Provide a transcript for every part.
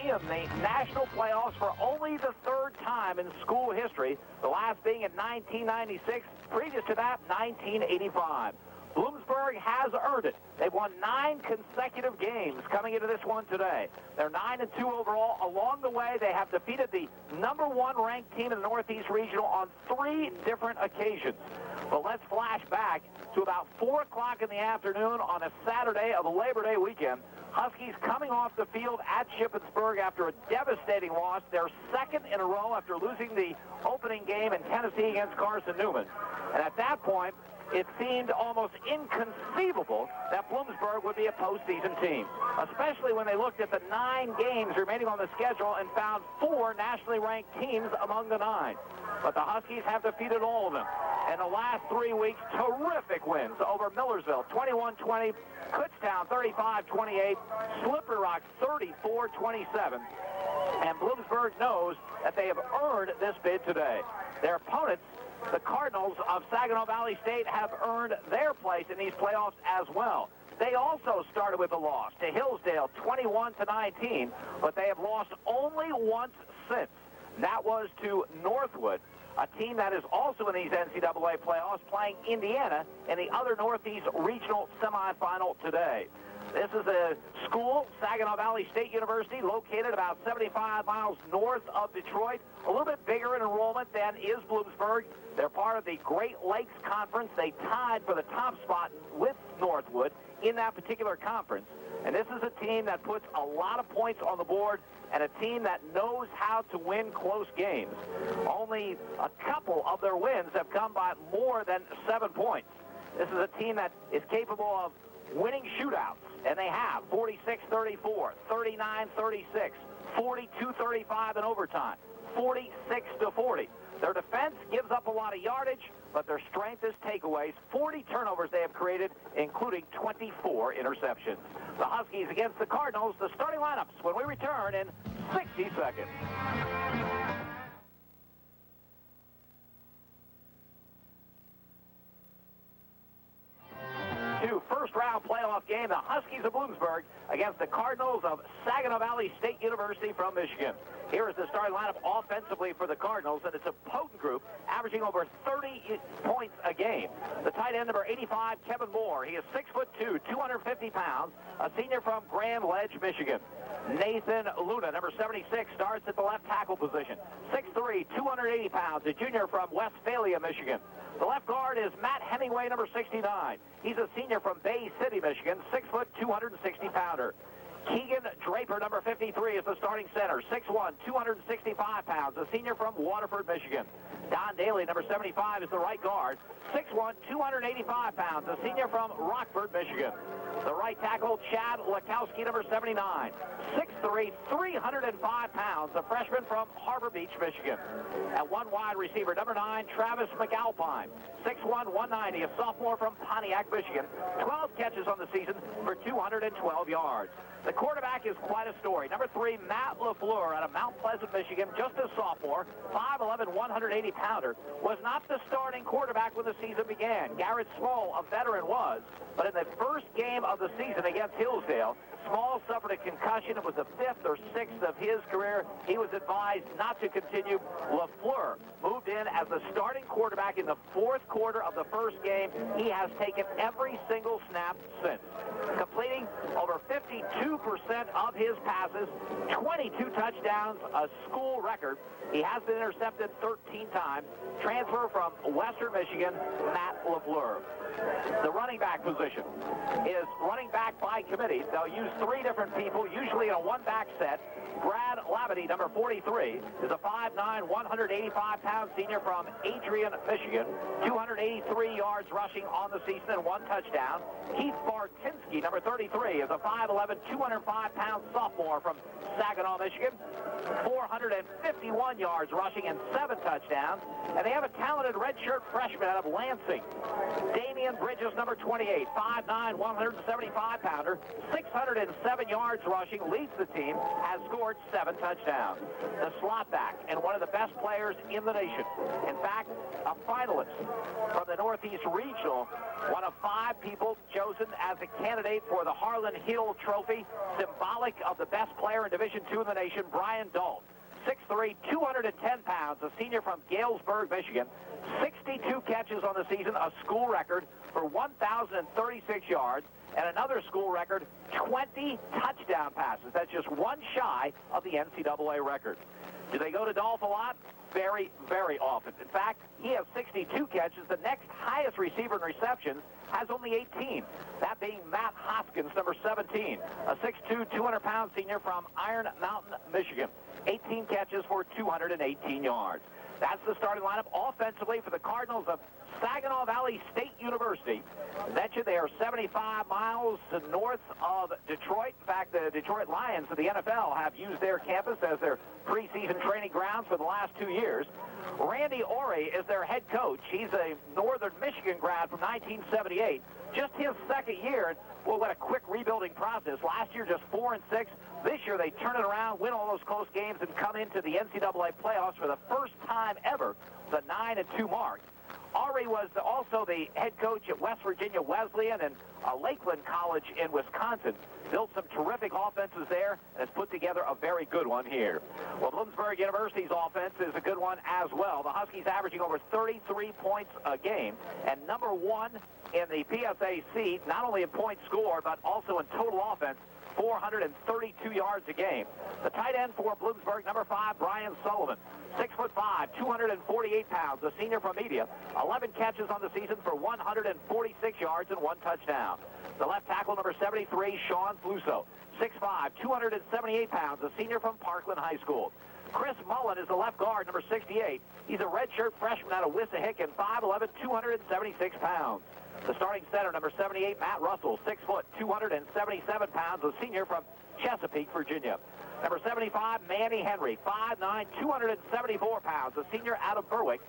in the national playoffs for only the third time in school history, the last being in 1996, previous to that, 1985. Bloomsburg has earned it. They've won 9 consecutive games coming into this one today. They're 9-2 overall. Along the way, they have defeated the #1 ranked team in the Northeast Regional on 3 different occasions. But let's flash back to about 4 o'clock in the afternoon on a Saturday of the Labor Day weekend. Huskies coming off the field at Shippensburg after a devastating loss, their second in a row after losing the opening game in Tennessee against Carson Newman. And at that point, it seemed almost inconceivable that Bloomsburg would be a postseason team, especially when they looked at the 9 games remaining on the schedule and found 4 nationally ranked teams among the 9. But the Huskies have defeated all of them. In the last 3 weeks, terrific wins over Millersville, 21-20, Kutztown, 35-28, Slippery Rock, 34-27. And Bloomsburg knows that they have earned this bid today. Their opponents, the Cardinals of Saginaw Valley State, have earned their place in these playoffs as well. They also started with a loss to Hillsdale, 21-19, but they have lost only once since. That was to Northwood, a team that is also in these NCAA playoffs, playing Indiana in the other Northeast Regional semifinal today. This is a school, Saginaw Valley State University, located about 75 miles north of Detroit. A little bit bigger in enrollment than is Bloomsburg. They're part of the Great Lakes Conference. They tied for the top spot with Northwood in that particular conference. And this is a team that puts a lot of points on the board and a team that knows how to win close games. Only a couple of their wins have come by more than 7 points. This is a team that is capable of winning shootouts, and they have 46-34, 39-36, 42-35 in overtime, 46-40. Their defense gives up a lot of yardage, but their strength is takeaways. 40 turnovers they have created, including 24 interceptions. The Huskies against the Cardinals, the starting lineups when we return in 60 seconds. First-round playoff game, the Huskies of Bloomsburg against the Cardinals of Saginaw Valley State University from Michigan. Here is the starting lineup offensively for the Cardinals, and it's a potent group, averaging over 30 points a game. The tight end, number 85, Kevin Moore. He is 6'2", 250 pounds, a senior from Grand Ledge, Michigan. Nathan Luna, number 76, starts at the left tackle position. 6'3", 280 pounds, a junior from Westphalia, Michigan. The left guard is Matt Hemingway, number 69. He's a senior from Bay City, Michigan, 6', 260-pounder. Keegan Draper, number 53, is the starting center, 6'1", 265 pounds, a senior from Waterford, Michigan. Don Daly, number 75, is the right guard, 6'1", 285 pounds, a senior from Rockford, Michigan. The right tackle, Chad Lakowski, number 79, 6'3", 305 pounds, a freshman from Harbor Beach, Michigan. At one wide receiver, number 9, Travis McAlpine, 6'1", 190, a sophomore from Pontiac, Michigan. 12 catches on the season for 212 yards. The quarterback is quite a story. Number 3, Matt LaFleur out of Mount Pleasant, Michigan, just a sophomore, 5'11", 180-pounder, was not the starting quarterback when the season began. Garrett Small, a veteran, was. But in the first game of the season against Hillsdale, Small suffered a concussion. It was the 5th or 6th of his career. He was advised not to continue. LaFleur moved in as the starting quarterback in the 4th quarter of the first game. He has taken every single snap since, completing over 52% of his passes, 22 touchdowns, a school record. He has been intercepted 13 times. Transfer from Western Michigan, Matt LaFleur. The running back position is running back by committee. They'll use 3 different people, usually in a one-back set. Brad Lavity, number 43, is a 5'9", 185-pound senior from Adrian, Michigan. 283 yards rushing on the season and 1 touchdown. Keith Bartinsky, number 33, is a 5'11", 205-pound sophomore from Saginaw, Michigan. 451 yards rushing and 7 touchdowns. And they have a talented redshirt freshman out of Lansing, Damian Bridges, number 28, 5'9", 175-pounder, 607 yards rushing, leads the team, has scored 7 touchdowns. The slot back and one of the best players in the nation. In fact, a finalist from the Northeast Regional, one of 5 people chosen as a candidate for for the Harlan Hill Trophy, symbolic of the best player in Division II in the nation, Brian Dault. 6'3", 210 pounds, a senior from Galesburg, Michigan. 62 catches on the season, a school record for 1,036 yards, and another school record, 20 touchdown passes. That's just one shy of the NCAA record. Do they go to Dolph a lot? Very, very often. In fact, he has 62 catches. The next highest receiver in receptions has only 18, that being Matt Hoskins, number 17, a 6'2", 200-pound senior from Iron Mountain, Michigan. 18 catches for 218 yards. That's the starting lineup offensively for the Cardinals of Saginaw Valley State University. Mentioned they are 75 miles north of Detroit. In fact, the Detroit Lions of the NFL have used their campus as their preseason training grounds for the last 2 years. Randy Ori is their head coach. He's a Northern Michigan grad from 1978. Just his second year, and well, what a quick rebuilding process. Last year, just 4-6. This year, they turn it around, win all those close games, and come into the NCAA playoffs for the first time ever, the 9-2 mark. Ari was also the head coach at West Virginia Wesleyan and Lakeland College in Wisconsin. Built some terrific offenses there and has put together a very good one here. Well, Bloomsburg University's offense is a good one as well. The Huskies averaging over 33 points a game and number one in the PSAC, not only in points scored, but also in total offense, 432 yards a game. The tight end for Bloomsburg, number 5, Brian Sullivan. 6'5", 248 pounds, a senior from Media. 11 catches on the season for 146 yards and 1 touchdown. The left tackle, number 73, Sean Fluso. 6'5", 278 pounds, a senior from Parkland High School. Chris Mullen is the left guard, number 68. He's a redshirt freshman out of Wissahickon, 5'11", 276 pounds. The starting center, number 78, Matt Russell, 6 foot, 277 pounds, a senior from Chesapeake, Virginia. Number 75, Manny Henry, 5'9", 274 pounds, a senior out of Berwick.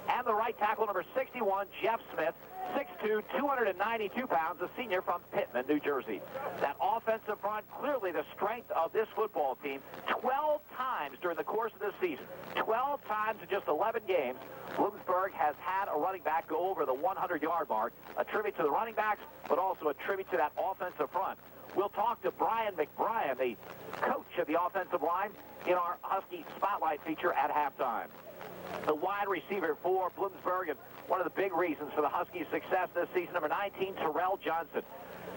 And the right tackle, number 61, Jeff Smith, 6'2", 292 pounds, a senior from Pittman, New Jersey. That offensive front, clearly the strength of this football team. 12 times during the course of this season, 12 times in just 11 games, Bloomsburg has had a running back go over the 100-yard mark. A tribute to the running backs, but also a tribute to that offensive front. We'll talk to Brian McBrien, the coach of the offensive line, in our Husky Spotlight feature at halftime. The wide receiver for Bloomsburg, and one of the big reasons for the Huskies' success this season, number 19, Terrell Johnson.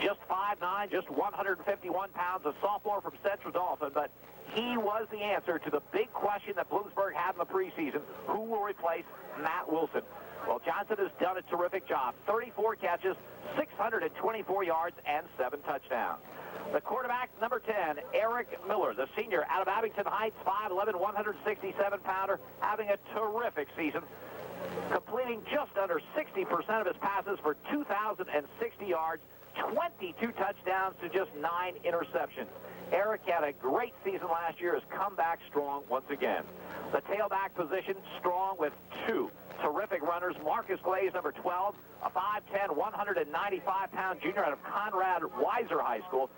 Just 5'9", just 151 pounds, a sophomore from Central Dauphin, but he was the answer to the big question that Bloomsburg had in the preseason: who will replace Matt Wilson? Well, Johnson has done a terrific job. 34 catches, 624 yards, and 7 touchdowns. The quarterback, number 10, Eric Miller, the senior out of Abington Heights, 5'11", 167-pounder, having a terrific season, completing just under 60% of his passes for 2,060 yards, 22 touchdowns to just 9 interceptions. Eric had a great season last year, has come back strong once again. The tailback position, strong with 2 terrific runners. Marcus Glaze, number 12, a 5'10", 195-pound junior out of Conrad Weiser High School.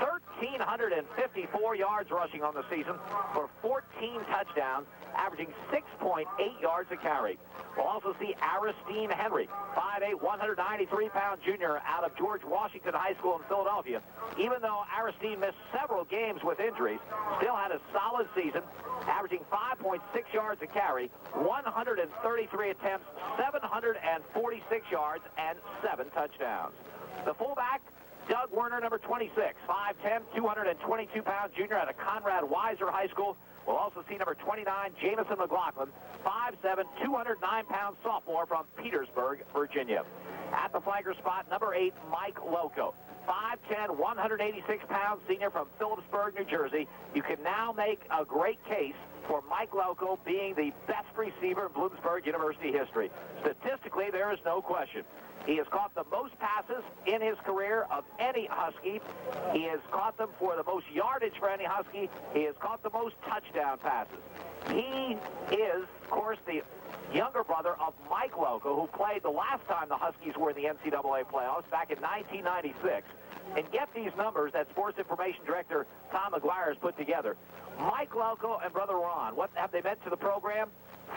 1,354 yards rushing on the season for 14 touchdowns, averaging 6.8 yards a carry. We'll also see Aristine Henry, 5'8", 193-pound junior out of George Washington High School in Philadelphia. Even though Aristine missed several games with injuries, still had a solid season, averaging 5.6 yards a carry, 133 attempts, 746 yards, and 7 touchdowns. The fullback, Doug Werner, number 26, 5'10", 222-pound junior out of Conrad Weiser High School. We'll also see number 29, Jamison McLaughlin, 5'7", 209-pound sophomore from Petersburg, Virginia. At the flanker spot, number 8, Mike Loco, 5'10", 186-pound senior from Phillipsburg, New Jersey. You can now make a great case for Mike Loco being the best receiver in Bloomsburg University history. Statistically, there is no question. He has caught the most passes in his career of any Husky. He has caught them for the most yardage for any Husky. He has caught the most touchdown passes. He is, of course, the younger brother of Mike Loco, who played the last time the Huskies were in the NCAA playoffs back in 1996. And get these numbers that Sports Information Director Tom McGuire has put together. Mike Loco and brother Ron, what have they meant to the program?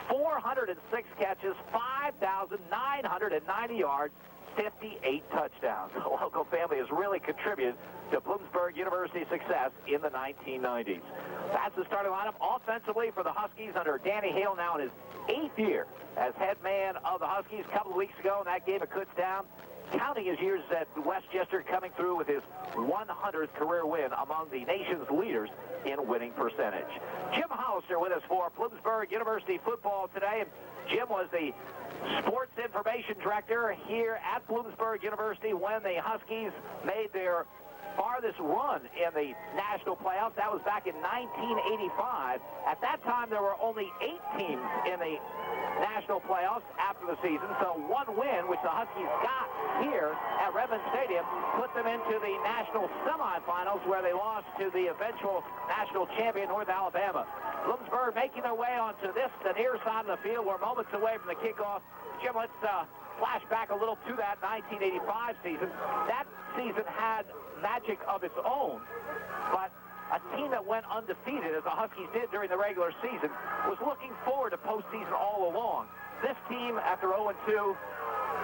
406 catches, 5,990 yards, 58 touchdowns. The local family has really contributed to Bloomsburg University's success in the 1990s. That's the starting lineup offensively for the Huskies under Danny Hale, now in his 8th year as head man of the Huskies. A couple of weeks ago in that game at Kutztown, counting his years at Westchester, coming through with his 100th career win among the nation's leaders in winning percentage. Jim Hollister with us for Bloomsburg University football today. And Jim was the sports information director here at Bloomsburg University when the Huskies made their farthest run in the national playoffs. That was back in 1985. At that time, there were only 8 teams in the national playoffs after the season, so one win, which the Huskies got here at Redmond Stadium, put them into the national semifinals, where they lost to the eventual national champion, North Alabama. Bloomsburg making their way onto the near side of the field. We're moments away from the kickoff. Jim, let's flash back a little to that 1985 season. That season had magic of its own, but a team that went undefeated, as the Huskies did during the regular season, was looking forward to postseason all along. This team, after 0-2,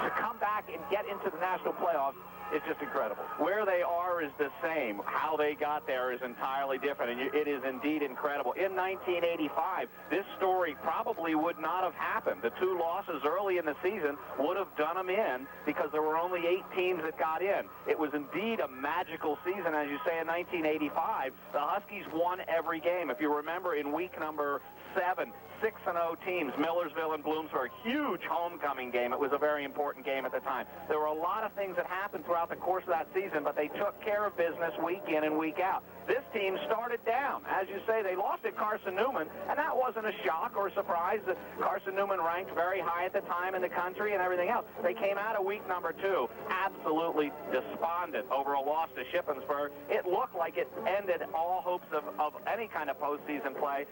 to come back and get into the national playoffs is just incredible. Where they are is the same. How they got there is entirely different, and it is indeed incredible. In 1985, this story probably would not have happened. The 2 losses early in the season would have done them in because there were only 8 teams that got in. It was indeed a magical season, as you say, in 1985. The Huskies won every game. If you remember, in week number 7, 6-0 teams, Millersville and Bloomsburg, huge homecoming game. It was a very important game at the time. There were a lot of things that happened throughout the course of that season, but they took care of business week in and week out. This team started down. As you say, they lost at Carson Newman, and that wasn't a shock or a surprise. Carson Newman ranked very high at the time in the country and everything else. They came out of week number 2 absolutely despondent over a loss to Shippensburg. It looked like it ended all hopes of any kind of postseason play.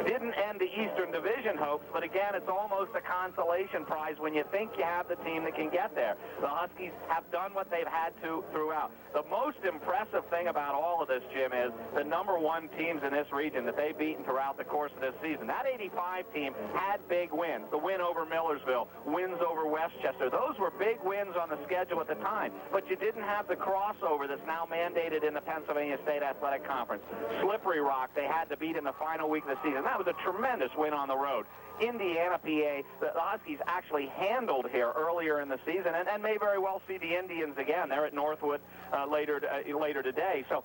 Didn't end the Eastern Division hopes, but again, it's almost a consolation prize when you think you have the team that can get there. The Huskies have done what they've had to throughout. The most impressive thing about all of this, Jim, is the #1 teams in this region that they've beaten throughout the course of this season. That 85 team had big wins. The win over Millersville, wins over Westchester. Those were big wins on the schedule at the time, but you didn't have the crossover that's now mandated in the Pennsylvania State Athletic Conference. Slippery Rock, they had to beat in the final week of the season. That was a tremendous win on the road. Indiana, PA, the Huskies actually handled here earlier in the season, and may very well see the Indians again. They're at Northwood later today. So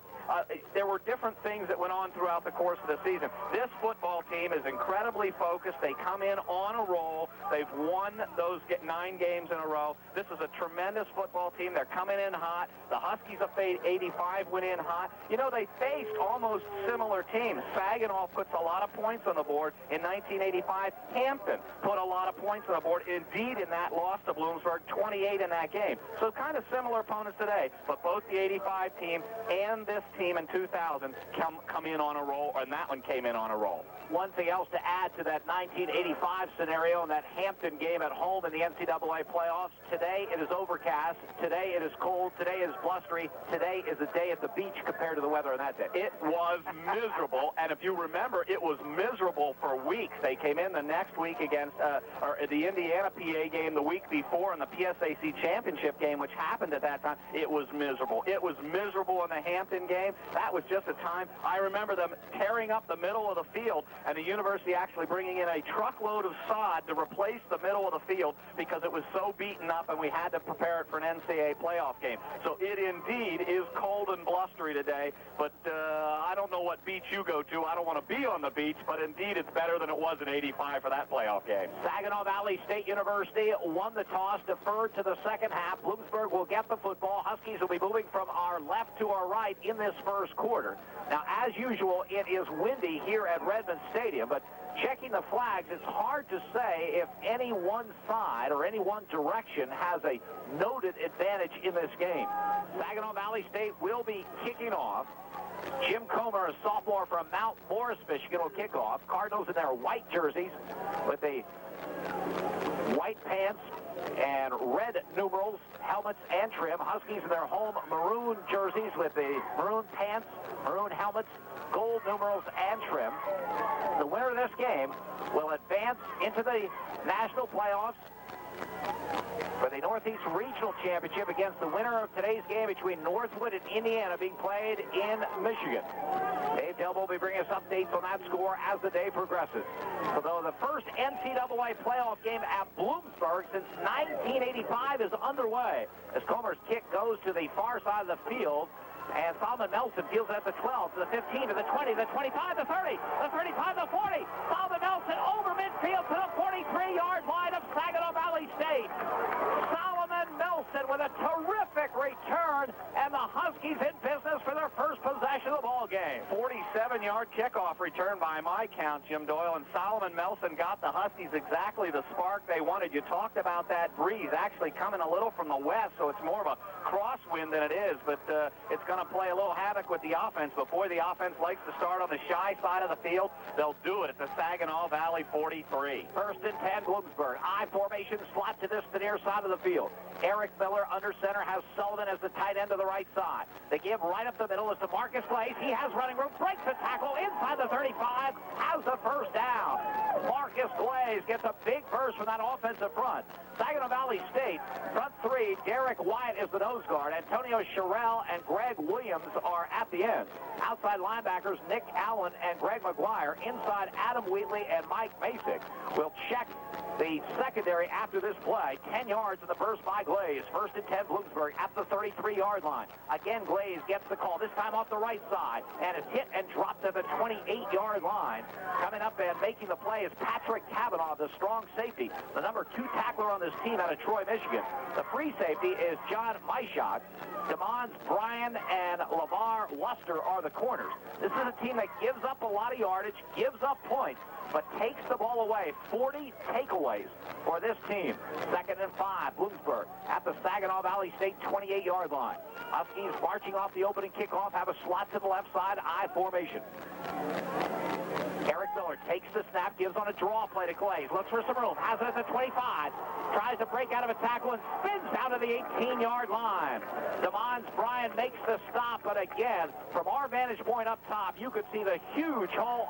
there were different things that went on throughout the course of the season. This football team is incredibly focused. They come in on a roll. They've won those 9 games in a row. This is a tremendous football team. They're coming in hot. The Huskies of 85 went in hot. You know, they faced almost similar teams. Saginaw puts a lot of points on the board in 1985. Hampton put a lot of points on the board. Indeed, in that loss to Bloomsburg, 28 in that game. So kind of similar opponents today, but both the 85 team and this team in 2000 come in on a roll, and that one came in on a roll. One thing else to add to that 1985 scenario and that Hampton game at home in the NCAA playoffs, today it is overcast, today it is cold, today it is blustery, today is a day at the beach compared to the weather on that day. It was miserable, and if you remember, it was miserable for weeks. They came in the next week against the Indiana PA game the week before, and the PSAC championship game, which happened at that time. It was miserable. It was miserable in the Hampton game. That was just a time. I remember them tearing up the middle of the field, and the university actually bringing in a truckload of sod to replace the middle of the field because it was so beaten up, and we had to prepare it for an NCAA playoff game. So it indeed is cold and blustery today, but I don't know what beach you go to. I don't want to be on the beach, but indeed it's better than it was in 85 for that playoff game. Saginaw Valley State University won the toss, deferred to the second half. Bloomsburg will get the football. Huskies will be moving from our left to our right in this first quarter. Now, as usual, it is windy here at Redmond Stadium, but checking the flags, it's hard to say if any one side or any one direction has a noted advantage in this game. Saginaw Valley State will be kicking off. Jim Comer, a sophomore from Mount Morris, Michigan, will kick off. Cardinals in their white jerseys with the white pants and red numerals, helmets, and trim. Huskies in their home maroon jerseys with the maroon pants, maroon helmets, gold numerals, and trim. The winner of this game will advance into the national playoffs for the Northeast Regional Championship against the winner of today's game between Northwood and Indiana, being played in Michigan. Dave Delbo will be bringing us updates on that score as the day progresses. Although the first NCAA playoff game at Bloomsburg since 1985 is underway, as Comer's kick goes to the far side of the field. And Solomon Nelson fields at the 12, to the 15, to the 20, the 25, the 30, the 35, the 40. Solomon Nelson over midfield to the 43-yard line of Saginaw Valley State. Solomon Nelson with a terrific return, and the Huskies in business for their first possession of the ball game. 47-yard kickoff return by my count, Jim Doyle, and Solomon Nelson got the Huskies exactly the spark they wanted. You talked about that breeze actually coming a little from the west, so it's more of a crosswind than it is, but it's going to play a little havoc with the offense. But boy, the offense likes to start on the shy side of the field. They'll do it at the Saginaw Valley 43. First and 10, Bloomsburg. I formation, slot to this, the near side of the field. Eric Miller under center has Sullivan as the tight end to the right side. They give right up the middle is to Marcus Glaze. He has running room, breaks the tackle inside the 35, has the first down. Marcus Glaze gets a big burst from that offensive front. Saginaw Valley State, front three, Derek Wyatt is the nose guard. Antonio Sherrill and Greg Williams are at the end. Outside linebackers, Nick Allen and Greg McGuire. Inside, Adam Wheatley and Mike Masick will check the secondary after this play. 10 yards in the burst by Glaze. First and 10, Bloomsburg at the 33-yard line. Again, Glaze gets the call, this time off the right side, and it's hit and dropped at the 28-yard line. Coming up and making the play is Patrick Kavanaugh, the strong safety, the number 2 tackler on this team out of Troy, Michigan. The free safety is John Myshak. DeMons Bryan and Lamar Luster are the corners. This is a team that gives up a lot of yardage, gives up points, but takes the ball away. 40 takeaways for this team. Second and 5, Bloomsburg at the Saginaw Valley State 28-yard line. Huskies marching off the opening kickoff, have a slot to the left side, I formation. Eric Miller takes the snap, gives on a draw play to Glaze, looks for some room, has it at the 25, tries to break out of a tackle and spins down to the 18-yard line. DeMons Bryan makes the stop, but again, from our vantage point up top, you could see the huge hole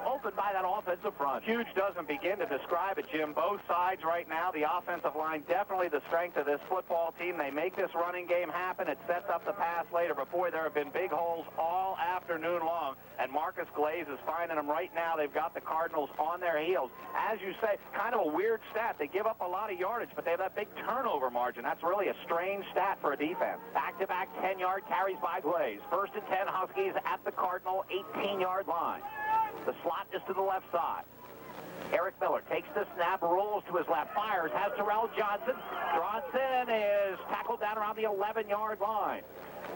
opened by that offensive front. Huge doesn't begin to describe it, Jim. Both sides right now, the offensive line, definitely the strength of this football team. They make this running game happen. It sets up the pass later, but boy, there have been big holes all afternoon long, and Marcus Glaze is finding them right now. They've got the Cardinals on their heels. As you say, kind of a weird stat. They give up a lot of yardage, but they have that big turnover margin. That's really a strange stat for a defense. Back-to-back 10-yard carries by Glaze. First and 10, Huskies at the Cardinal 18-yard line. The slot is to the left side. Eric Miller takes the snap, rolls to his left, fires, has Terrell Johnson. Johnson is tackled down around the 11-yard line.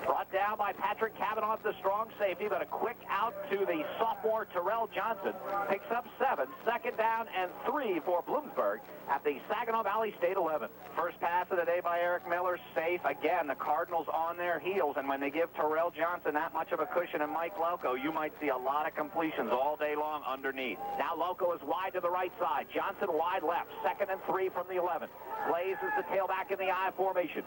Brought down by Patrick Kavanaugh, the strong safety, but a quick out to the sophomore Terrell Johnson. Picks up 7, second down and 3 for Bloomsburg at the Saginaw Valley State 11. First pass of the day by Eric Miller, safe. Again, the Cardinals on their heels, and when they give Terrell Johnson that much of a cushion and Mike Loco, you might see a lot of completions all day long underneath. Now Loco is wide to the right side. Johnson wide left. Second and 3 from the 11. Glaze is the tailback in the I formation.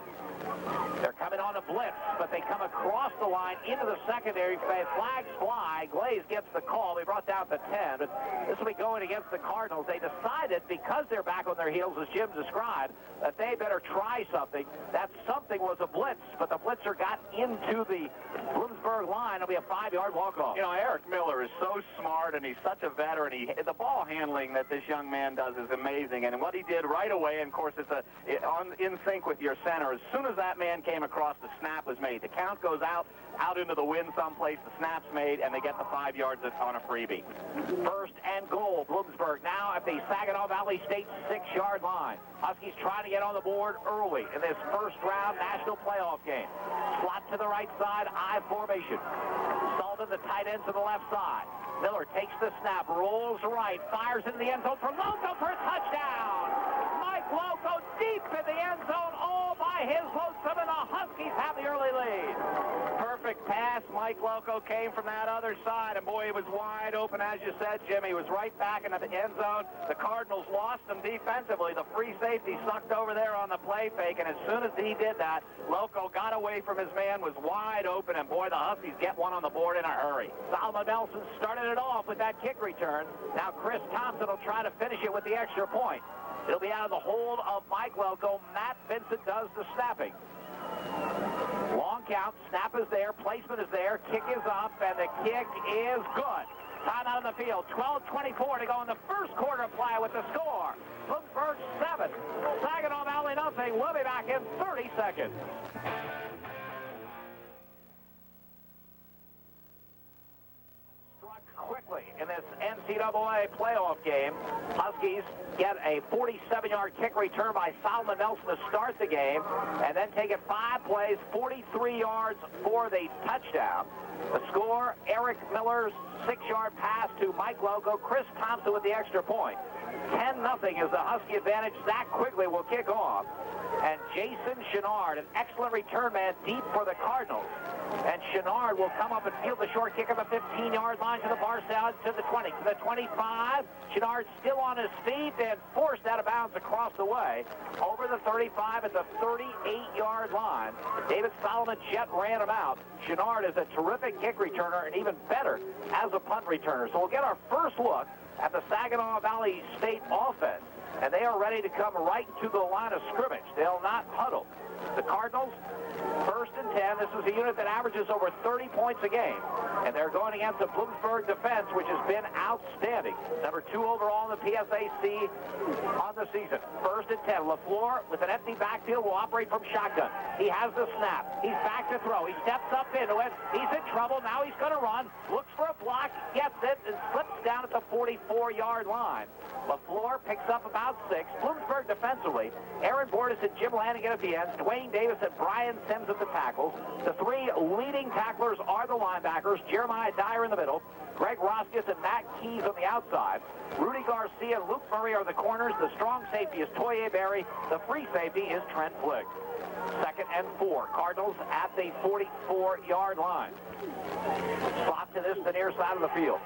They're coming on a blitz, but they come across the line into the secondary. Flags fly. Glaze gets the call. They brought down to 10, but this will be going against the Cardinals. They decided, because they're back on their heels, as Jim described, that they better try something. That something was a blitz, but the blitzer got into the Bloomsburg line. It'll be a 5-yard walk-off. You know, Eric Miller is so smart, and he's such a veteran. The ball handling that this young man does is amazing, and what he did right away, and of course, it's in sync with your center. As soon as that man came across, the snap was made. The count goes out into the wind someplace, the snap's made, and they get the 5 yards on a freebie. First and goal, Bloomsburg now at the Saginaw Valley State 6-yard line. Huskies trying to get on the board early in this first-round national playoff game. Slot to the right side, I formation. Sullivan, the tight end, to the left side. Miller takes the snap, rolls right, fires into the end zone for Loco for a touchdown. Mike Loco deep in the end zone all by his lonesome, and the Huskies have the early lead. Perfect pass. Mike Loco came from that other side, and boy, he was wide open, as you said, Jim. He was right back into the end zone. The Cardinals lost him defensively. The free safety sucked over there on the play fake, and as soon as he did that, Loco got away from his man, was wide open, and boy, the Huskies get one on the board in a hurry. Solomon Nelson started it off with that kick return. Now Chris Thompson will try to finish it with the extra point. It'll be out of the hold of Mike Loco. Matt Vincent does the snapping. Long count, snap is there, placement is there, kick is up, and the kick is good. Time out on the field, 12:24 to go in the first quarter play with the score. Bloomsburg 7, Saginaw Valley nothing. We'll be back in 30 seconds. Struck quickly in this NCAA playoff game. Huskies get a 47-yard kick return by Solomon Nelson to start the game, and then take it 5 plays, 43 yards for the touchdown. The score, Eric Miller's 6-yard pass to Mike Loco, Chris Thompson with the extra point. 10-0 is the Husky advantage. Zach Quigley will kick off. And Jason Chenard, an excellent return man, deep for the Cardinals. And Chenard will come up and field the short kick at the 15-yard line to the far side, to the 20, to the 25. Chenard still on his feet and forced out of bounds across the way. Over the 35 at the 38-yard line. David Solomon Jet ran him out. Chenard is a terrific kick returner and even better as a punt returner. So we'll get our first look at the Saginaw Valley State offense. And they are ready to come right to the line of scrimmage. They'll not huddle. The Cardinals, 1st and 10. This is a unit that averages over 30 points a game. And they're going against the Bloomsburg defense, which has been outstanding. Number 2 overall in the PSAC on the season. 1st and 10. LaFleur, with an empty backfield, will operate from shotgun. He has the snap. He's back to throw. He steps up into it. He's in trouble. Now he's going to run. Looks for a block. Gets it and slips down at the 44-yard line. LaFleur picks up about 6. Bloomsburg defensively, Aaron Bordas and Jim Lanigan at the end, Dwayne Davis and Brian Sims at the tackles. The 3 leading tacklers are the linebackers, Jeremiah Dyer in the middle, Greg Roskis and Matt Keys on the outside. Rudy Garcia and Luke Murray are the corners. The strong safety is Toye Berry. The free safety is Trent Flick. 2nd and 4. Cardinals at the 44-yard line. Slot to this, the near side of the field.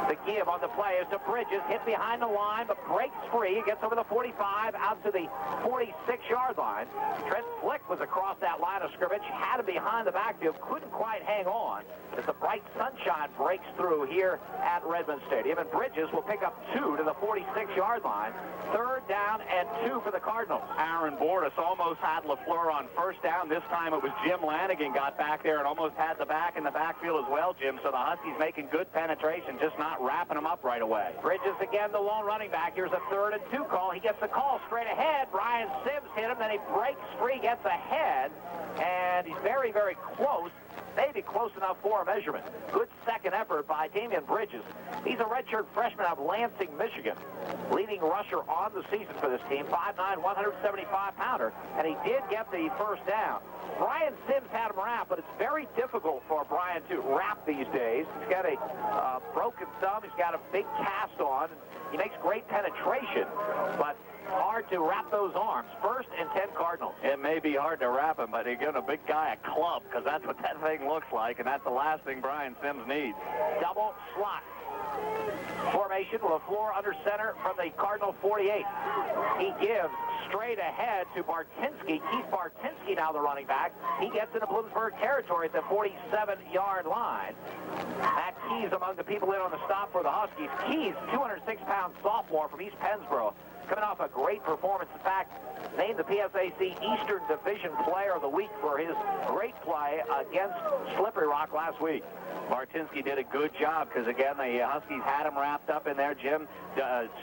The give on the play is to Bridges, hit behind the line, but breaks free. He gets over the 45, out to the 46-yard line. Trent Flick was across that line of scrimmage, had him behind the backfield, couldn't quite hang on as the bright sunshine breaks through here at Redmond Stadium. And Bridges will pick up 2 to the 46-yard line. 3rd down and 2 for the Cardinals. Aaron Bordas almost had LaFleur on 1st down. This time it was Jim Lanigan got back there and almost had the back in the backfield as well, Jim. So the Huskies making good penetration, just not wrapping them up right away. Bridges again, the lone running back. Here's a 3rd and 2 call. He gets the call straight ahead. Brian Sims hit him, then he breaks free, gets ahead, and he's very, very close. Maybe close enough for a measurement. Good second effort by Damian Bridges. He's a redshirt freshman out of Lansing, Michigan. Leading rusher on the season for this team, 5'9", 175-pounder, and he did get the 1st down. Brian Sims had him wrapped, but it's very difficult for Brian to wrap these days. He's got a broken thumb. He's got a big cast on. He makes great penetration, but hard to wrap those arms. 1st and 10 Cardinals. It may be hard to wrap him, but you're giving a big guy a club, because that's what that thing looks like, and that's the last thing Brian Sims needs. Double slot formation. LaFleur under center from the Cardinal 48. He gives straight ahead to Bartinsky. Keith Bartinsky now the running back. He gets into Bloomsburg territory at the 47-yard line. Matt Keys among the people in on the stop for the Huskies. Keys, 206-pound sophomore from East Pennsboro, coming off a great performance. In fact, named the PSAC Eastern Division Player of the Week for his great play against Slippery Rock last week. Bartinsky did a good job because, again, the Huskies had him wrapped up in there, Jim.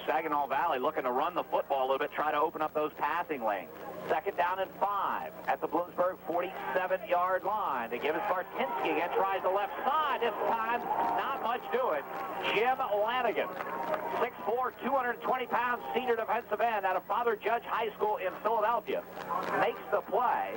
Saginaw Valley looking to run the football a little bit, try to open up those passing lanes. 2nd down and 5 at the Bloomsburg 47-yard line. They give it Bartinsky again, tries the left side. This time, not much to it. Jim Lanigan, 6'4", 220-pound senior defensive end out of Father Judge High School in Philadelphia, makes the play.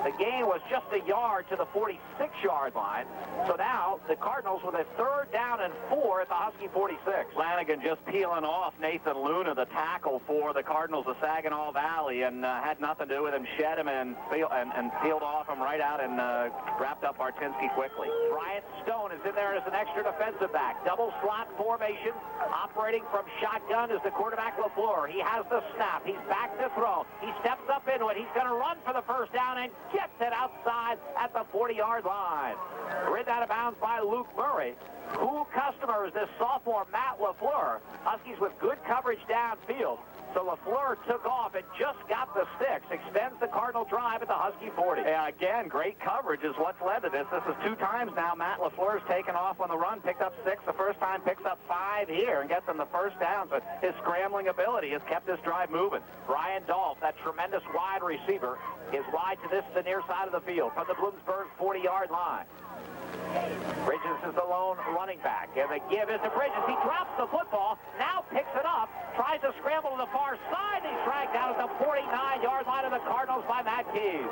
The gain was just a yard to the 46-yard line. So now the Cardinals with a 3rd down and 4 at the Husky 46. Lanigan just peeling off Nathan Luna, the tackle for the Cardinals of Saginaw Valley, and had nothing nothing to do with him, shed him and peeled off him right out and wrapped up Bartinski quickly. Brian Stone is in there as an extra defensive back. Double slot formation, operating from shotgun is the quarterback LaFleur. He has the snap. He's back to throw. He steps up into it. He's going to run for the first down and gets it outside at the 40-yard line. Ridden out of bounds by Luke Murray. Cool customer is this sophomore, Matt LaFleur. Huskies with good coverage downfield. So LaFleur took off and just got the sticks. Extends the Cardinal drive at the Husky 40. Yeah, again, great coverage is what's led to this. This is 2 times now Matt LaFleur's taken off on the run, picked up 6 the first time, picks up 5 here, and gets them the first down. But his scrambling ability has kept this drive moving. Brian Dolph, that tremendous wide receiver, is wide to the near side of the field from the Bloomsburg 40-yard line. Bridges is the lone running back, and the give is to Bridges. He drops the football, now picks it up, tries to scramble to the far side. He's dragged out at the 49-yard line of the Cardinals by Matt Keys.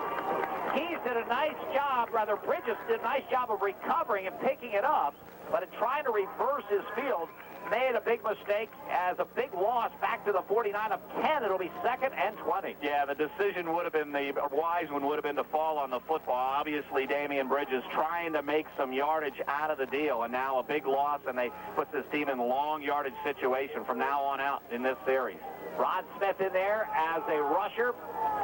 Keys did a nice job, rather Bridges did a nice job of recovering and picking it up, but in trying to reverse his field, made a big mistake as a big loss back to the 49 of 10. It'll be 2nd and 20. Yeah, the decision would have been, the wise one would have been to fall on the football. Obviously, Damian Bridges trying to make some yardage out of the deal, and now a big loss, and they put this team in a long yardage situation from now on out in this series. Ron Smith in there as a rusher.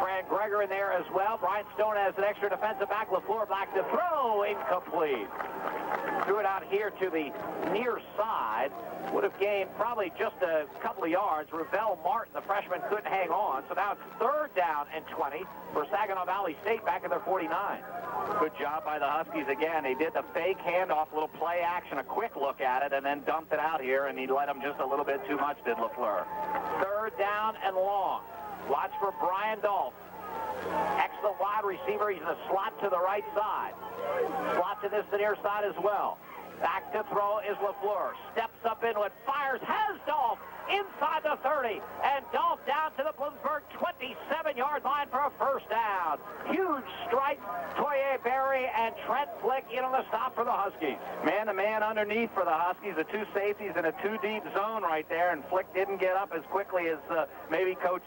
Fran Greger in there as well. Brian Stone as an extra defensive back. LaFleur back to throw. Incomplete. Threw it out here to the near side. Would have gained probably just a couple of yards. Ravel Martin, the freshman, couldn't hang on. So now it's 3rd down and 20 for Saginaw Valley State back at their 49. Good job by the Huskies again. They did the fake handoff, little play action, a quick look at it, and then dumped it out here, and he let them just a little bit too much, did LaFleur. 3rd down and long. Watch for Brian Dolph. Excellent wide receiver. He's in a slot to the right side. Slot to the near side as well. Back to throw is LaFleur. Steps up into it, fires, has Dolph inside the 30, and Dolph down to the Bloomsburg 27-yard line for a first down. Huge strike. Toye Berry and Trent Flick in on the stop for the Huskies. Man-to-man underneath for the Huskies, the 2 safeties in a 2-deep zone right there, and Flick didn't get up as quickly as maybe Coach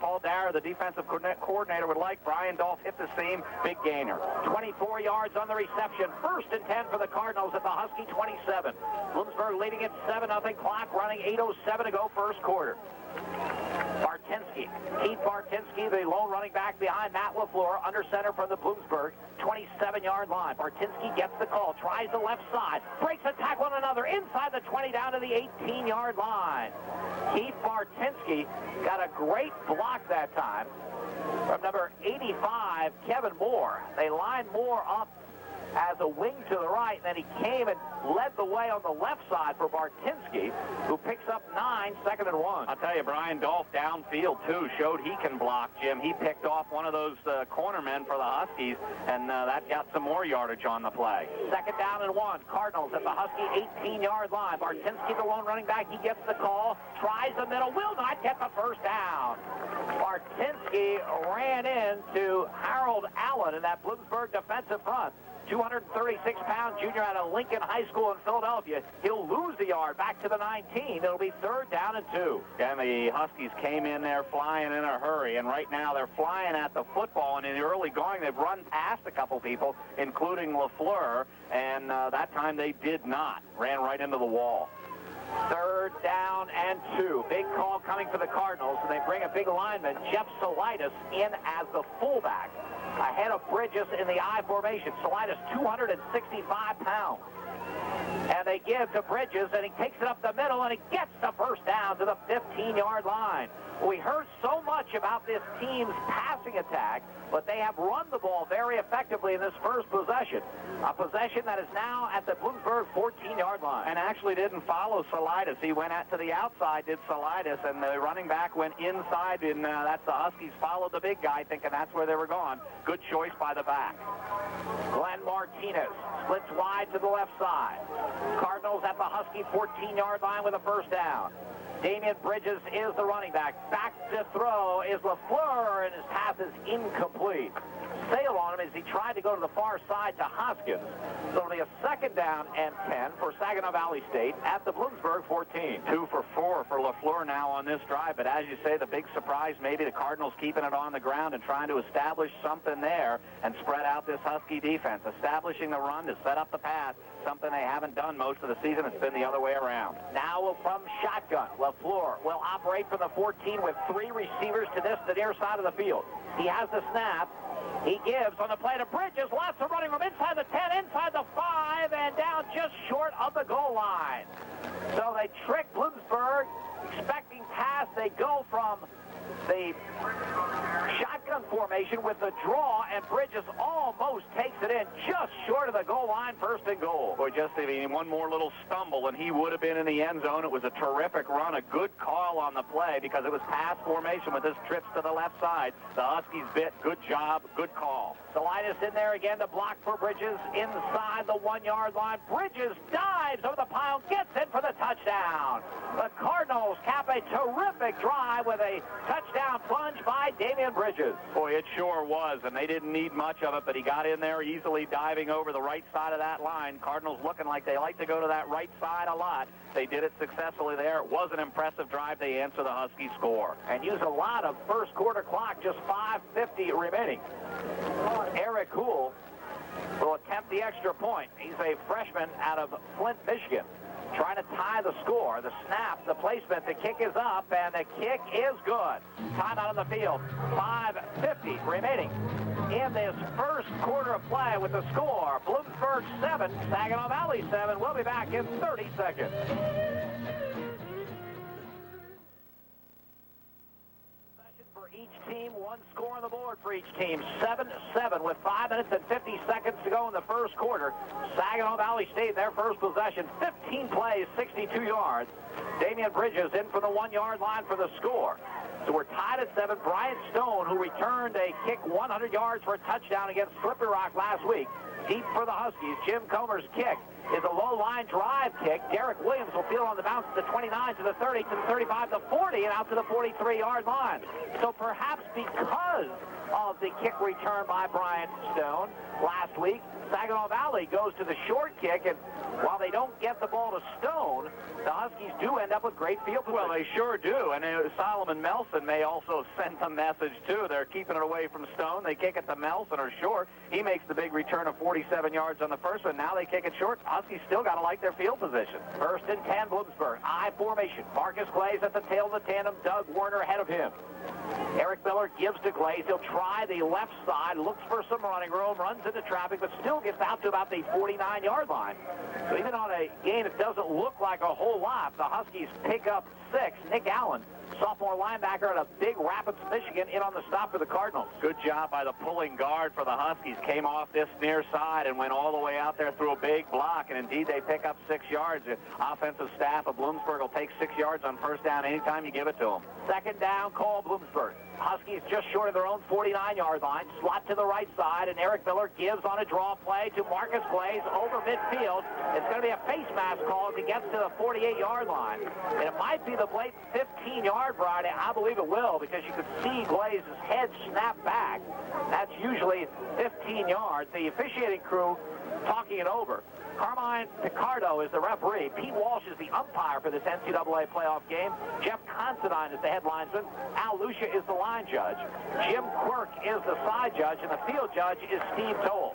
Paul Dara, the defensive coordinator, would like. Brian Dolph hit the seam, big gainer. 24 yards on the reception. 1st and 10 for the Cardinals at the Husky 27. Bloomsburg leading at 7-0. Clock running, 8:07 to go first quarter. Bartinski, Keith Bartinski, the lone running back behind Matt LaFleur, under center from the Bloomsburg 27-yard line. Bartinski gets the call, tries the left side, breaks a tackle on another, inside the 20 down to the 18-yard line. Keith Bartinski got a great block that time from number 85, Kevin Moore. They lined Moore up as a wing to the right, and then he came and led the way on the left side for Bartinski, who picks up 9, 2nd and 1. I'll tell you, Brian Dolph downfield, too, showed he can block, Jim. He picked off one of those cornermen for the Huskies, and that got some more yardage on the play. 2nd down and 1. Cardinals at the Husky 18-yard line. Bartinski, the lone running back, he gets the call, tries the middle, will not get the first down. Bartinski ran into Harold Allen in that Bloomsburg defensive front. 236-pound junior out of Lincoln High School in Philadelphia. He'll lose the yard back to the 19. It'll be 3rd down and 2. And the Huskies came in there flying in a hurry, and right now they're flying at the football, and in the early going, they've run past a couple people, including LaFleur, and that time they did not. Ran right into the wall. 3rd down and 2. Big call coming for the Cardinals, and they bring a big lineman, Jeff Solitis, in as the fullback, ahead of Bridges in the I formation. Solitis, 265 pounds. And they give to Bridges, and he takes it up the middle, and he gets the first down to the 15-yard line. We heard so much about this team's passing attack, but they have run the ball very effectively in this first possession. A possession that is now at the Bloomsburg 14-yard line. And actually didn't follow Solitis. He went out to the outside, did Solitis, and the running back went inside, and that's the Huskies followed the big guy, thinking that's where they were going. Good choice by the back. Glenn Martinez splits wide to the left side. Cardinals at the Husky 14-yard line with a first down. Damian Bridges is the running back. Back to throw is LaFleur, and his pass is incomplete. Sail on him as he tried to go to the far side to Hoskins. So it'll be a 2nd down and 10 for Saginaw Valley State at the Bloomsburg 14. 2 for 4 for LaFleur now on this drive. But as you say, the big surprise, maybe the Cardinals keeping it on the ground and trying to establish something there and spread out this Husky defense. Establishing the run to set up the pass, something they haven't done most of the season. It's been the other way around. Now from shotgun, LaFleur will operate from the 14 with 3 receivers to the near side of the field. He has the snap. He gives on the play to Bridges. Lots of running room inside the 10, inside the 5, and down just short of the goal line. So they trick Bloomsburg, expecting pass. They go from the shotgun formation with the draw, and Bridges almost takes it in just short of the goal line, 1st and goal. Boy, just one more little stumble, and he would have been in the end zone. It was a terrific run, a good call on the play because it was pass formation with his trips to the left side. The Huskies bit. Good job, good call. Salinas in there again to block for Bridges inside the 1-yard line. Bridges dives over the pile, gets in for the touchdown. The Cardinals cap a terrific drive with a touchdown plunge by Damian Bridges. Boy, it sure was, and they didn't need much of it, but he got in there easily, diving over the right side of that line. Cardinals looking like they like to go to that right side a lot. They did it successfully there. It was an impressive drive. They answer the Huskies score. And use a lot of first quarter clock, just 5:50 remaining. Eric Houle will attempt the extra point. He's a freshman out of Flint, Michigan, trying to tie the score. The snap, the placement, the kick is up, and the kick is good. Timeout on the field. 5:50 remaining in this first quarter of play with the score. Bloomsburg 7, Saginaw Valley 7. We'll be back in 30 seconds. For each team, 1 score on the board for each team. 7-7 with 5 minutes and 50 seconds to go in the first quarter. Saginaw Valley State, their first possession, 15 plays, 62 yards. Damian Bridges in from the 1-yard line for the score. So we're tied at 7. Bryant Stone, who returned a kick 100 yards for a touchdown against Slippery Rock last week. Deep for the Huskies. Jim Comer's kick is a low-line drive kick. Derek Williams will field on the bounce to the 29, to the 30, to the 35, to 40, and out to the 43-yard line. So perhaps because of the kick return by Bryant Stone last week, Saginaw Valley goes to the short kick, and while they don't get the ball to Stone, the Huskies do end up with great field position. Well, they sure do, and Solomon Melson may also send a message, too. They're keeping it away from Stone. They kick it to Melson, or short. He makes the big return of 47 yards on the first one. Now they kick it short. Huskies still got to like their field position. 1st and 10, Bloomsburg. I formation. Marcus Glaze at the tail of the tandem. Doug Warner ahead of him. Eric Miller gives to Glaze. He'll try the left side, looks for some running room, runs into traffic, but still gets out to about the 49-yard line. So even on a game that doesn't look like a whole lot, the Huskies pick up 6. Nick Allen, sophomore linebacker out of Big Rapids, Michigan, in on the stop for the Cardinals. Good job by the pulling guard for the Huskies. Came off this near side and went all the way out there through a big block, and indeed they pick up 6 yards. The offensive staff of Bloomsburg will take 6 yards on first down anytime you give it to them. 2nd down call, Bloomsburg. Huskies just short of their own 49-yard line. Slot to the right side, and Eric Miller gives on a draw play to Marcus Glaze over midfield. It's going to be a face mask call as he gets to the 48-yard line. And it might be the blatant 15-yard variety. I believe it will, because you could see Glaze's head snap back. That's usually 15 yards. The officiating crew talking it over. Carmine Picardo is the referee. Pete Walsh is the umpire for this NCAA playoff game. Jeff Considine is the head linesman. Al Lucia is the line judge. Jim Quirk is the side judge, and the field judge is Steve Toll.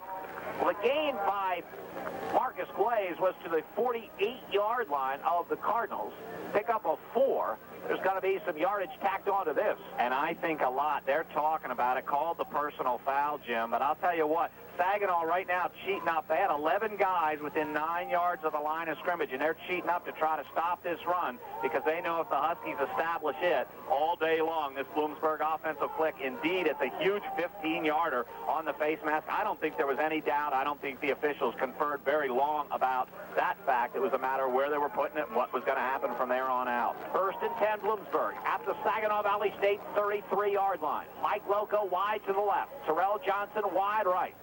Well, the gain by Marcus Glaze was to the 48-yard line of the Cardinals. Pick up a 4. There's going to be some yardage tacked onto this. And I think a lot. They're talking about it, called the personal foul, Jim. But I'll tell you what, Saginaw right now cheating up. They had 11 guys within 9 yards of the line of scrimmage, and they're cheating up to try to stop this run because they know if the Huskies establish it all day long, this Bloomsburg offensive click, indeed, it's a huge 15-yarder on the face mask. I don't think there was any doubt. I don't think the officials conferred very long about that fact. It was a matter of where they were putting it and what was going to happen from there on out. 1st and 10, Bloomsburg at the Saginaw Valley State 33-yard line. Mike Loco wide to the left. Terrell Johnson wide right.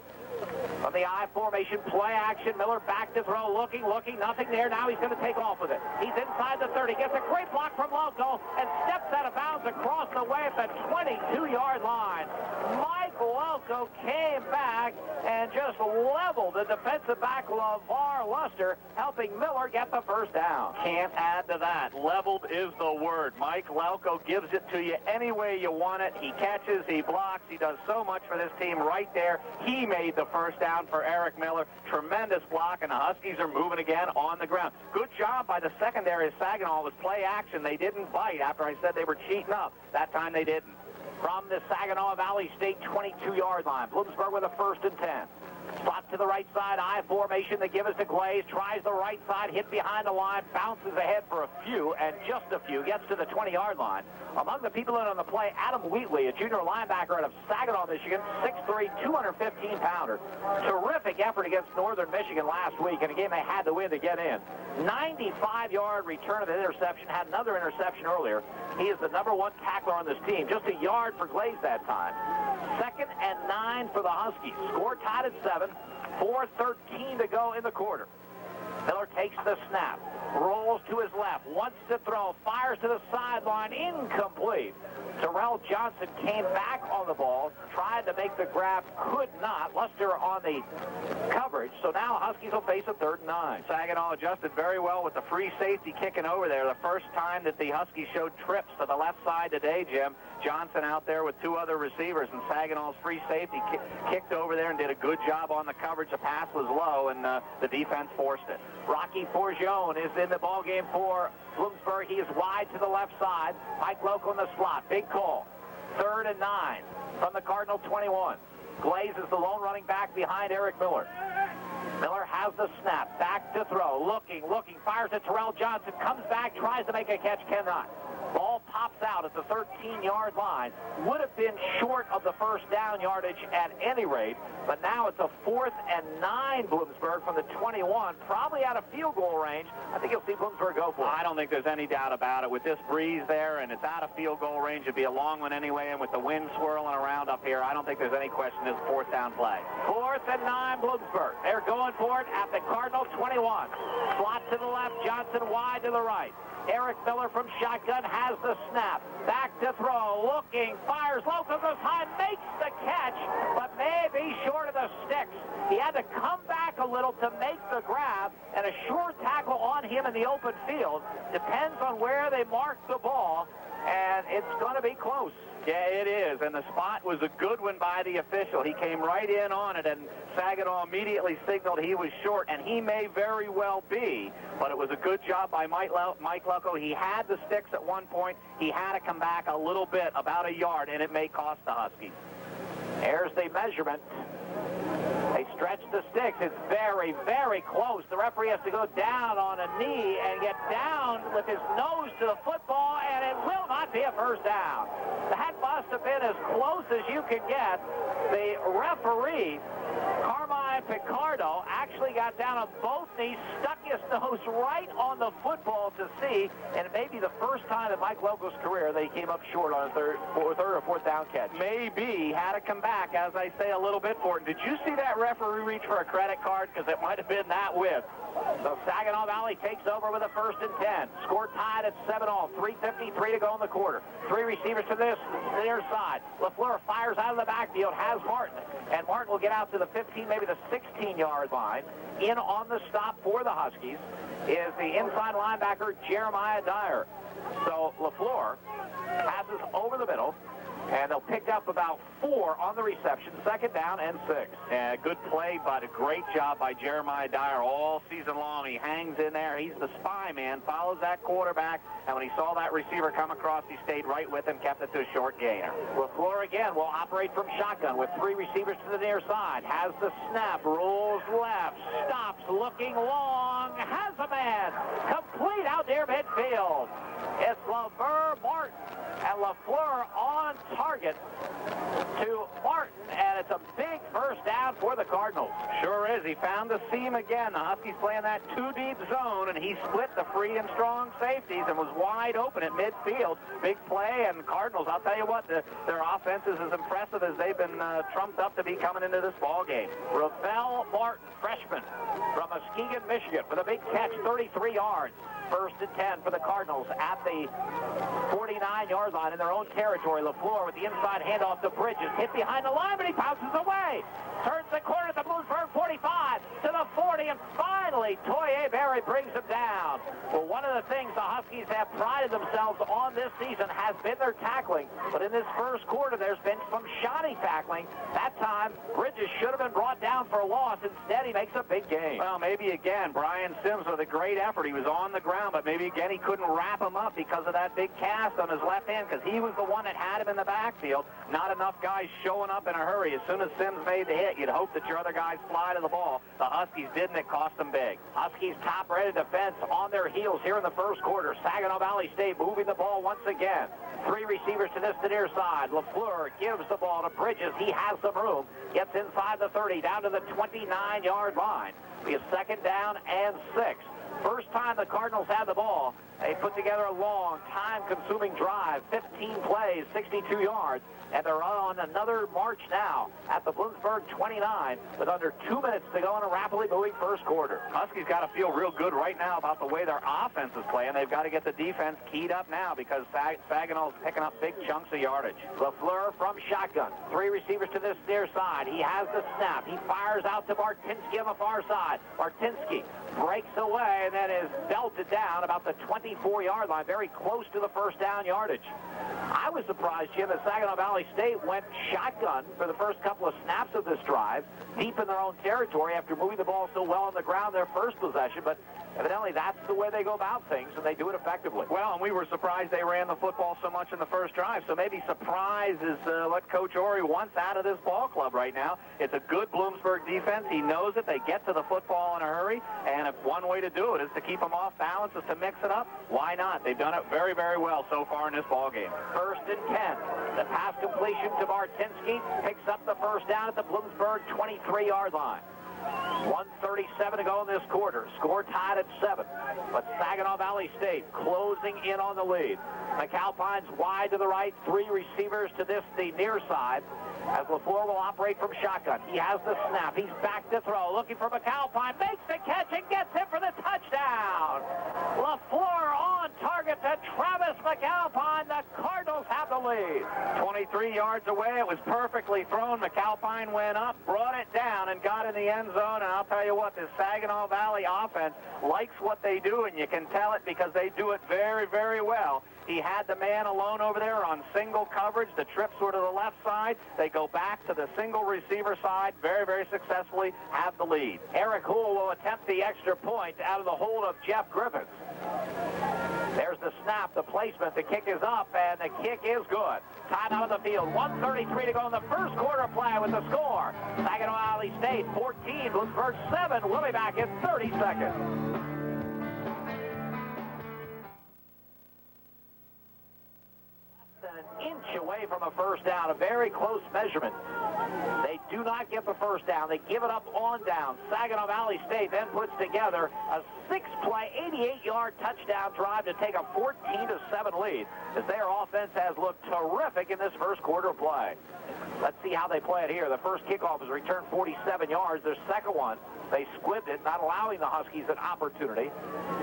From the I formation, play action. Miller back to throw, looking, nothing there. Now he's going to take off with it. He's inside the 30, gets a great block from Loco, and steps out of bounds across the way at the 22-yard line. Mike Loco came back and just leveled the defensive back LeVar Luster, helping Miller get the first down. Can't add to that. Leveled is the word. Mike Loco gives it to you any way you want it. He catches, he blocks, he does so much for this team right there. He made the first down for Eric Miller. Tremendous block, and the Huskies are moving again on the ground. Good job by the secondary of Saginaw. It was play action. They didn't bite after I said they were cheating up. That time they didn't. From the Saginaw Valley State 22-yard line, Bloomsburg with a 1st and 10. Slot to the right side, I formation. They give us to Glaze, tries the right side, hit behind the line, bounces ahead for a few, and just a few, gets to the 20-yard line. Among the people in on the play, Adam Wheatley, a junior linebacker out of Saginaw, Michigan, 6'3", 215-pounder. Terrific effort against Northern Michigan last week in a game they had to win to get in. 95-yard return of the interception, had another interception earlier. He is the #1 tackler on this team. Just a yard for Glaze that time. 2nd and 9 for the Huskies. Score tied at 7. 4:13 to go in the quarter. Miller takes the snap, rolls to his left, wants to throw, fires to the sideline, incomplete. Terrell Johnson came back on the ball, tried to make the grab, could not. Luster on the coverage, so now Huskies will face a 3rd and 9. Saginaw adjusted very well with the free safety kicking over there. The first time that the Huskies showed trips to the left side today, Jim. Johnson out there with 2 other receivers, and Saginaw's free safety kicked over there and did a good job on the coverage. The pass was low, and the defense forced it. Rocky Forgione is in the ballgame for Bloomsburg. He is wide to the left side. Mike Loco in the slot. Big call. 3rd and 9 from the Cardinal 21. Glaze is the lone running back behind Eric Miller. Miller has the snap. Back to throw. Looking. Fires at Terrell Johnson. Comes back. Tries to make a catch. Cannot. Ball pops out at the 13-yard line. Would have been short of the first down yardage at any rate, but now it's a 4th and 9 Bloomsburg from the 21, probably out of field goal range. I think you'll see Bloomsburg go for it. I don't think there's any doubt about it. With this breeze there, and it's out of field goal range, it'd be a long one anyway, and with the wind swirling around up here, I don't think there's any question this 4th down play. 4th and 9 Bloomsburg. They're going for it at the Cardinal 21. Slot to the left, Johnson wide to the right. Eric Miller from shotgun has the snap. Back to throw, looking, fires, Loco goes high, makes the catch, but maybe short of the sticks. He had to come back a little to make the grab, and a short tackle on him in the open field. Depends on where they mark the ball, and it's going to be close. Yeah, it is, and the spot was a good one by the official. He came right in on it, and Saginaw immediately signaled he was short, and he may very well be, but it was a good job by Mike Loco. He had the sticks at one point. He had to come back a little bit, about a yard, and it may cost the Huskies. Here's the measurement. They stretch the sticks. It's very, very close. The referee has to go down on a knee and get down with his nose to the football, and it will not be a first down. That must have been as close as you could get. The referee, Carmine Picardo, actually got down on both knees, stuck his nose right on the football to see, and it may be the first time in Mike Loco's career they came up short on a third or 4th down catch. Maybe had to come back, as I say, a little bit for it. Did you see that referee reach for a credit card? Because it might have been that width. So Saginaw Valley takes over with a 1st and 10. Score tied at 7-all. 3:53 to go in the quarter. 3 receivers to the near side. LaFleur fires out of the backfield, has Martin. And Martin will get out to the 15, maybe the 16-yard line. In on the stop for the Huskies is the inside linebacker, Jeremiah Dyer. So LaFleur passes over the middle, and they'll pick up about 4 on the reception, 2nd down and 6. Yeah, good play, but a great job by Jeremiah Dyer all season long. He hangs in there. He's the spy man, follows that quarterback, and when he saw that receiver come across, he stayed right with him, kept it to a short gainer. LaFleur again will operate from shotgun with 3 receivers to the near side. Has the snap, rolls left, stops, looking long, has a man, complete out near midfield. It's LaVer Martin. And And LaFleur on target to Martin, and it's a big first down for the Cardinals. Sure is. He found the seam again. The Huskies playing that two-deep zone, and he split the free and strong safeties and was wide open at midfield. Big play, and the Cardinals, I'll tell you what, their offense is as impressive as they've been trumped up to be coming into this ball game. Ravel Martin, freshman from Muskegon, Michigan, with a big catch, 33 yards. First and 10 for the Cardinals at the 49-yard line in their own territory. LaFleur with the inside handoff to Bridges. Hit behind the line, but he bounces away. Turns the corner at the Bloomsburg 45 to the 40, and finally, Toye Berry brings him down. Well, one of the things the Huskies have prided themselves on this season has been their tackling, but in this first quarter, there's been some shoddy tackling. That time, Bridges should have been brought down for a loss. Instead, he makes a big gain. Well, maybe again, Brian Sims with a great effort. He was on the ground, but maybe again he couldn't wrap him up because of that big cast on his left hand, because he was the one that had him in the backfield. Not enough guys showing up in a hurry. As soon as Sims made the hit, you'd hope that your other guys fly to the ball. The Huskies didn't. It cost them big. Huskies top-rated defense on their heels here in the first quarter. Saginaw Valley State moving the ball once again. Three receivers to the near side. LaFleur gives the ball to Bridges. He has some room. Gets inside the 30, down to the 29-yard line. Be a second down and 6. First time the Cardinals had the ball, they put together a long, time-consuming drive, 15 plays, 62 yards, and they're on another march now at the Bloomsburg 29 with under 2 minutes to go in a rapidly moving first quarter. Huskies got to feel real good right now about the way their offense is playing. They've got to get the defense keyed up now because Saginaw's picking up big chunks of yardage. LaFleur from shotgun. Three receivers to this near side. He has the snap. He fires out to Martinsky on the far side. Martinsky breaks away and then is belted down about the 24-yard line, very close to the first down yardage. I was surprised, Jim, that Saginaw Valley State went shotgun for the first couple of snaps of this drive, deep in their own territory after moving the ball so well on the ground their first possession, but evidently that's the way they go about things, and they do it effectively. Well, and we were surprised they ran the football so much in the first drive, so maybe surprise is what Coach Ori wants out of this ball club right now. It's a good Bloomsburg defense. He knows it. They get to the football in a hurry, and if one way to do it is to keep them off balance, is to mix it up, why not? They've done it very, very well so far in this ball game. First and 10. The pass completion to Martinsky picks up the first down at the Bloomsburg 23-yard line. 1:37 to go in this quarter. Score tied at 7. But Saginaw Valley State closing in on the lead. McAlpine's wide to the right. Three receivers to the near side as LaFleur will operate from shotgun. He has the snap. He's back to throw. Looking for McAlpine. Makes the catch and gets him for the touchdown. LaFleur on target to Travis McAlpine. The Cardinals have the lead. 23 yards away. It was perfectly thrown. McAlpine went up, brought it down, and got in the end zone. And I'll tell you what, this Saginaw Valley offense likes what they do, and you can tell it because they do it very, very well. He had the man alone over there on single coverage. The trips were to the left side. They go back to the single receiver side very, very successfully, have the lead. Eric Houle will attempt the extra point out of the hold of Jeff Griffiths. There's the snap, the placement, the kick is up, and the kick is good. Time out of the field. 1:33 to go in the first quarter play with the score. Saginaw Valley State 14, Bloomsburg 7. We'll be back in 30 seconds. An inch away from a first down, a very close measurement. They do not get the first down. They give it up on down. Saginaw Valley State then puts together a 6-play, 88-yard touchdown drive to take a 14-7 lead as their offense has looked terrific in this first quarter play. Let's see how they play it here. The first kickoff is returned 47 yards. Their second one, they squibbed it, not allowing the Huskies an opportunity.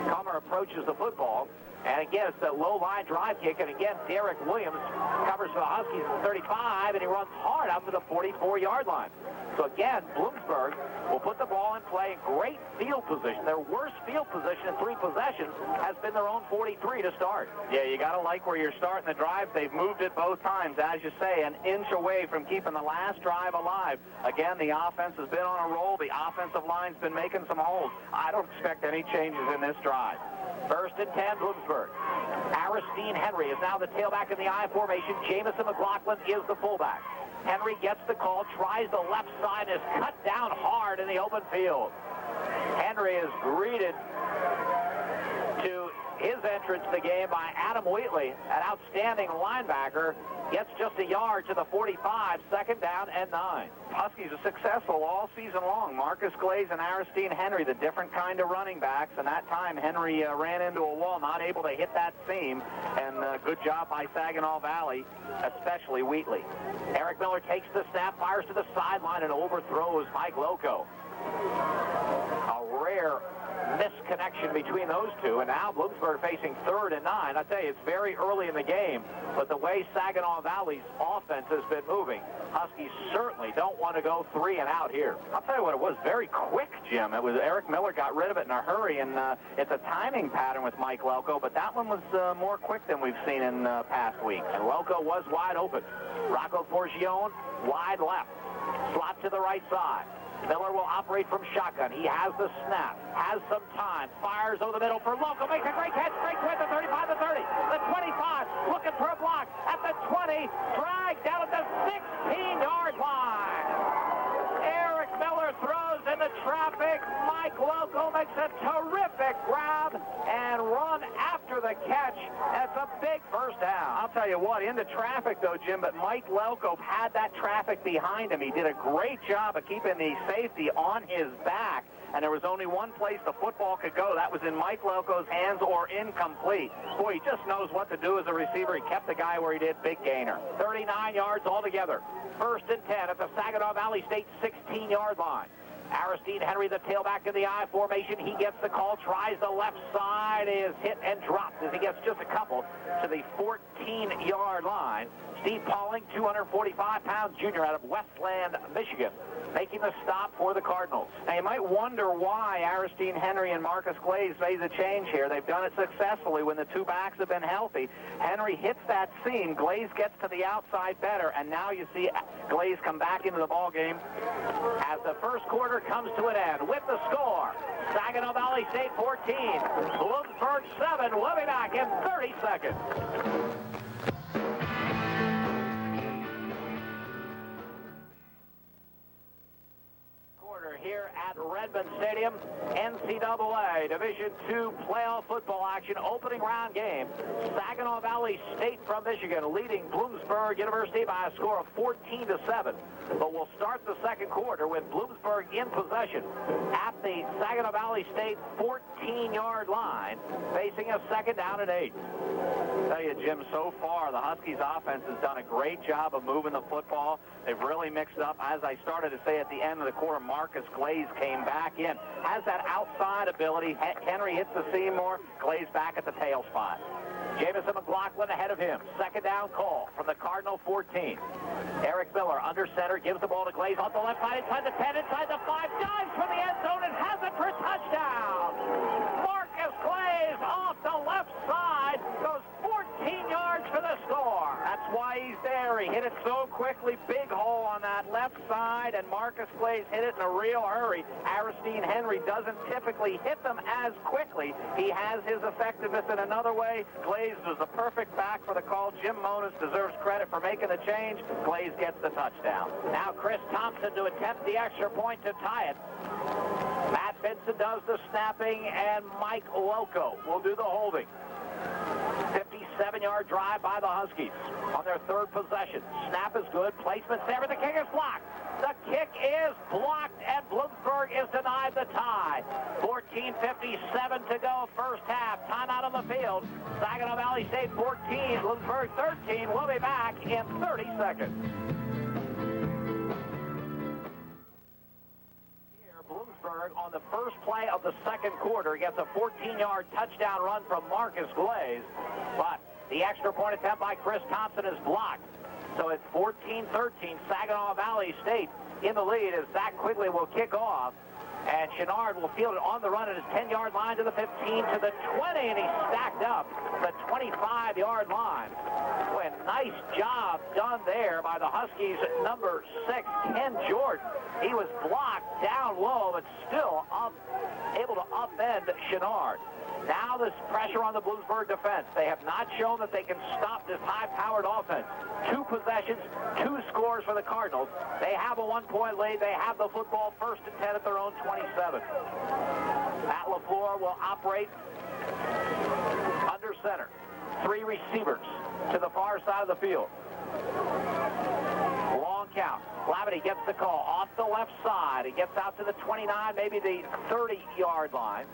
Comer approaches the football. And again, it's that low-line drive kick. And again, Derek Williams covers for the Huskies at 35, and he runs hard out to the 44-yard line. So again, Bloomsburg will put the ball in play in great field position. Their worst field position in 3 possessions has been their own 43 to start. Yeah, you got to like where you're starting the drive. They've moved it both times, as you say, an inch away from keeping the last drive alive. Again, the offense has been on a roll. The offensive line's been making some holes. I don't expect any changes in this drive. First and 10, Bloomsburg. Aristine Henry is now the tailback in the I formation. Jamison McLaughlin is the fullback. Henry gets the call, tries the left side, is cut down hard in the open field. Henry is greeted to his entrance to the game by Adam Wheatley, an outstanding linebacker, gets just a yard to the 45, second down and 9. Huskies are successful all season long. Marcus Glaze and Aristine Henry, the different kind of running backs, and that time Henry ran into a wall, not able to hit that seam, and good job by Saginaw Valley, especially Wheatley. Eric Miller takes the snap, fires to the sideline, and overthrows Mike Loco. A rare misconnection between those two, and now Bloomsburg facing 3rd and 9. I tell you, it's very early in the game, but the way Saginaw Valley's offense has been moving, Huskies certainly don't want to go 3 and out here. I'll tell you what, it was very quick, Jim. It was Eric Miller got rid of it in a hurry, and it's a timing pattern with Mike Loco, but that one was more quick than we've seen in past weeks. And Loco was wide open. Rocco Forgione, wide left. Slot to the right side. Miller will operate from shotgun. He has the snap, has some time, fires over the middle for Loco, makes a great catch, breaks with the 35, the 30, the 25, looking for a block at the 20, dragged down at the 16-yard line. Eric Miller throws into traffic. Mike Loco makes a terrific grab and run after the catch. That's a big first down. I'll tell you what, into traffic though, Jim, but Mike Loco had that traffic behind him. He did a great job of keeping the safety on his back, and there was only one place the football could go. That was in Mike Loco's hands or incomplete. Boy, he just knows what to do as a receiver. He kept the guy where he did. Big gainer. 39 yards altogether. 1st and 10 at the Saginaw Valley State 16-yard line. Aristine Henry, the tailback in the I formation. He gets the call, tries the left side, is hit and dropped as he gets just a couple to the 14-yard line. Steve Pauling, 245-pound junior out of Westland, Michigan, making the stop for the Cardinals. Now, you might wonder why Aristine Henry and Marcus Glaze made the change here. They've done it successfully when the two backs have been healthy. Henry hits that seam. Glaze gets to the outside better, and now you see Glaze come back into the ball game. As the first quarter comes to an end with the score, Saginaw Valley State 14, Bloomsburg 7. We'll be back in 30 seconds. Here at Redmond Stadium, NCAA Division II playoff football action, opening round game. Saginaw Valley State from Michigan leading Bloomsburg University by a score of 14-7. But we'll start the second quarter with Bloomsburg in possession at the Saginaw Valley State 14-yard line, facing a second down and 8. I tell you, Jim, so far the Huskies offense has done a great job of moving the football. They've really mixed up. As I started to say at the end of the quarter, Marcus Glaze came back in. Has that outside ability. Henry hits the seam more. Glaze back at the tail spot. Jamison McLaughlin ahead of him. Second down call from the Cardinal 14. Eric Miller under center, gives the ball to Glaze on the left side, inside the 10, inside the 5, dives for the end zone and has it for a touchdown. Marcus Glaze off the left side, goes 14 yards for the score. That's why he's there. He hit it so quickly. Big hole on that left side, and Marcus Glaze hit it in a real hurry. Aristine Henry doesn't typically hit them as quickly. He has his effectiveness in another way. Glaze was the perfect back for the call. Jim Monas deserves credit for making the change. Glaze gets the touchdown. Now Chris Thompson to attempt the extra point to tie it. Matt Benson does the snapping, and Mike Loco will do the holding. 57-yard drive by the Huskies on their third possession. Snap is good. Placement's there, but the kick is blocked. The kick is blocked, and Bloomsburg is denied the tie. 14:57 to go, first half. Timeout on the field. Saginaw Valley State 14, Bloomsburg 13. We'll be back in 30 seconds. Bloomsburg on the first play of the second quarter gets a 14-yard touchdown run from Marcus Glaze, but the extra point attempt by Chris Thompson is blocked. So it's 14-13, Saginaw Valley State in the lead as Zach Quigley will kick off, and Chenard will field it on the run at his 10-yard line to the 15, to the 20, and he's stacked up the 25-yard line. Boy, a nice job done there by the Huskies number 6, Ken Jordan. He was blocked down low, but still able to upend Chenard. Now this pressure on the Bloomsburg defense. They have not shown that they can stop this high-powered offense. 2 possessions, 2 scores for the Cardinals. They have a 1-point lead. They have the football, 1st and 10 at their own 27. Matt LaFleur will operate center. 3 receivers to the far side of the field. Long count. Lavity gets the call off the left side. He gets out to the 29, maybe the 30-yard line.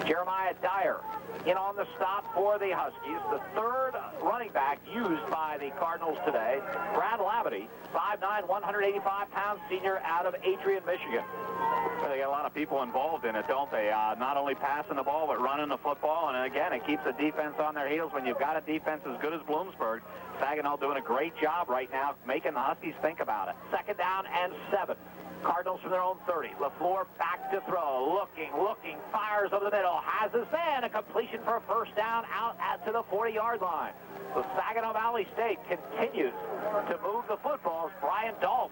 Jeremiah Dyer in on the stop for the Huskies. The third running back used by the Cardinals today. Brad Lavity, 5'9", 185 pounds, senior out of Adrian, Michigan. They got a lot of people involved in it, don't they? Not only passing the ball, but running the football. And again, it keeps the defense on their heels. When you've got a defense as good as Bloomsburg, Saginaw doing a great job right now making the Huskies think about it. 2nd down and 7. Cardinals from their own 30. LaFleur back to throw. Looking, fires over the middle. Has his man. A completion for a first down out to the 40-yard line. So Saginaw Valley State continues to move the football as Brian Dolph,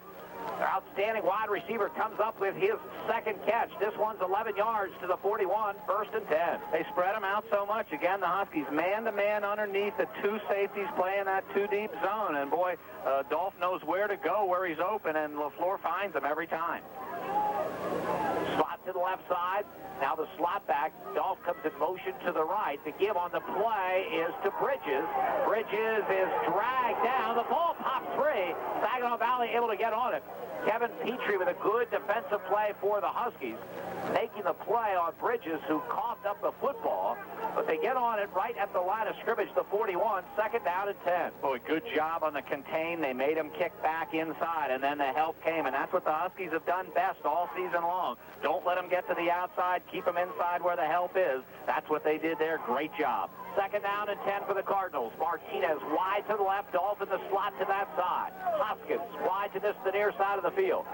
their outstanding wide receiver, comes up with his second catch. This one's 11 yards to the 41, 1st and 10. They spread them out so much. Again, the Huskies man-to-man underneath the 2 safeties playing that 2-deep zone. And boy, Dolph knows where to go, where he's open, and LaFleur finds him every time. Slot to the left side. Now the slot back. Dolph comes in motion to the right. The give on the play is to Bridges. Bridges is dragged down. The ball pops free. Saginaw Valley able to get on it. Kevin Petrie with a good defensive play for the Huskies, making the play on Bridges, who coughed up the football. But they get on it right at the line of scrimmage, the 41, 2nd down and 10. Boy, good job on the contain. They made him kick back inside, and then the help came. And that's what the Huskies have done best all season long. Don't let them get to the outside. Keep them inside where the help is. That's what they did there. Great job. 2nd down and 10 for the Cardinals. Martinez wide to the left. Dolph in the slot to that side. Hoskins wide to the near side of the field.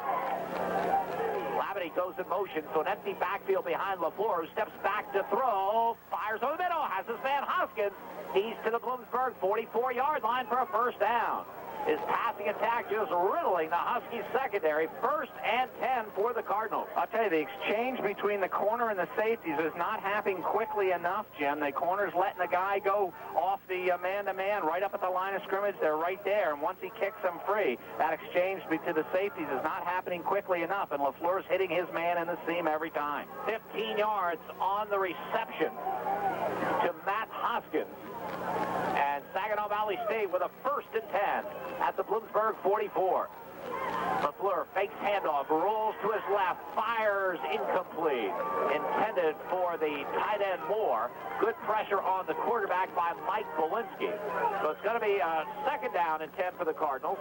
Lavity goes in motion, so an empty backfield behind LaFleur, who steps back to throw. Fires over the middle. Has his man Hoskins. He's to the Bloomsburg 44-yard line for a first down. His passing attack just riddling the Huskies secondary. 1st and 10 for the Cardinals. I'll tell you, the exchange between the corner and the safeties is not happening quickly enough, Jim. The corner's letting the guy go off the man-to-man right up at the line of scrimmage. They're right there, and once he kicks them free, that exchange to the safeties is not happening quickly enough, and LaFleur's hitting his man in the seam every time. 15 yards on the reception to Matt Hoskins. And Saginaw Valley State with a 1st and 10 at the Bloomsburg 44. LaFleur fakes handoff, rolls to his left, fires incomplete. Intended for the tight end Moore. Good pressure on the quarterback by Mike Bolinski. So it's going to be a 2nd down and 10 for the Cardinals.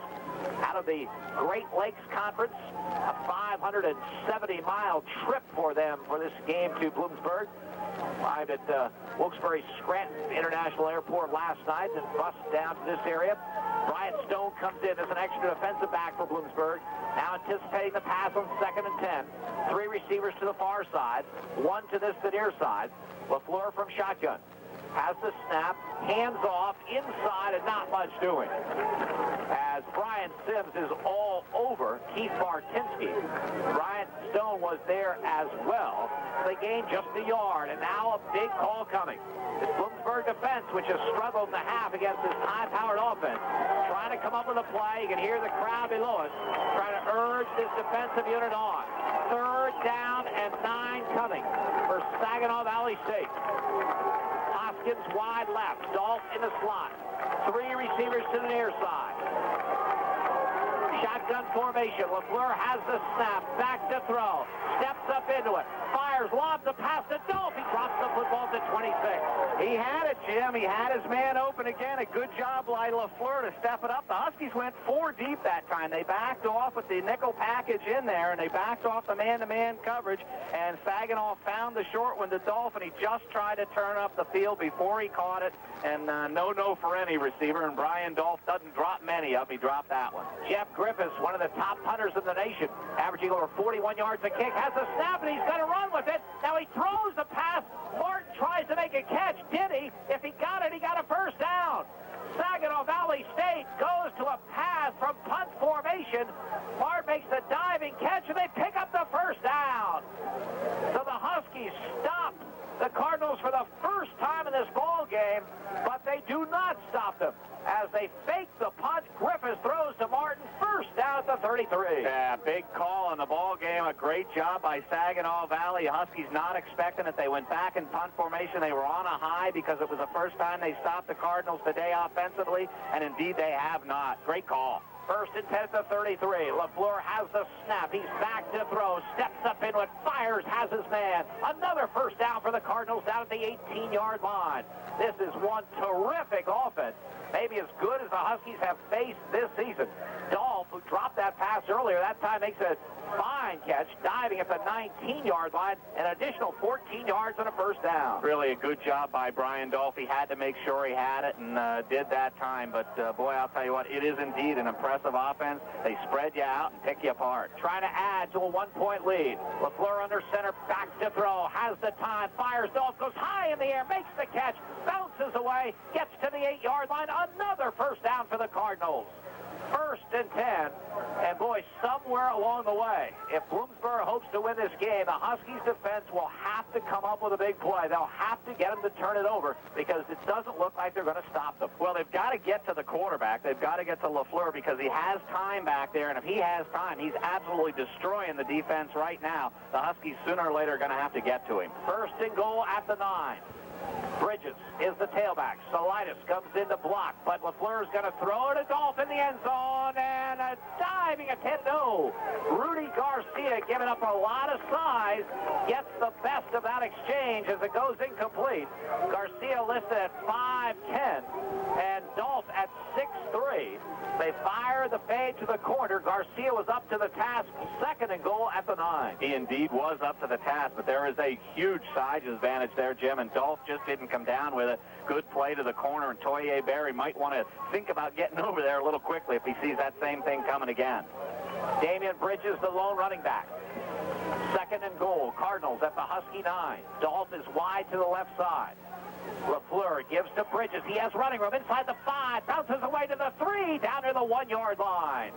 Out of the Great Lakes Conference, a 570-mile trip for them for this game to Bloomsburg. Arrived at Wilkes-Barre Scranton International Airport last night and bussed down to this area. Brian Stone comes in as an extra defensive back for Bloomsburg. Now anticipating the pass on 2nd and 10. 3 receivers to the far side, 1 to the near side. LaFleur from shotgun. Has the snap, hands off, inside, and not much doing. As Brian Sims is all over Keith Martinsky. Brian Stone was there as well. They gained just a yard, and now a big call coming. This Bloomsburg defense, which has struggled in the half against this high-powered offense, trying to come up with a play. You can hear the crowd below us trying to urge this defensive unit on. 3rd down and 9 coming for Saginaw Valley State. Hoskins wide left. Dolph in the slot. 3 receivers to the near side. Shotgun formation. LaFleur has the snap. Back to throw. Steps up into it. Fires. Lobs the pass to Dolph. He drops the football to 26. He had it, Jim. He had his man open again. A good job by LaFleur to step it up. The Huskies went 4 deep that time. They backed off with the nickel package in there, and they backed off the man-to-man coverage, and Saginaw found the short one to Dolph, and he just tried to turn up the field before he caught it, and no for any receiver, and Brian Dolph doesn't drop many of them. He dropped that one. Jeff Griffiths, one of the top punters in the nation, averaging over 41 yards a kick, has a snap, and he's going to run with it. Now he throws the pass. Martin tries to make a catch. Did he? If he got it, he got a first down. Saginaw Valley State goes to a pass from punt formation. Martin makes the diving catch, and they pick up the first down. So the Huskies stop the Cardinals for the first time in this ball game, but they they do not stop them. As they fake the punt, Griffiths throws to Martin, first down at the 33. Yeah, big call in the ball game. A great job by Saginaw Valley. Huskies not expecting it. They went back in punt formation. They were on a high because it was the first time they stopped the Cardinals today offensively, and indeed they have not. Great call. First and 10 at the 33. LaFleur has the snap. He's back to throw. Steps up into it. Fires. Has his man. Another first down for the Cardinals down at the 18-yard line. This is one terrific offense. Maybe as good as the Huskies have faced this season. Dolph, who dropped that pass earlier, that time makes a fine catch, diving at the 19-yard line, an additional 14 yards and a first down. Really a good job by Brian Dolph. He had to make sure he had it and did that time. But, boy, I'll tell you what, it is indeed an impressive offense. They spread you out and pick you apart. Trying to add to a one-point lead. LaFleur under center, back to throw, has the time, fires. Dolph goes high in the air, makes the catch, bounces away, gets to the 8-yard line. Another first down for the Cardinals. First and 10, and boy, somewhere along the way, if Bloomsburg hopes to win this game, the Huskies defense will have to come up with a big play. They'll have to get them to turn it over because it doesn't look like they're going to stop them. Well, they've got to get to the quarterback. They've got to get to LaFleur because he has time back there, and if he has time, he's absolutely destroying the defense right now. The Huskies sooner or later are going to have to get to him. First and goal at the 9. Bridges is the tailback. Solitis comes in to block, but LaFleur is going to throw it to Dolph in the end zone, and a diving attempt. No. Rudy Garcia, giving up a lot of size, gets the best of that exchange as it goes incomplete. Garcia listed at 5'10", and Dolph at 6'3". They fire the fade to the corner. Garcia was up to the task, second and goal at the 9. He indeed was up to the task, but there is a huge size advantage there, Jim, and Dolph just didn't come down with it. Good play to the corner, and Toye Berry might want to think about getting over there a little quickly if he sees that same thing coming again. Damian Bridges, the lone running back. Second and goal. Cardinals at the Husky 9. Dolph is wide to the left side. LaFleur gives to Bridges. He has running room inside the 5. Bounces away to the 3. Down to the 1-yard line.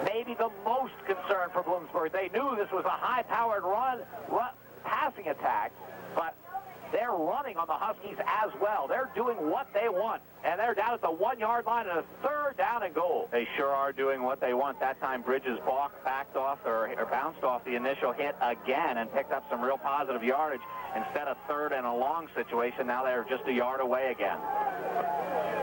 Maybe the most concern for Bloomsburg. They knew this was a high-powered run passing attack, but they're running on the Huskies as well. They're doing what they want, and they're down at the 1-yard line and a third down and goal. They sure are doing what they want. That time Bridges backed off or bounced off the initial hit again and picked up some real positive yardage. Instead of third and a long situation, now they're just a yard away again.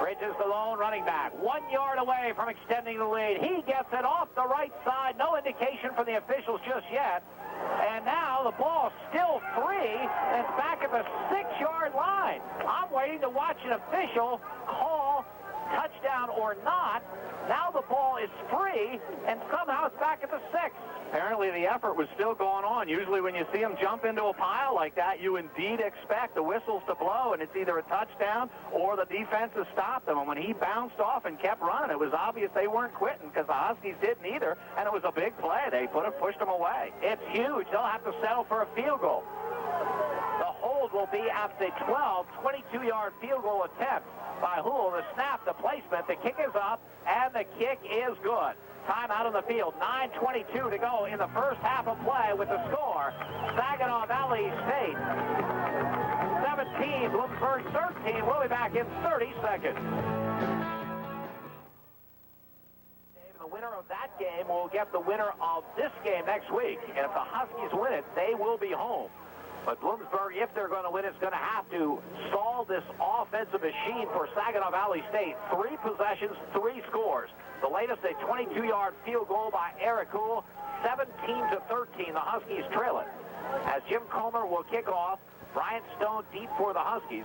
Bridges, the lone running back, 1 yard away from extending the lead. He gets it off the right side. No indication from the officials just yet. And now the ball still free, and it's back at the 6-yard line. I'm waiting to watch an official call touchdown or not. Now the ball is free, and somehow it's back at the 6. Apparently the effort was still going on. Usually when you see them jump into a pile like that, you indeed expect the whistles to blow, and it's either a touchdown or the defense has stopped them. And when he bounced off and kept running, it was obvious they weren't quitting because the Huskies didn't either, and it was a big play. They pushed them away. It's huge. They'll have to settle for a field goal. The hold will be at the 12, 22-yard field goal attempt by Houle. The snap, the placement, the kick is up, and the kick is good. Time out on the field. 9:22 to go in the first half of play with the score. Saginaw Valley State 17, Bloomsburg 13. We'll be back in 30 seconds. The winner of that game will get the winner of this game next week. And if the Huskies win it, they will be home. But Bloomsburg, if they're going to win, it's going to have to solve this offensive machine for Saginaw Valley State. 3 possessions, 3 scores. The latest, a 22-yard field goal by Eric Houle. 17-13, the Huskies trail it. As Jim Comer will kick off, Brian Stone deep for the Huskies.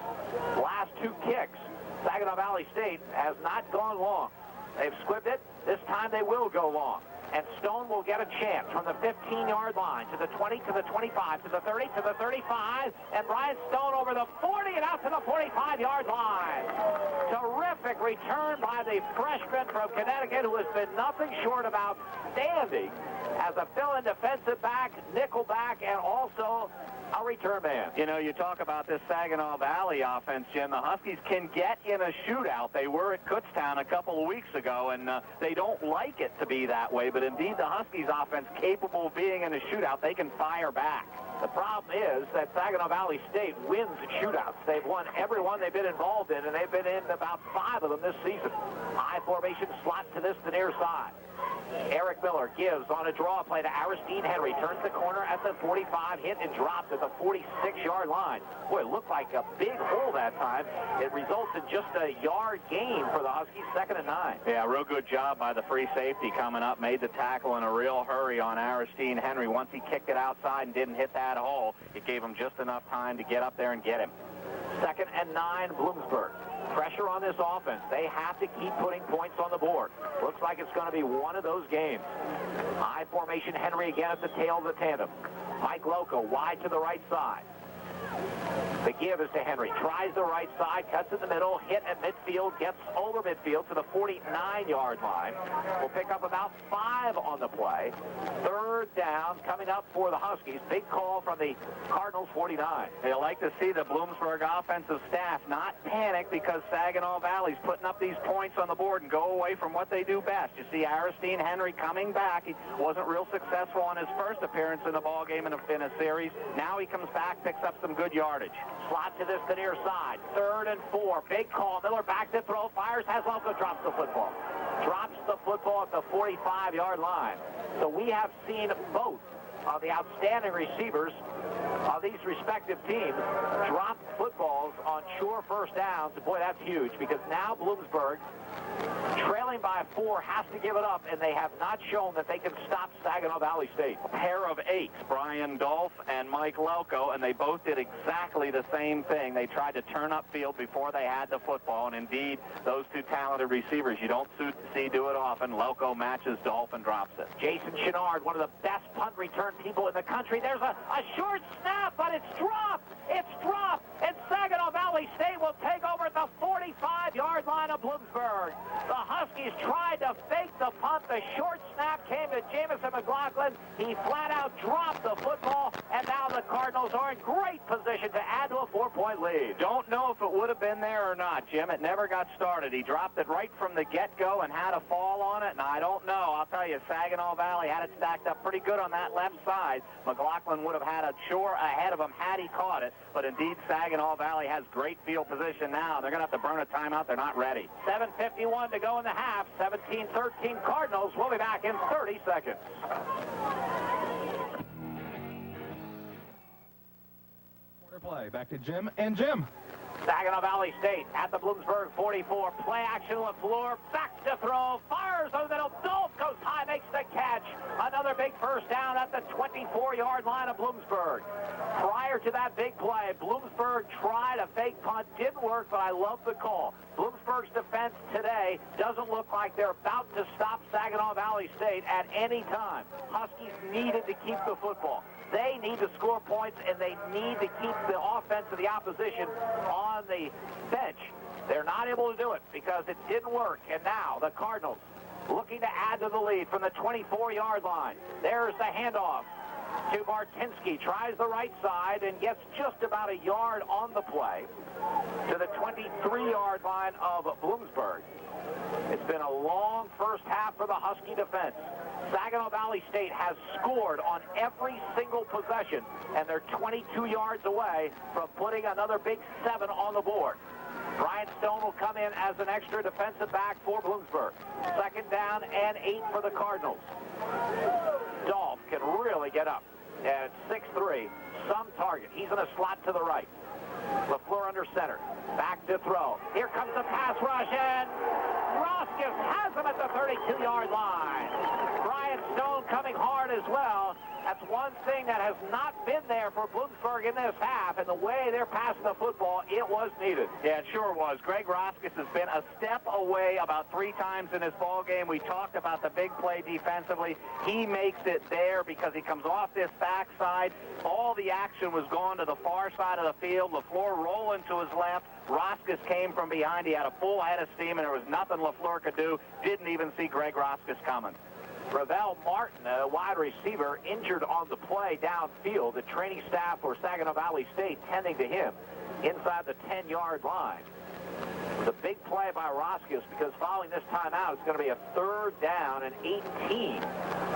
Last 2 kicks, Saginaw Valley State has not gone long. They've squibbed it. This time they will go long. And Stone will get a chance from the 15-yard line to the 20, to the 25, to the 30, to the 35, and Brian Stone over the 40 and out to the 45-yard line. Terrific return by the freshman from Connecticut, who has been nothing short of outstanding as a fill-in defensive back, nickel back, and also a return man. You know, you talk about this Saginaw Valley offense, Jim. The Huskies can get in a shootout. They were at Kutztown a couple of weeks ago, and they don't like it to be that way. But indeed, the Huskies offense capable of being in a shootout. They can fire back. The problem is that Saginaw Valley State wins shootouts. They've won every one they've been involved in, and they've been in about 5 of them this season. High formation slot to this, the near side. Eric Miller gives on a draw play to Aristine Henry. Turns the corner at the 45, hit and dropped at the 46-yard line. Boy, it looked like a big hole that time. It results in just a yard gain for the Huskies, 2nd and 9. Yeah, real good job by the free safety coming up. Made the tackle in a real hurry on Aristine Henry. Once he kicked it outside and didn't hit that hole, it gave him just enough time to get up there and get him. 2nd and 9, Bloomsburg. Pressure on this offense. They have to keep putting points on the board. Looks like it's going to be one of those games. High formation, Henry again at the tail of the tandem. Mike Loco wide to the right side. The give is to Henry. Tries the right side, cuts in the middle, hit at midfield, gets over midfield to the 49-yard line. Will pick up about 5 on the play. 3rd down coming up for the Huskies. Big call from the Cardinals 49. They like to see the Bloomsburg offensive staff not panic because Saginaw Valley's putting up these points on the board and go away from what they do best. You see Aristine Henry coming back. He wasn't real successful on his first appearance in the ball game in a series. Now he comes back, picks up some good yardage. Slot to this, the near side. 3rd and 4. Big call. Miller back to throw. Fires. Hasloco drops the football. Drops the football at the 45-yard line. So we have seen both of the outstanding receivers of these respective teams drop footballs on sure first downs. And boy, that's huge because now Bloomsburg, trailing by 4, has to give it up, and they have not shown that they can stop Saginaw Valley State. A pair of 8s, Brian Dolph and Mike Loco, and they both did exactly the same thing. They tried to turn up field before they had the football, and indeed, those two talented receivers you don't see do it often. Loco matches Dolph and drops it. Jason Chenard, one of the best punt return people in the country. There's a short snap, but it's dropped. It's dropped, and Saginaw Valley State will take over at the 45-yard line of Bloomsburg. The Huskies tried to fake the punt. The short snap came to Jamison McLaughlin. He flat out dropped the football, and now the Cardinals are in great position to add to a 4-point lead. Don't know if it would have been there or not, Jim. It never got started. He dropped it right from the get-go and had a fall on it, and I don't know. I'll tell you, Saginaw Valley had it stacked up pretty good on that left side. McLaughlin would have had a chore ahead of him had he caught it, but indeed Saginaw Valley has great field position now. They're going to have to burn a timeout. They're not ready. 7:51 to go in the half. 17-13 Cardinals. We'll be back in 30 seconds. Quarter play. Back to Jim and Jim. Saginaw Valley State at the Bloomsburg 44. Play action. LaFleur back to throw. Fires over the middle. Dolph goes high, makes the catch. Another big first down at the 24-yard line of Bloomsburg. Prior to that big play, Bloomsburg tried a fake punt. Didn't work, but I love the call. Bloomsburg's defense today doesn't look like they're about to stop Saginaw Valley State at any time. Huskies needed to keep the football. They need to score points, and they need to keep the offense of the opposition on the bench. They're not able to do it because it didn't work. And now the Cardinals looking to add to the lead from the 24-yard line. There's the handoff to Martinsky. Tries the right side and gets just about a yard on the play to the 23-yard line of Bloomsburg. It's been a long first half for the Husky defense. Saginaw Valley State has scored on every single possession, and they're 22 yards away from putting another big 7 on the board. Brian Stone will come in as an extra defensive back for Bloomsburg. 2nd down and 8 for the Cardinals. Dolph can really get up at 6'3", some target. He's in a slot to the right. LaFleur under center. Back to throw. Here comes the pass rush, and Roskis has him at the 32-yard line. Brian Stone coming hard as well. That's one thing that has not been there for Bloomsburg in this half, and the way they're passing the football, it was needed. Yeah, it sure was. Greg Roskis has been a step away about 3 times in this ball game. We talked about the big play defensively. He makes it there because he comes off this backside. All the action was gone to the far side of the field. LaFleur rolling to his left. Roskis came from behind. He had a full head of steam, and there was nothing LaFleur could do. Didn't even see Greg Roskis coming. Ravel Martin, a wide receiver, injured on the play downfield. The training staff for Saginaw Valley State tending to him inside the 10-yard line. The big play by Roskis because following this timeout, it's going to be a 3rd down and 18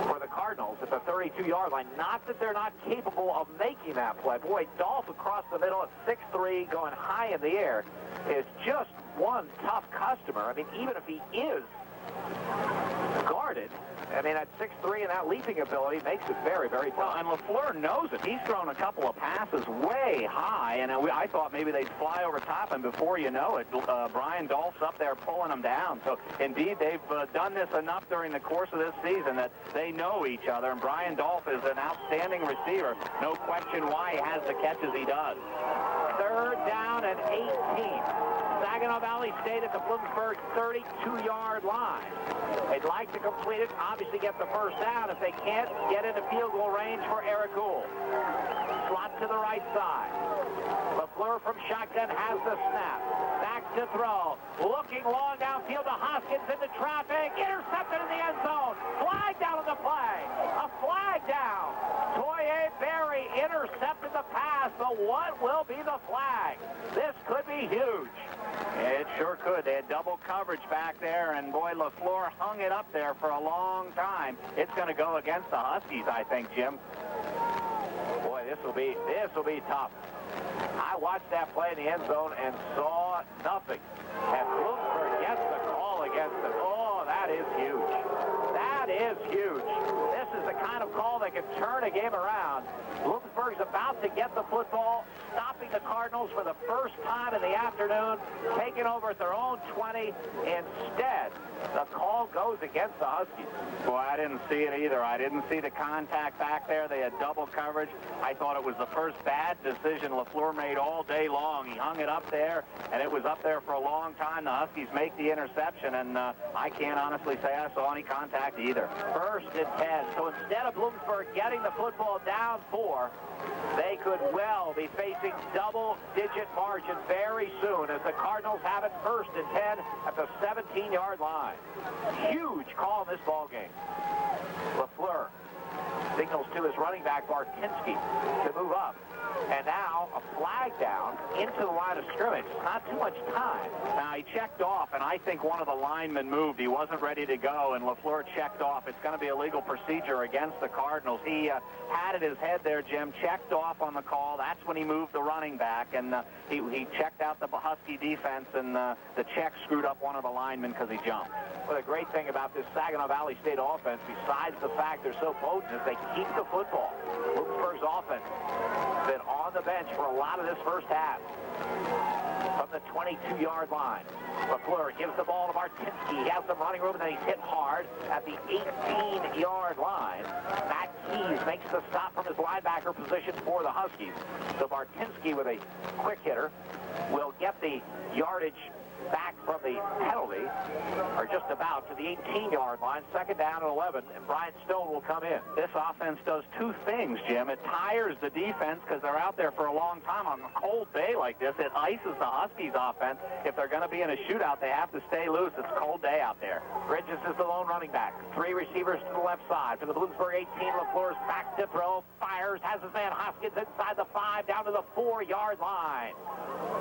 for the Cardinals at the 32-yard line. Not that they're not capable of making that play. Boy, Dolph across the middle at 6'3", going high in the air, is just one tough customer. I mean, even if he is guarded, I mean, at 6'3" and that leaping ability makes it very, very tough. Well, and LaFleur knows it. He's thrown a couple of passes way high, and I thought maybe they'd fly over top, and before you know it, Brian Dolph's up there pulling them down. So, indeed, they've done this enough during the course of this season that they know each other, and Brian Dolph is an outstanding receiver. No question why he has the catches he does. 3rd down and 18. Saginaw Valley State at the Bloomsburg 32-yard line. They'd like to complete it, obviously get the first down. If they can't, get into field goal range for Eric Gould. Slot to the right side. LaFleur from shotgun has the snap. Back to throw. Looking long downfield to Hoskins into traffic. Intercepted in the end zone. Flag down on the play. A flag down. Toye Berry intercepted the pass, but what will be the flag? This could be huge. It sure could. They had double coverage back there, and boy, LaFleur hung it up there for a long time. It's going to go against the Huskies, I think, Jim. Boy, this will be tough. I watched that play in the end zone and saw nothing. And Bloomsburg gets the call against it. Oh, that is huge. That is huge. This is the kind of call that can turn a game around. Bloomsburg's about to get the football, stopping the Cardinals for the first time in the afternoon, taking over at their own 20. Instead, the call goes against the Huskies. Boy, I didn't see it either. I didn't see the contact back there. They had double coverage. I thought it was the first bad decision LaFleur made all day long. He hung it up there, and it was up there for a long time. The Huskies make the interception, and I can't honestly say I saw any contact either. 1st and 10. So instead of Bloomsburg getting the football down 4, they could well be facing double-digit margin very soon as the Cardinals have it 1st and 10 at the 17-yard line. Huge call in this ball game. LaFleur signals to his running back, Bartinsky, to move up. And now a flag down into the line of scrimmage. Not too much time. Now, he checked off, and I think one of the linemen moved. He wasn't ready to go, and LaFleur checked off. It's going to be a legal procedure against the Cardinals. He patted his head there, Jim, checked off on the call. That's when he moved the running back, and he checked out the Husky defense, and the check screwed up one of the linemen because he jumped. Well, the great thing about this Saginaw Valley State offense, besides the fact they're so potent, is they keep the football. Bloomsburg's offense has been on the bench for a lot of this first half. From the 22-yard line, LaFleur gives the ball to Bartinsky. He has some running room, and then he's hit hard at the 18-yard line. Matt Keys makes the stop from his linebacker position for the Huskies. So Bartinsky, with a quick hitter, will get the yardage back from the penalty, or just about to the 18-yard line. 2nd down and 11, and Brian Stone will come in. This offense does two things, Jim. It tires the defense because they're out there for a long time. On a cold day like this, it ices the Huskies offense. If they're going to be in a shootout, they have to stay loose. It's a cold day out there. Bridges is the lone running back. 3 receivers to the left side. For the Bloomsburg 18, LaFleur's back to throw. Fires, has his man Hoskins inside the 5, down to the 4-yard line.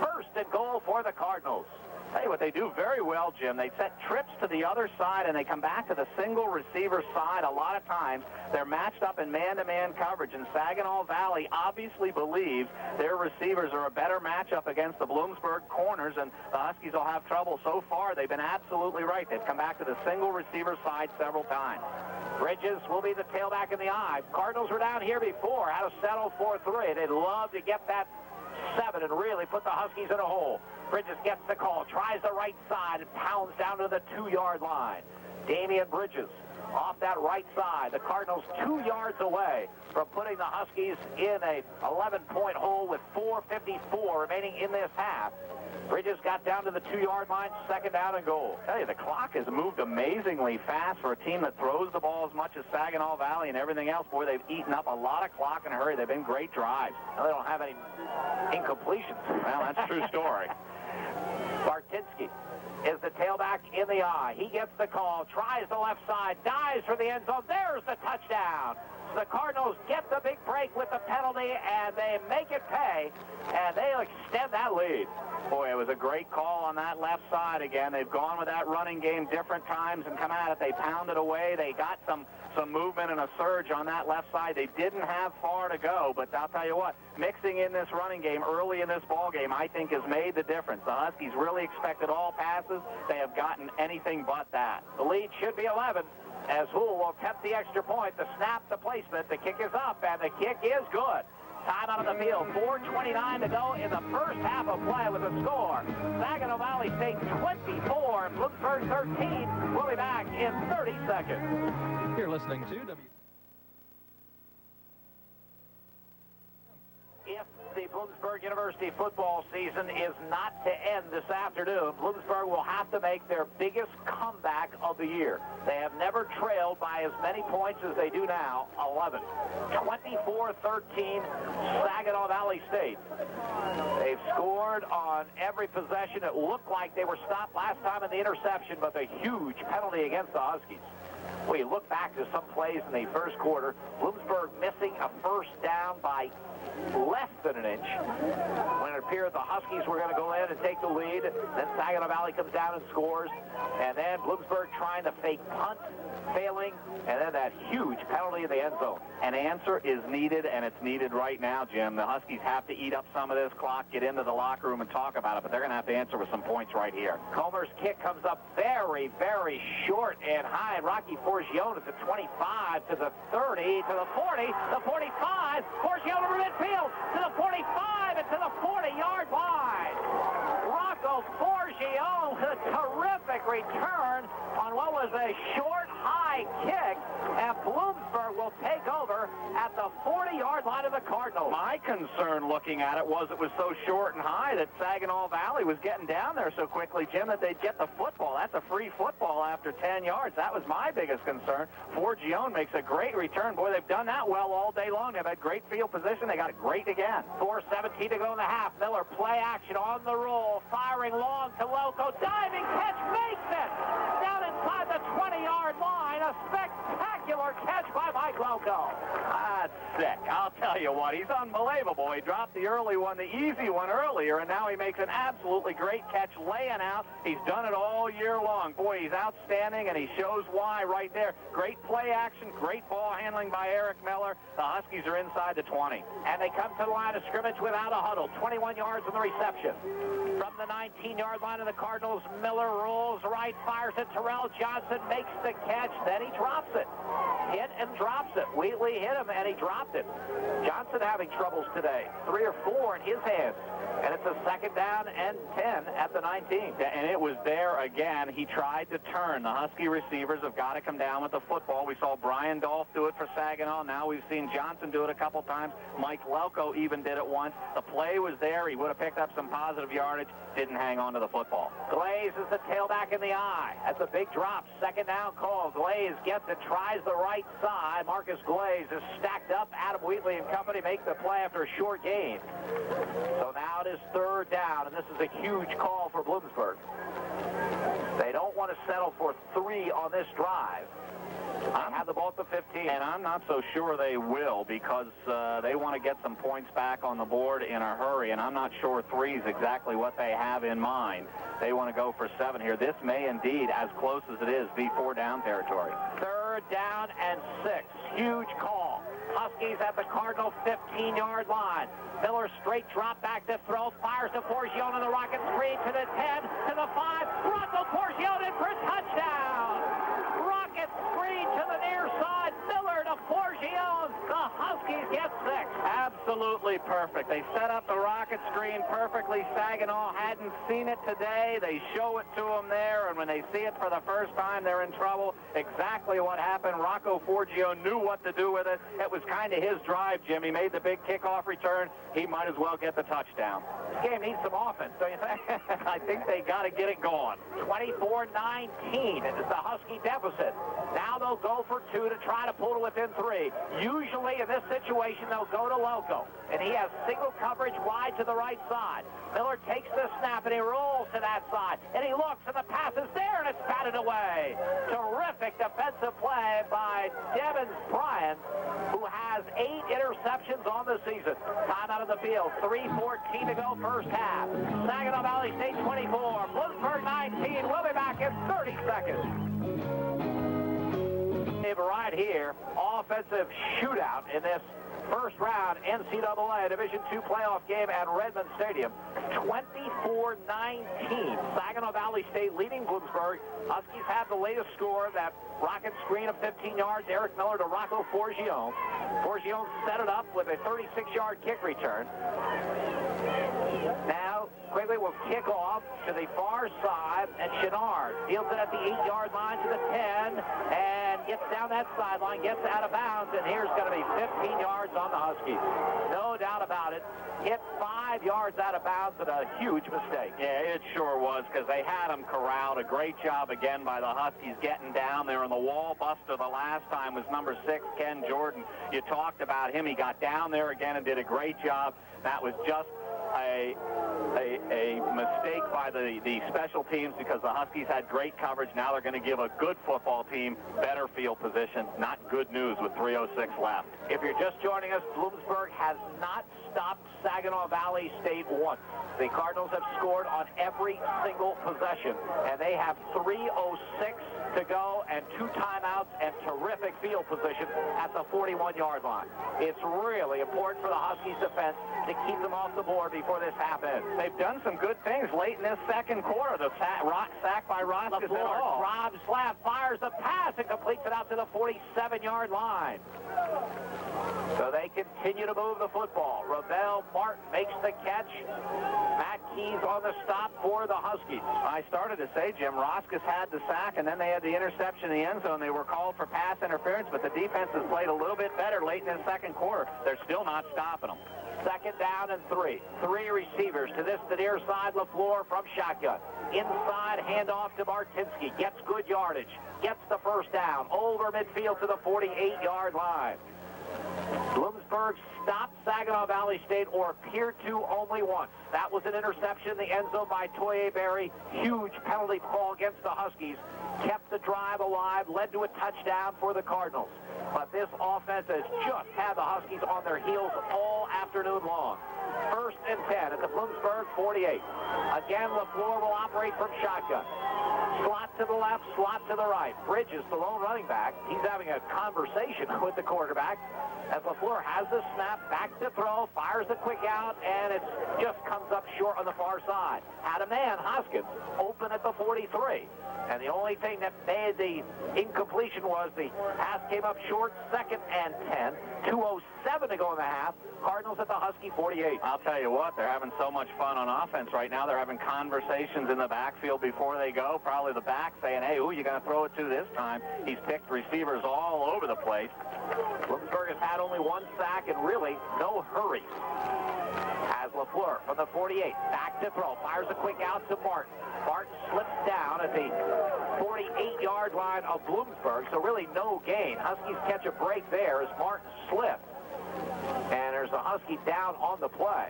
1st and goal for the Cardinals. Tell you what they do very well, Jim. They set trips to the other side, and they come back to the single receiver side a lot of times. They're matched up in man-to-man coverage, and Saginaw Valley obviously believes their receivers are a better matchup against the Bloomsburg corners, and the Huskies will have trouble. So far, they've been absolutely right. They've come back to the single receiver side several times. Bridges will be the tailback in the eye. Cardinals were down here before, had to settle for 3. They'd love to get that 7 and really put the Huskies in a hole. Bridges gets the call, tries the right side, and pounds down to the 2-yard line. Damian Bridges off that right side. The Cardinals 2 yards away from putting the Huskies in a 11-point hole with 4:54 remaining in this half. Bridges got down to the 2-yard line, 2nd down and goal. I tell you, the clock has moved amazingly fast for a team that throws the ball as much as Saginaw Valley and everything else. Boy, they've eaten up a lot of clock in a hurry. They've been great drives. Now, they don't have any incompletions. Well, that's a true story. Bartinsky is the tailback in the eye. He gets the call, tries the left side, dives for the end zone. There's the touchdown. So the Cardinals get the big break with the penalty, and they make it pay, and they'll extend that lead. Boy, it was a great call on that left side again. They've gone with that running game different times and come at it. They pounded away. They got some movement and a surge on that left side. They didn't have far to go, but I'll tell you what, mixing in this running game early in this ball game, I think, has made the difference. The Huskies really expected all passes. They have gotten anything but that. The lead should be 11. As Houle will attempt the extra point, the snap, the placement, the kick is up, and the kick is good. Time out of the field, 4:29 to go in the first half of play with a score. Saginaw Valley State 24, Bloomsburg 13. We'll be back in 30 seconds. You're listening to If the Bloomsburg University football season is not to end this afternoon, Bloomsburg will have to make their biggest comeback of the year. They have never trailed by as many points as they do now, 11. 24-13, Saginaw Valley State. They've scored on every possession. It looked like they were stopped last time in the interception, but the huge penalty against the Huskies. We look back to some plays in the first quarter. Bloomsburg missing a first down by less than an inch when it appeared the Huskies were going to go in and take the lead. Then Saginaw Valley comes down and scores. And then Bloomsburg trying to fake punt, failing, and then that huge penalty in the end zone. An answer is needed, and it's needed right now, Jim. The Huskies have to eat up some of this clock, get into the locker room and talk about it, but they're going to have to answer with some points right here. Comer's kick comes up very, very short and high. And Rocky Forgione at the 25 to the 30 to the 40, the 45. Forgione over midfield to the 45 and to the 40-yard line. Rocco Forgione with a terrific return on what was a short, high kick, and Bloomsburg will take over at the 40-yard line of the Cardinals. My concern looking at it was so short and high that Saginaw Valley was getting down there so quickly, Jim, that they'd get the football. That's a free football after 10 yards. That was my biggest concern. Forgione makes a great return. Boy, they've done that well all day long. They've had great field position. They got it great again. 4:17 to go in the half. Miller play action on the roll, firing long to Loco. Diving catch, makes it! Down inside the 20-yard line. A spectacular catch by Mike Loco. That's sick. I'll tell you what, he's unbelievable. He dropped the early one, the easy one earlier, and now he makes an absolutely great catch laying out. He's done it all year long. Boy, he's outstanding, and he shows why right there. Great play action, great ball handling by Eric Miller. The Huskies are inside the 20. And they come to the line of scrimmage without a huddle. 21 yards on the reception. From the 19-yard line of the Cardinals, Miller rolls right, fires it. Terrell Johnson makes the catch, then he drops it. Hit and drops it. Wheatley hit him, and he dropped it. Johnson having troubles today. 3 or 4 in his hands. And it's a second down and 10 at the 19. And it was there again. He tried to turn. The Husky receivers have got to come down with the football. We saw Brian Dolph do it for Saginaw. Now we've seen Johnson do it a couple times. Mike Lelko even did it once. The play was there. He would have picked up some positive yardage. Didn't hang on to the football. Glaze is the tailback in the eye. That's a big drop. Second down call. Glaze gets it, tries the right side. Marcus Glaze is stacked up. Adam Wheatley and company make the play after a short gain. So now it is third down, and this is a huge call for Bloomsburg. They don't want to settle for 3 on this drive. I have the ball at the 15. And I'm not so sure they will because they want to get some points back on the board in a hurry, and I'm not sure 3 is exactly what they have in mind. They want to go for 7 here. This may indeed, as close as it is, be 4 down territory. Third down and 6. Huge call. Huskies at the Cardinal 15-yard line. Miller straight drop back to throw. Fires to Forgione on the rocket screen to the 10, to the 5. Rocco Forgione in for a touchdown. Rocket screen to the near side. Miller to Forgione. The Huskies get 6. Absolutely perfect. They set up the rocket screen perfectly. Saginaw hadn't seen it today. They show it to them there, and when they see it for the first time, they're in trouble. Exactly what happened. Rocco Forgione knew what to do with it. It was kind of his drive, Jim. He made the big kickoff return. He might as well get the touchdown. This game needs some offense, don't you think? I think they got to get it going. 24-19 is the Husky deficit. Now they'll go for 2 to try to pull to within 3. Usually in this situation, they'll go to Loco. In and he has single coverage wide to the right side. Miller takes the snap, and he rolls to that side, and he looks, and the pass is there, and it's batted away. Terrific defensive play by Devin Bryan, who has 8 interceptions on the season. Time out of the field, 3:14 to go first half. Saginaw Valley State 24, Bloomsburg 19. We'll be back in 30 seconds. Right here, offensive shootout in this first round NCAA Division II playoff game at Redmond Stadium. 24-19. Saginaw Valley State leading Bloomsburg. Huskies have the latest score, that rocket screen of 15 yards. Eric Miller to Rocco Forgione. Forgione set it up with a 36-yard kick return. Now, Quigley will kick off to the far side, and Chenard deals it at the 8-yard line to the 10, and gets down that sideline, gets out of bounds, and here's going to be 15 yards on the Huskies. No doubt about it. Hit 5 yards out of bounds, and a huge mistake. Yeah, it sure was, because they had him corralled. A great job again by the Huskies getting down there. And the wall buster the last time was number 6, Ken Jordan. You talked about him. He got down there again and did a great job. That was just a mistake by the special teams, because the Huskies had great coverage. Now they're going to give a good football team better field position. Not good news with 3:06 left. If you're just joining us, Bloomsburg has not stopped Saginaw Valley State once. The Cardinals have scored on every single possession, and they have 3:06 to go and 2 timeouts and terrific field position at the 41-yard line. It's really important for the Huskies defense to keep them off the board before this happens. They've done some good things late in this second quarter. The sack by Roskis and all. Rob Slav fires the pass and completes it out to the 47-yard line. So they continue to move the football. Ravel Martin makes the catch. Matt Keys on the stop for the Huskies. I started to say, Jim, Roskis had the sack, and then they had the interception in the end zone. They were called for pass interference, but the defense has played a little bit better late in the second quarter. They're still not stopping them. Second down and 3. 3 receivers to the near side. LaFleur from shotgun. Inside handoff to Martinsky. Gets good yardage. Gets the first down. Over midfield to the 48-yard line. Bloomsburg stopped Saginaw Valley State, or appeared to, only once. That was an interception in the end zone by Toye Berry. Huge penalty call against the Huskies. Kept the drive alive, led to a touchdown for the Cardinals. But this offense has just had the Huskies on their heels all afternoon long. First and 10 at the Bloomsburg 48. Again, LaFleur will operate from shotgun. Slot to the left, slot to the right. Bridges, the lone running back. He's having a conversation with the quarterback as LaFleur has the snap, back to throw, fires the quick out, and it just comes up short on the far side. Had a man, Hoskins, open at the 43. And the only thing that made the incompletion was the pass came up short. Second and 10. 2:07 to go in the half. Cardinals at the Husky 48. I'll tell you what, they're having so much fun on offense right now. They're having conversations in the backfield before they go. Probably the back saying, hey, who are you going to throw it to this time? He's picked receivers all over the place. Bloomsburg has had only 1 sack and really no hurry. As LaFleur from the 48, back to throw, fires a quick out to Martin. Martin slips down at the 48-yard line of Bloomsburg, so really no gain. Huskies catch a break there as Martin slipped. And there's a Husky down on the play.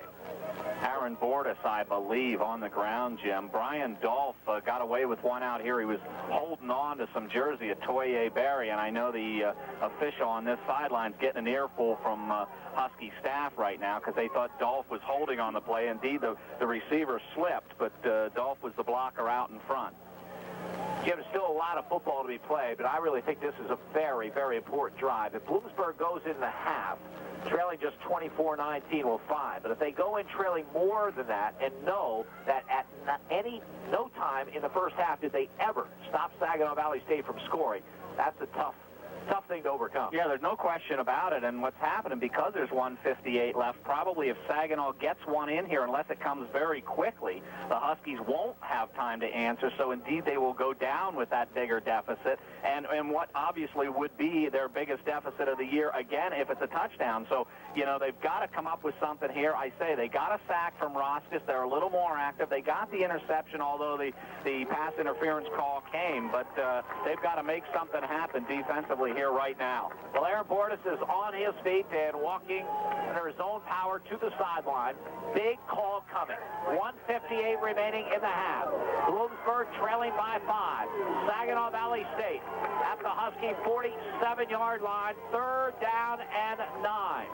Aaron Bordas, I believe, on the ground, Jim. Brian Dolph got away with one out here. He was holding on to some jersey at Toye Berry, and I know the official on this sideline's getting an earful from Husky staff right now because they thought Dolph was holding on the play. Indeed, the receiver slipped, but Dolph was the blocker out in front. Jim, still a lot of football to be played, but I really think this is a very, very important drive. If Bloomsburg goes in the half, trailing just 24-19, well, fine. But if they go in trailing more than that and know that at no time in the first half did they ever stop Saginaw Valley State from scoring, that's a tough thing to overcome. Yeah, there's no question about it. And what's happening, because there's 1:58 left, probably if Saginaw gets one in here, unless it comes very quickly, the Huskies won't have time to answer. So indeed, they will go down with that bigger deficit, and what obviously would be their biggest deficit of the year again if it's a touchdown. So, you know, they've got to come up with something here. I say they got a sack from Roskis. They're a little more active. They got the interception, although the pass interference call came, but they've got to make something happen defensively actually here right now. Valera Bordas is on his feet and walking under his own power to the sideline. Big call coming. 1:58 remaining in the half. Bloomsburg trailing by 5. Saginaw Valley State at the Husky 47-yard line. 3rd down and 9.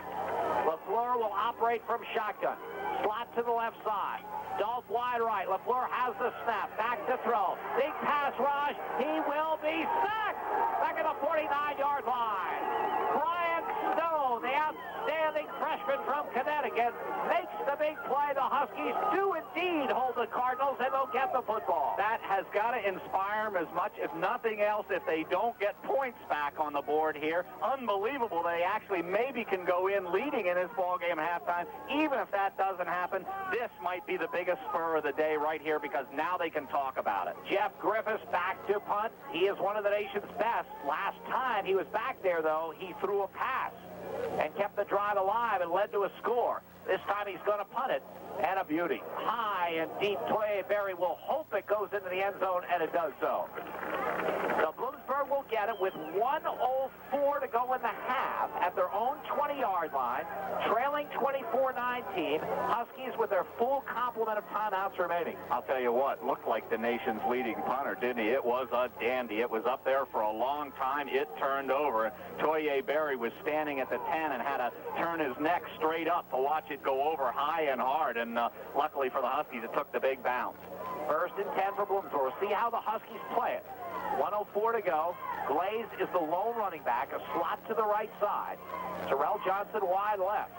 LaFleur will operate from shotgun. Slot to the left side. Dolph wide right. LaFleur has the snap. Back to throw. Big pass rush. He will be sacked. Back at the 49-yard line. Brian Stone, the outstanding freshman from Connecticut, makes the big play. The Huskies do indeed hold the Cardinals, and they'll get the football. That has got to inspire them as much, if nothing else, if they don't get points back on the board here. Unbelievable. They actually maybe can go in leading in this ball game at halftime. Even if that doesn't happen, this might be the biggest spur of the day right here, because now they can talk about it. Jeff Griffiths back to punt. He is one of the nation's best. Last time he was back there, though, he threw a pass and kept the drive alive and led to a score. This time he's going to punt it, and a beauty. High and deep. Toye Berry will hope it goes into the end zone, and it does so. So Bloomsburg will get it with 1:04 to go in the half at their own 20-yard line, trailing 24-19. Huskies with their full complement of timeouts remaining. I'll tell you what, looked like the nation's leading punter, didn't he? It was a dandy. It was up there for a long time. It turned over. Toye Berry was standing at the 10 and had to turn his neck straight up to watch it go over high and hard, and luckily for the Huskies, it took the big bounce. 1st and 10 for Bloomsburg. We'll see how the Huskies play it. 1:04 to go. Glaze is the lone running back, a slot to the right side. Terrell Johnson wide left.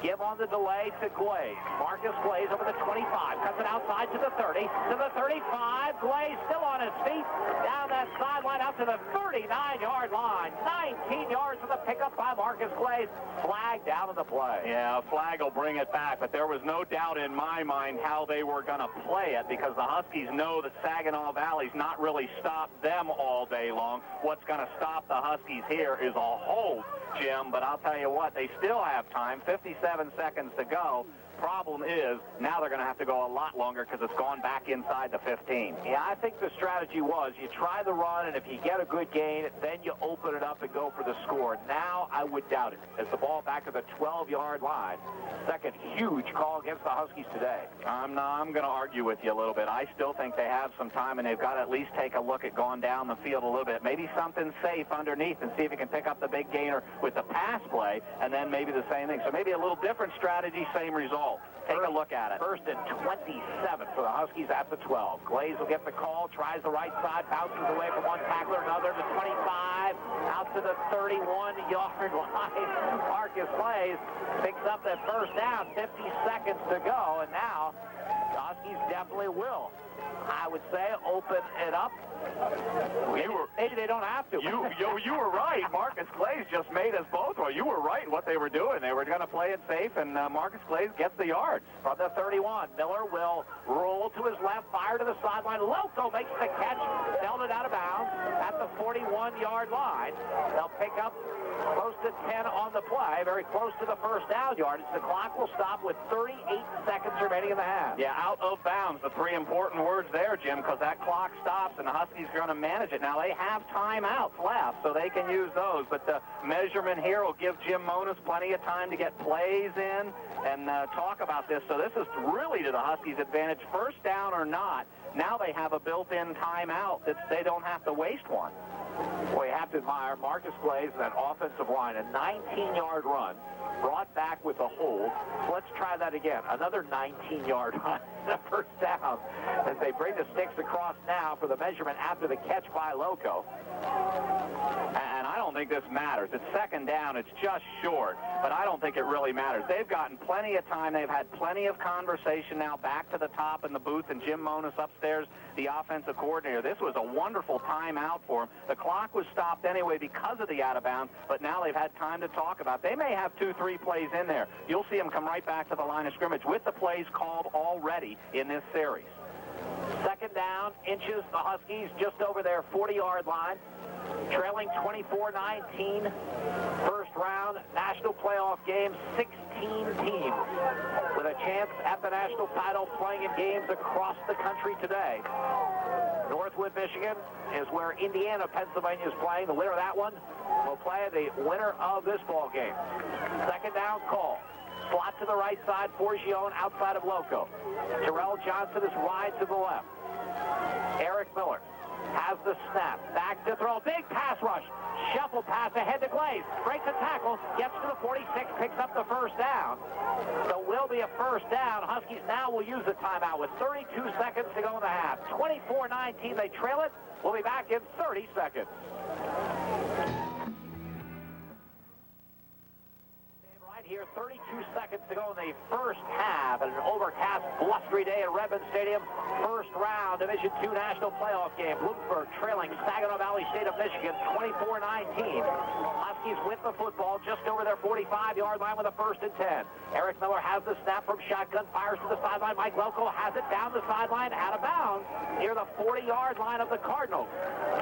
Give on the delay to Glaze. Marcus Glaze over the 25. Cuts it outside to the 30. To the 35. Glaze still on his feet. Down that sideline out to the 39-yard line. 19 yards for the pickup by Marcus Glaze. Flag down on the play. Yeah, a flag will bring it back, but there was no doubt in my mind how they were going to play it, because the Huskies know that Saginaw Valley's not really stopped them all day long. What's going to stop the Huskies here is a hold, Jim, but I'll tell you what, they still have time. 57 seconds to go. Problem is, now they're going to have to go a lot longer because it's gone back inside the 15. Yeah, I think the strategy was you try the run, and if you get a good gain, then you open it up and go for the score. Now I would doubt it. As the ball back to the 12-yard line. Second huge call against the Huskies today. I'm going to argue with you a little bit. I still think they have some time, and they've got to at least take a look at going down the field a little bit. Maybe something safe underneath and see if you can pick up the big gainer with the pass play, and then maybe the same thing. So maybe a little different strategy, same result. Take a look at it. 1st and 27 for the Huskies at the 12. Glaze will get the call, tries the right side, bounces away from one tackler, another to 25, out to the 31-yard line. Marcus Glaze picks up that 1st down, 50 seconds to go, and now the Huskies definitely will, I would say, open it up. Maybe they don't have to. You were right. Marcus Glaze just made us both. Well, you were right in what they were doing. They were going to play it safe, and Marcus Glaze gets the yards. From the 31, Miller will roll to his left, fire to the sideline. Loco makes the catch, held it out of bounds at the 41-yard line. They'll pick up close to 10 on the play, very close to the 1st down yardage. The clock will stop with 38 seconds remaining in the half. Yeah, out of bounds, the 3 important words there, Jim, because that clock stops, and the Huskies are going to manage it. Now, they have timeouts left, so they can use those, but the measurement here will give Jim Monos plenty of time to get plays in and talk about this. So this is really to the Huskies' advantage. 1st down or not, now they have a built-in timeout that they don't have to waste one. Well, you have to admire Marcus Glaze and that offensive line. A 19-yard run brought back with a hold. So let's try that again. Another 19-yard run, the 1st down, as they bring the sticks across now for the measurement after the catch by Loco. And I don't think this matters. It's 2nd down. It's just short, but I don't think it really matters. They've gotten plenty of time. They've had plenty of conversation now back to the top in the booth, and Jim Monos upstairs, the offensive coordinator. This was a wonderful timeout for him. The clock was stopped anyway because of the out of bounds, but now they've had time to talk about it. They may have 2-3 plays in there. You'll see them come right back to the line of scrimmage with the plays called already in this series. 2nd down, inches, the Huskies just over their 40-yard line. trailing 24-19. First round national playoff game, 16 teams with a chance at the national title playing in games across the country today. Northwood, Michigan is where Indiana, Pennsylvania is playing. The winner of that one will play the winner of this ball game. Second down call. Slot to the right side for Gion outside of Loco. Terrell Johnson is wide to the left. Eric Miller has the snap. Back to throw. Big pass rush. Shuffle pass ahead to Glaze. Breaks the tackle. Gets to the 46. Picks up the first down. So will be a first down. Huskies now will use the timeout with 32 seconds to go in the half. 24-19. They trail it. We'll be back in 30 seconds. Here, 32 seconds to go in the first half at an overcast, blustery day at Redmond Stadium. First round, Division II National Playoff game. Bloomsburg trailing Saginaw Valley State of Michigan, 24-19. Huskies with the football just over their 45-yard line with a 1st and 10. Eric Miller has the snap from shotgun, fires to the sideline. Mike Loco has it down the sideline, out of bounds, near the 40-yard line of the Cardinals.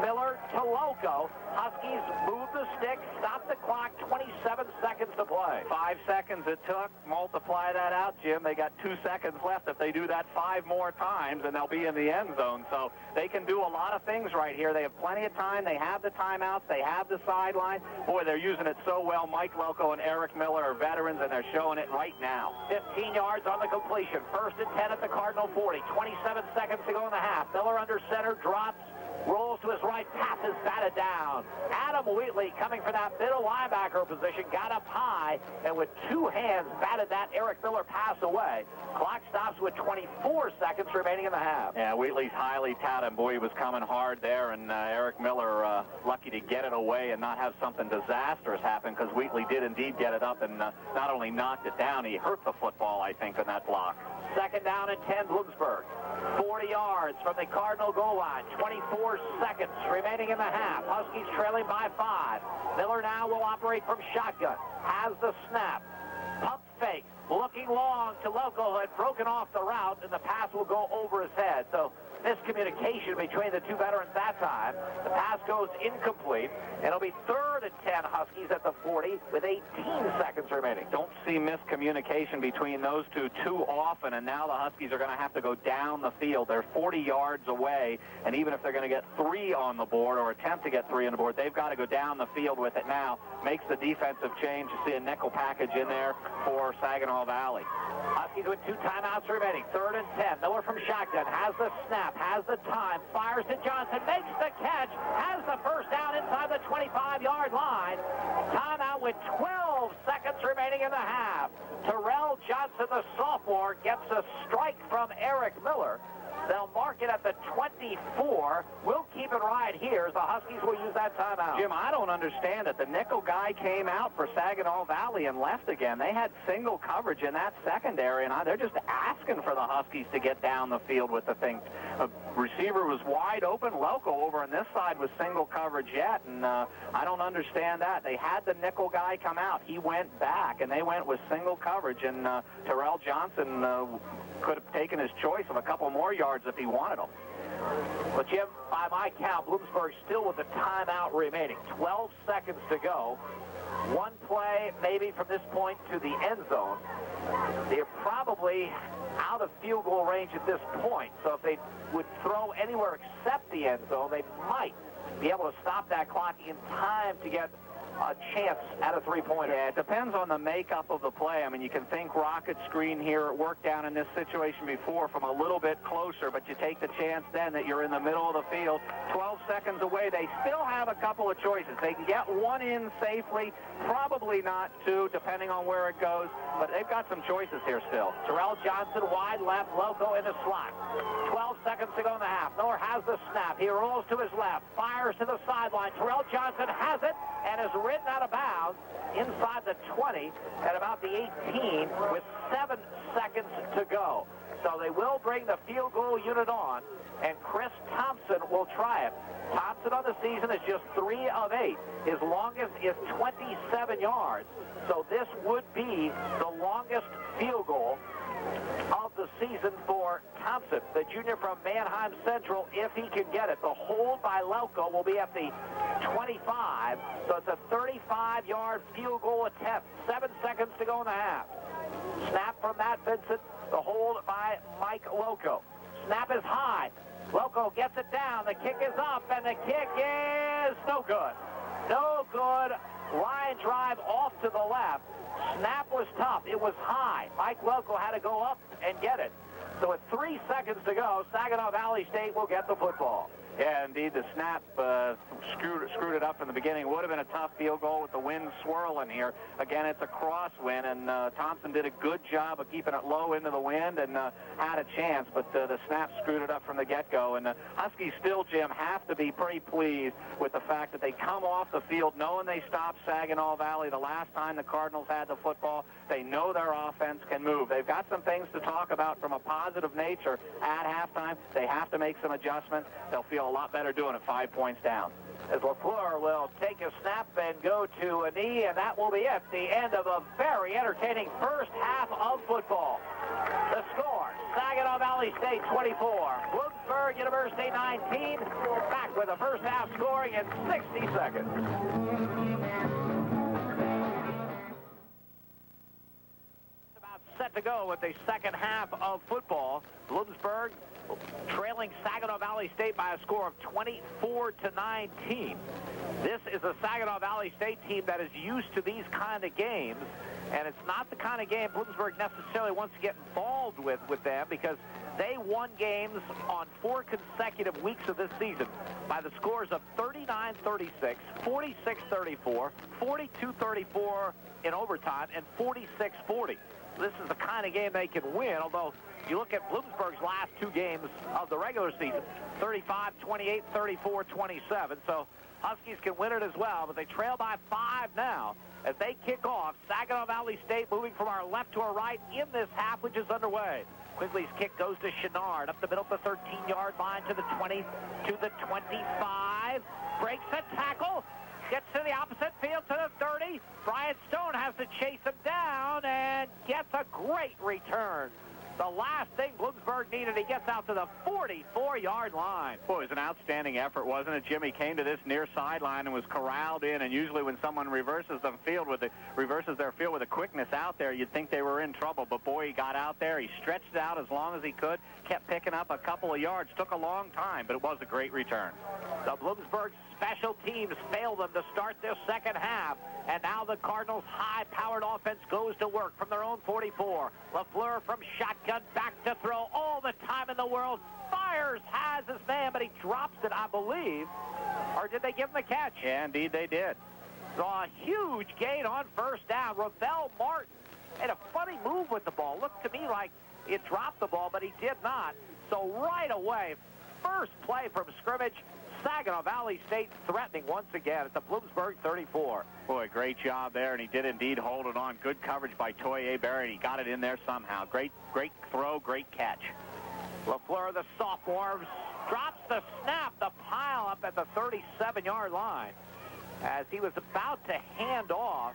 Miller to Loco. Huskies move the stick, stop the clock, 27 seconds to play. 5 seconds it took. Multiply that out, Jim. They got 2 seconds left. If they do that 5 more times, then they'll be in the end zone. So they can do a lot of things right here. They have plenty of time. They have the timeouts. They have the sideline. Boy, they're using it so well. Mike Loco and Eric Miller are veterans, and they're showing it right now. 15 yards on the completion. 1st and 10 at the Cardinal 40. 27 seconds to go in the half. Miller under center, drops. Rolls to his right, passes batted down. Adam Wheatley coming for that middle linebacker position, got up high, and with 2 hands batted that Eric Miller pass away. Clock stops with 24 seconds remaining in the half. Yeah, Wheatley's highly touted. Boy, he was coming hard there, and Eric Miller lucky to get it away and not have something disastrous happen, because Wheatley did indeed get it up and not only knocked it down, he hurt the football, I think, in that block. Second down and 10, Bloomsburg. 40 yards from the Cardinal goal line. 24 seconds remaining in the half. Huskies trailing by 5. Miller now will operate from shotgun. Has the snap. Pump fake. Looking long to Loco, who had broken off the route, and the pass will go over his head. So miscommunication between the two veterans that time. The pass goes incomplete, and it'll be 3rd and 10 Huskies at the 40 with 18 seconds remaining. Don't see miscommunication between those two too often, and now the Huskies are going to have to go down the field. They're 40 yards away, and even if they're going to get 3 on the board or attempt to get 3 on the board, they've got to go down the field with it now. Makes the defensive change. You see a nickel package in there for Saginaw Valley. Huskies with 2 timeouts remaining. 3rd and 10. Miller from shotgun has the snap, has the time, fires to Johnson, makes the catch, has the first down inside the 25-yard line. Timeout with 12 seconds remaining in the half. Terrell Johnson, the sophomore, gets a strike from Eric Miller. They'll mark it at the 24. We'll keep it right here as the Huskies will use that timeout. Jim, I don't understand it. The nickel guy came out for Saginaw Valley and left again. They had single coverage in that secondary, and they're just asking for the Huskies to get down the field with the thing. A receiver was wide open. Loco over on this side was single coverage yet, and I don't understand that. They had the nickel guy come out. He went back, and they went with single coverage, and Terrell Johnson could have taken his choice of a couple more yards if he wanted them. Well, Jim, by my count, Bloomsburg still with the timeout remaining. 12 seconds to go. One play maybe from this point to the end zone. They're probably out of field goal range at this point. So if they would throw anywhere except the end zone, they might be able to stop that clock in time to get a chance at a 3-pointer. Yeah, it depends on the makeup of the play. I mean, you can think rocket screen here. It worked down in this situation before from a little bit closer, but you take the chance then that you're in the middle of the field. 12 seconds away. They still have a couple of choices. They can get 1 in safely, probably not 2, depending on where it goes, but they've got some choices here still. Terrell Johnson wide left, Loco in the slot. 12 seconds to go in the half. Miller has the snap. He rolls to his left, fires to the sideline. Terrell Johnson has it and is ridden out of bounds inside the 20 at about the 18 with 7 seconds to go. So they will bring the field goal unit on, and Chris Thompson will try it. Thompson on the season is just 3 of 8. His longest is 27 yards. So this would be the longest field goal of the season for Thompson, the junior from Manheim Central, if he can get it. The hold by Lelko will be at the 25, so it's a 35-yard field goal attempt. 7 seconds to go in the half. Snap from Matt Vincent, the hold by Mike Lelko. Snap is high. Lelko gets it down. The kick is up, and the kick is no good. No good. Line drive off to the left. Snap was tough. It was high. Mike Lelko had to go up and get it. So with 3 seconds to go, Saginaw Valley State will get the football. Yeah, indeed, the snap screwed it up in the beginning. It would have been a tough field goal with the wind swirling here. Again, it's a crosswind, and Thompson did a good job of keeping it low into the wind and had a chance, but the snap screwed it up from the get-go. And the Huskies still, Jim, have to be pretty pleased with the fact that they come off the field knowing they stopped Saginaw Valley the last time the Cardinals had the football. They know their offense can move. They've got some things to talk about from a positive nature at halftime. They have to make some adjustments. They'll feel a lot better doing it 5 points down. As LaFleur will take a snap and go to a knee, and that will be it. The end of a very entertaining first half of football. The score, Saginaw Valley State 24, Bloomsburg University 19. Back with the first half scoring in 60 seconds. Set to go with the second half of football. Bloomsburg trailing Saginaw Valley State by a score of 24-19. This is a Saginaw Valley State team that is used to these kind of games, and it's not the kind of game Bloomsburg necessarily wants to get involved with them, because they won games on 4 consecutive weeks of this season by the scores of 39-36, 46-34, 42-34 in overtime, and 46-40. This is the kind of game they can win, although you look at Bloomsburg's last 2 games of the regular season, 35-28, 34-27. So Huskies can win it as well, but they trail by 5 now as they kick off. Saginaw Valley State moving from our left to our right in this half, which is underway. Quigley's kick goes to Chenard, up the middle of the 13-yard line to the 20, to the 25. Breaks a tackle. Gets to the opposite field to the 30. Brian Stone has to chase him down and gets a great return. The last thing Bloomsburg needed, he gets out to the 44-yard line. Boy, it was an outstanding effort, wasn't it, Jimmy? Came to this near sideline and was corralled in, and usually when someone reverses their field with a quickness out there, you'd think they were in trouble. But boy, he got out there, he stretched it out as long as he could, kept picking up a couple of yards. Took a long time, but it was a great return. The Bloomsburg special teams failed them to start this second half, and now the Cardinals' high-powered offense goes to work from their own 44. LaFleur from shotgun, back to throw, all the time in the world. Fires, has his man, but he drops it, I believe. Or did they give him the catch? Yeah, indeed they did. So a huge gain on first down. Ravel Martin had a funny move with the ball. Looked to me like it dropped the ball, but he did not. So right away, first play from scrimmage, Saginaw Valley State threatening once again at the Bloomsburg 34. Boy, great job there, and he did indeed hold it on. Good coverage by Toye Barry, and he got it in there somehow. Great throw, great catch. LaFleur, the sophomore, drops the snap, the pile up at the 37-yard line as he was about to hand off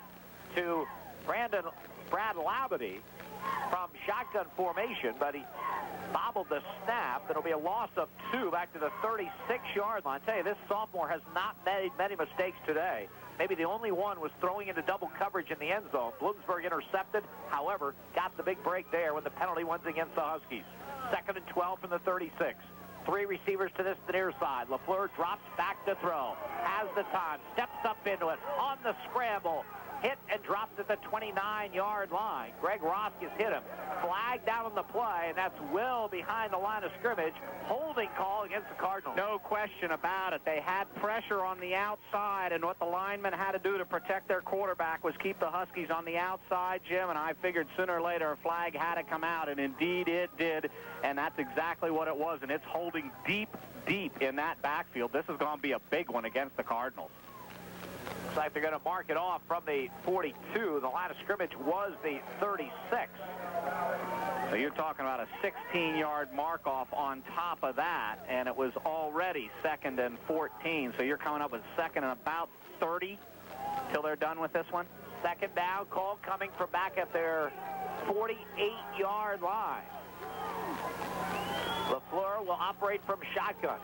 to Brad Labadie from shotgun formation, but he bobbled the snap. It'll be a loss of 2 back to the 36-yard line. I tell you, this sophomore has not made many mistakes today. Maybe the only one was throwing into double coverage in the end zone. Bloomsburg intercepted, however, got the big break there when the penalty went against the Huskies. 2nd and 12 from the 36. 3 receivers to the near side. LaFleur drops back to throw. Has the time. Steps up into it. On the scramble. Hit and drops at the 29-yard line. Greg Roskis hit him. Flag down on the play, and that's well behind the line of scrimmage. Holding call against the Cardinals. No question about it. They had pressure on the outside, and what the linemen had to do to protect their quarterback was keep the Huskies on the outside, Jim, and I figured sooner or later a flag had to come out, and indeed it did, and that's exactly what it was, and it's holding deep in that backfield. This is going to be a big one against the Cardinals. Looks like they're going to mark it off from the 42. The line of scrimmage was the 36. So you're talking about a 16-yard mark-off on top of that, and it was already 2nd and 14. So you're coming up with 2nd and about 30 till they're done with this one. Second down call coming from back at their 48-yard line. LaFleur will operate from shotgun.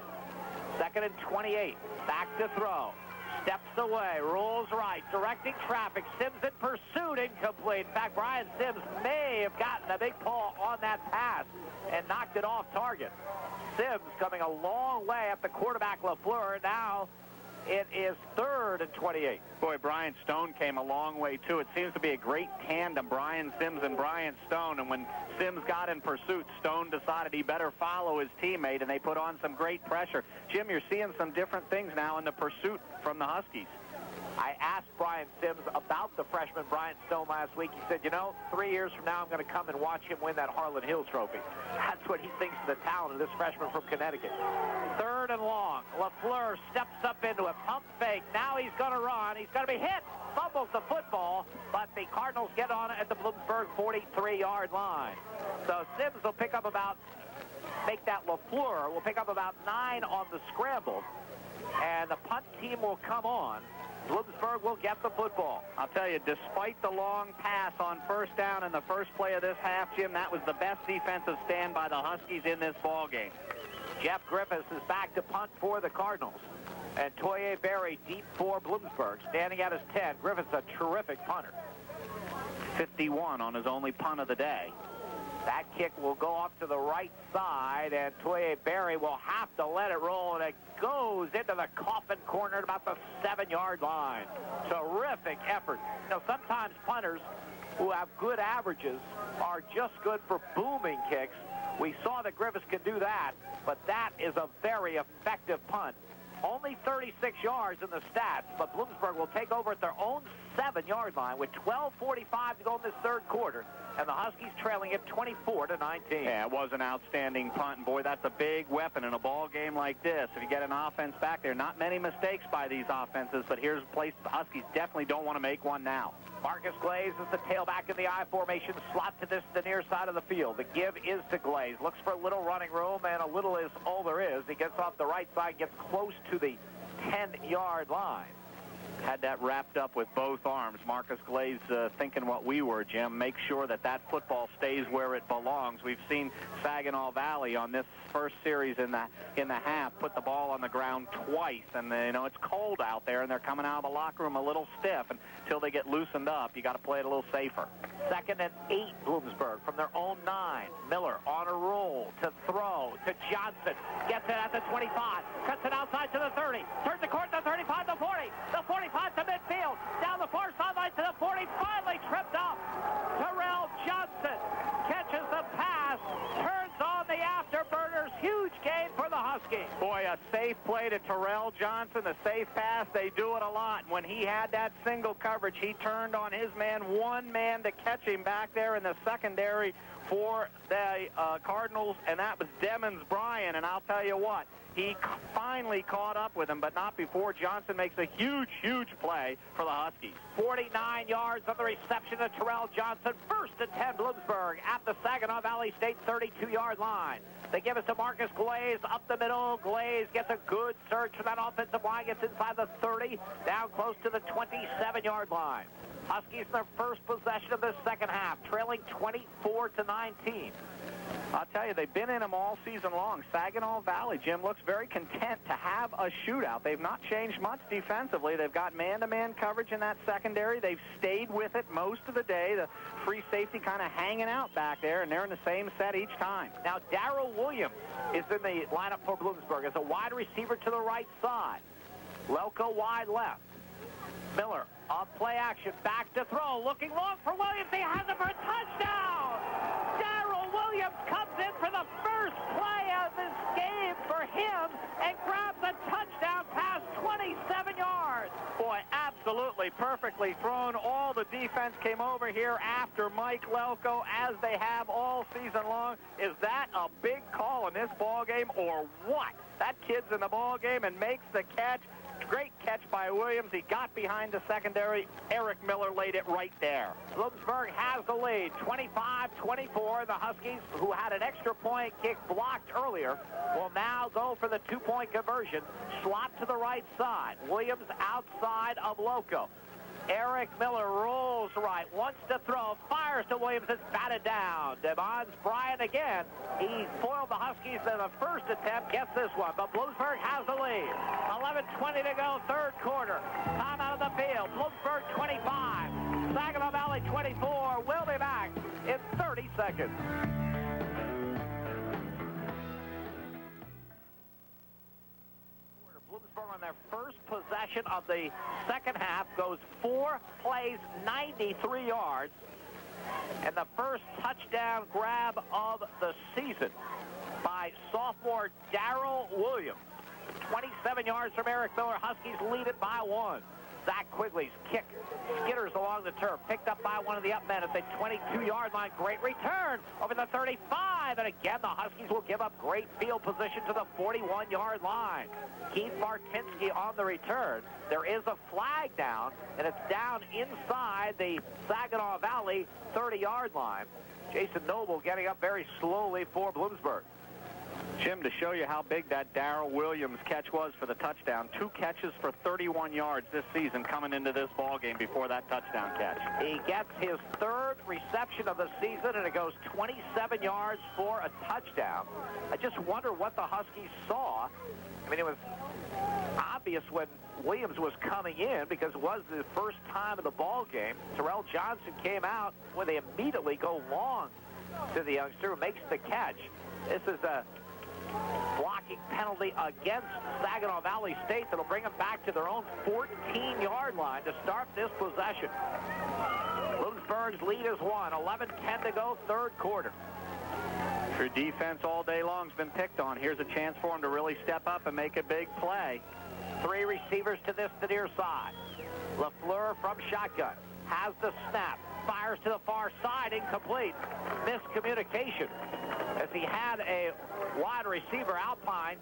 2nd and 28. Back to throw. Steps away, rolls right, directing traffic. Sims in pursuit, incomplete. In fact, Brian Sims may have gotten a big paw on that pass and knocked it off target. Sims coming a long way up the quarterback LaFleur. Now it is 3rd and 28. Boy, Brian Stone came a long way, too. It seems to be a great tandem, Brian Sims and Brian Stone. And when Sims got in pursuit, Stone decided he better follow his teammate, and they put on some great pressure. Jim, you're seeing some different things now in the pursuit from the Huskies. I asked Brian Sims about the freshman Brian Stone last week. He said, you know, 3 years from now, I'm going to come and watch him win that Harlan Hill Trophy. That's what he thinks of the talent of this freshman from Connecticut. 3rd and long. LaFleur steps up into it. Pump fake. Now he's going to run. He's going to be hit. Fumbles the football, but the Cardinals get on it at the Bloomsburg 43-yard line. So Sims will pick up about, make that LaFleur will pick up about 9 on the scramble, and the punt team will come on. Bloomsburg will get the football. I'll tell you, despite the long pass on 1st down in the first play of this half, Jim, that was the best defensive stand by the Huskies in this ball game. Jeff Griffiths is back to punt for the Cardinals. And Toye Berry deep for Bloomsburg, standing at his 10. Griffiths a terrific punter. 51 on his only punt of the day. That kick will go up to the right side, and Toye Berry will have to let it roll, and it goes into the coffin corner at about the 7-yard line. Terrific effort. You know, sometimes punters who have good averages are just good for booming kicks. We saw that Griffiths could do that, but that is a very effective punt. Only 36 yards in the stats, but Bloomsburg will take over at their own 7-yard line with 12:45 to go in this 3rd quarter, and the Huskies trailing it 24-19. Yeah, it was an outstanding punt, and boy, that's a big weapon in a ball game like this. If you get an offense back there, not many mistakes by these offenses, but here's a place the Huskies definitely don't want to make one now. Marcus Glaze is the tailback in the I formation, slot to the near side of the field. The give is to Glaze. Looks for a little running room, and a little is all there is. He gets off the right side, gets close to the 10-yard line. Had that wrapped up with both arms. Marcus Glaze thinking what we were, Jim. Make sure that that football stays where it belongs. We've seen Saginaw Valley on this first series in the half put the ball on the ground twice, and you know it's cold out there, and they're coming out of the locker room a little stiff. Until they get loosened up, you got to play it a little safer. 2nd and 8, Bloomsburg from their own 9. Miller on a roll to throw to Johnson. Gets it at the 25. Cuts it outside to the 30. Turns the court to the 35, the 40. The 45 to midfield. Down the far sideline to the 40. Finally tripped up. Terrell Johnson catches the pass. Turns on the afterburners. Huge gain for the Huskies. Boy, a safe play to Terrell Johnson. The safe pass, they do it a lot. When he had that single coverage, he turned on his man, one man to catch him back there in the secondary for the Cardinals, and that was Demons Bryan. And I'll tell you what, he finally caught up with him, but not before Johnson makes a huge, huge play for the Huskies. 49 yards of the reception to Terrell Johnson. 1st and 10 Bloomsburg at the Saginaw Valley State 32-yard line. They give it to Marcus Glaze up the middle. Glaze gets a good search for that offensive line. Gets inside the 30, down close to the 27-yard line. Huskies in their first possession of the 2nd half, trailing 24-19. I'll tell you, they've been in them all season long. Saginaw Valley, Jim, looks very content to have a shootout. They've not changed much defensively. They've got man-to-man coverage in that secondary. They've stayed with it most of the day. The free safety kind of hanging out back there, and they're in the same set each time. Now, Darrell Williams is in the lineup for Bloomsburg as a wide receiver to the right side. Lelko wide left. Miller on play action, back to throw, looking long for Williams. He has it for a touchdown. Darrell Williams comes in for the first play of this game for him and grabs a touchdown pass 27 yards. Boy, absolutely perfectly thrown. All the defense came over here after Mike Lelko, as they have all season long. Is that a big call in this ball game or what? That kid's in the ball game and makes the catch. Great catch by Williams. He got behind the secondary. Eric Miller laid it right there. Bloomsburg has the lead, 25-24. The Huskies, who had an extra point kick blocked earlier, will now go for the 2-point conversion. Slot to the right side. Williams outside of Lelko. Eric Miller rolls right, wants to throw, fires to Williams, it's batted down. Devon's Bryant again. He foiled the Huskies in the first attempt, gets this one, but Bloomsburg has the lead. 11:20 to go, third quarter. Time out of the field. Bloomsburg 25, Saginaw Valley 24. We'll be back in 30 seconds. Bloomsburg on their first possession of the second half goes 4 plays, 93 yards, and the first touchdown grab of the season by sophomore Darrell Williams. 27 yards from Eric Miller. Huskies lead it by 1. Zach Quigley's kick skitters along the turf, picked up by one of the up men at the 22-yard line. Great return over the 35, and again the Huskies will give up great field position to the 41-yard line. Keith Martinsky on the return. There is a flag down, and it's down inside the Saginaw Valley 30-yard line. Jason Noble getting up very slowly for Bloomsburg. Jim, to show you how big that Darrell Williams catch was for the touchdown, 2 catches for 31 yards this season coming into this ball game before that touchdown catch. He gets his 3rd reception of the season, and it goes 27 yards for a touchdown. I just wonder what the Huskies saw. I mean, it was obvious when Williams was coming in because it was the first time of the ball game. Terrell Johnson came out when they immediately go long to the youngster who makes the catch. This is a blocking penalty against Saginaw Valley State that'll bring them back to their own 14-yard line to start this possession. Bloomsburg's lead is 1. 11:10 to go, third quarter. Your defense all day long has been picked on. Here's a chance for him to really step up and make a big play. 3 receivers to this, the near side. LaFleur from shotgun has the snap, fires to the far side, incomplete. Miscommunication as he had a wide receiver, Alpine,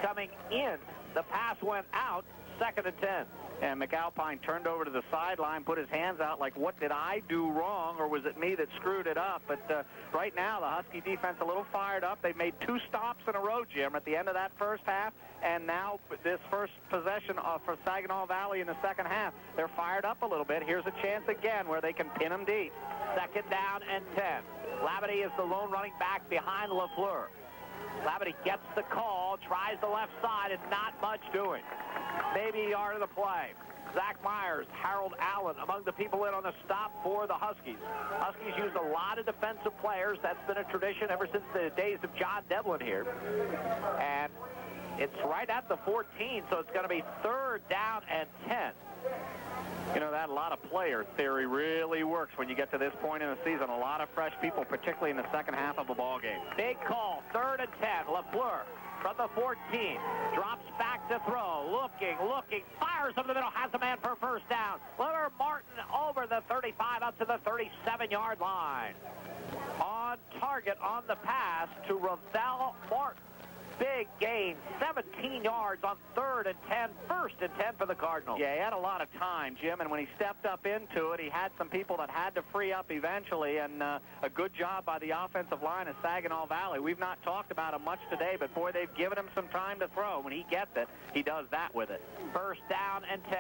coming in. The pass went out, 2nd and 10. And McAlpine turned over to the sideline, put his hands out like, what did I do wrong, or was it me that screwed it up? But right now, the Husky defense a little fired up. They've made 2 stops in a row, Jim, at the end of that first half, and now this first possession for Saginaw Valley in the second half. They're fired up a little bit. Here's a chance again where they can pin them deep. 2nd down and 10. Labadie is the lone running back behind LaFleur. Labadie gets the call, tries the left side, and not much doing. Maybe a yard of the play. Zach Myers, Harold Allen among the people in on the stop for the Huskies. Huskies used a lot of defensive players. That's been a tradition ever since the days of John Devlin here. And it's right at the 14, so it's going to be 3rd down and 10. You know, that a lot of player theory really works when you get to this point in the season. A lot of fresh people, particularly in the second half of a ball game. Big call, 3rd and 10. LaFleur from the 14, drops back to throw, looking, fires over the middle, has a man for first down. Lillard Martin over the 35 up to the 37-yard line. On target on the pass to Ravel Martin. Big gain, 17 yards on 3rd and 10, 1st and 10 for the Cardinals. Yeah, he had a lot of time, Jim, and when he stepped up into it, he had some people that had to free up eventually, and a good job by the offensive line of Saginaw Valley. We've not talked about him much today, but boy, they've given him some time to throw. When he gets it, he does that with it. 1st down and 10.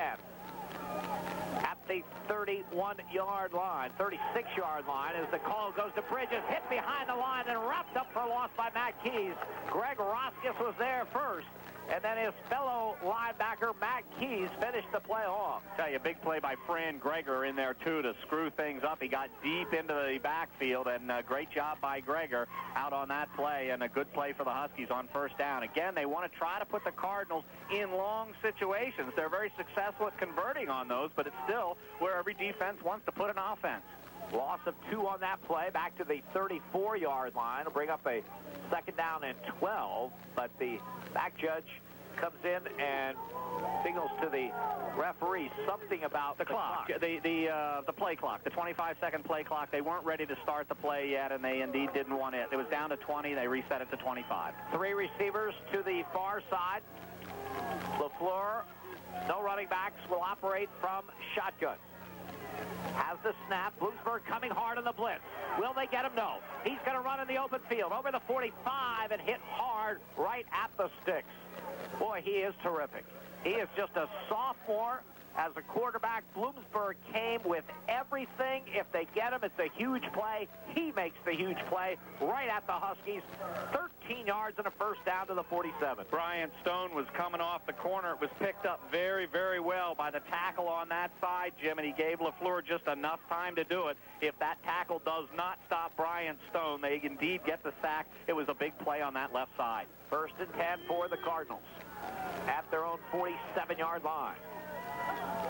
At the 31-yard line, 36-yard line, as the call goes to Bridges, hit behind the line and wrapped up for a loss by Matt Keys. Greg Roskis was there first, and then his fellow linebacker, Matt Keys, finished the play off. Tell you, a big play by Fran Greger in there, too, to screw things up. He got deep into the backfield, and great job by Greger out on that play, and a good play for the Huskies on 1st down. Again, they want to try to put the Cardinals in long situations. They're very successful at converting on those, but it's still where every defense wants to put an offense. Loss of 2 on that play, back to the 34-yard line. Will bring up a 2nd down and 12, but the back judge comes in and signals to the referee something about the clock. The play clock, the 25-second play clock. They weren't ready to start the play yet, and they indeed didn't want it. It was down to 20. They reset it to 25. 3 receivers to the far side. LaFleur, no running backs, will operate from shotgun. Has the snap. Bloomsburg coming hard on the blitz. Will they get him? No. He's going to run in the open field over the 45 and hit hard right at the sticks. Boy, he is terrific. He is just a sophomore. As a quarterback, Bloomsburg came with everything. If they get him, it's a huge play. He makes the huge play right at the Huskies. 13 yards and a first down to the 47. Brian Stone was coming off the corner. It was picked up very, very well by the tackle on that side, Jim, and he gave LaFleur just enough time to do it. If that tackle does not stop Brian Stone, they indeed get the sack. It was a big play on that left side. First and 10 for the Cardinals at their own 47-yard line.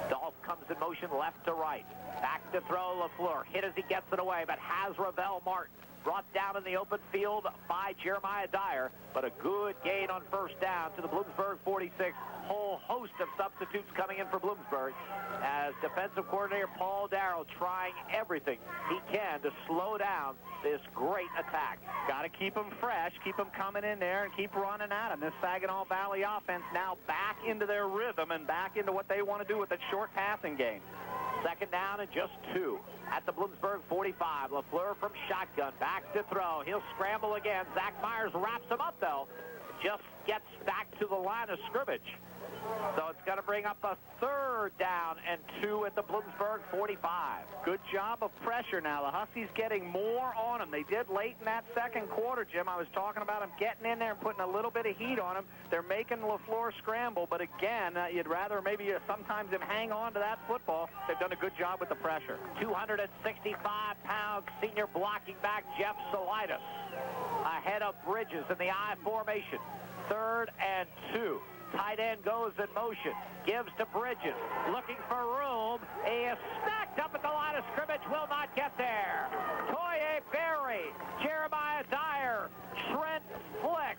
Dolph comes in motion left to right. Back to throw. LaFleur hit as he gets it away, but has Ravel Martin brought down in the open field by Jeremiah Dyer, but a good gain on first down to the Bloomsburg 46. Whole host of substitutes coming in for Bloomsburg as defensive coordinator Paul Darrow trying everything he can to slow down this great attack. Got to keep them fresh, keep them coming in there, and keep running at them. This Saginaw Valley offense now back into their rhythm and back into what they want to do with a short passing game. Second down and just 2 at the Bloomsburg 45. LaFleur from shotgun, back to throw. He'll scramble again. Zach Myers wraps him up, though. Just gets back to the line of scrimmage. So it's going to bring up a third down and 2 at the Bloomsburg 45. Good job of pressure now. The Huskies getting more on them. They did late in that second quarter, Jim. I was talking about them getting in there and putting a little bit of heat on them. They're making LaFleur scramble, but again, you'd rather maybe sometimes him hang on to that football. They've done a good job with the pressure. 265-pound senior blocking back Jeff Solitis ahead of Bridges in the I formation. Third and 2. Tight end goes in motion, gives to Bridges, looking for room. He is stacked up at the line of scrimmage, will not get there. Toye Berry, Jeremiah Dyer, Trent Flick,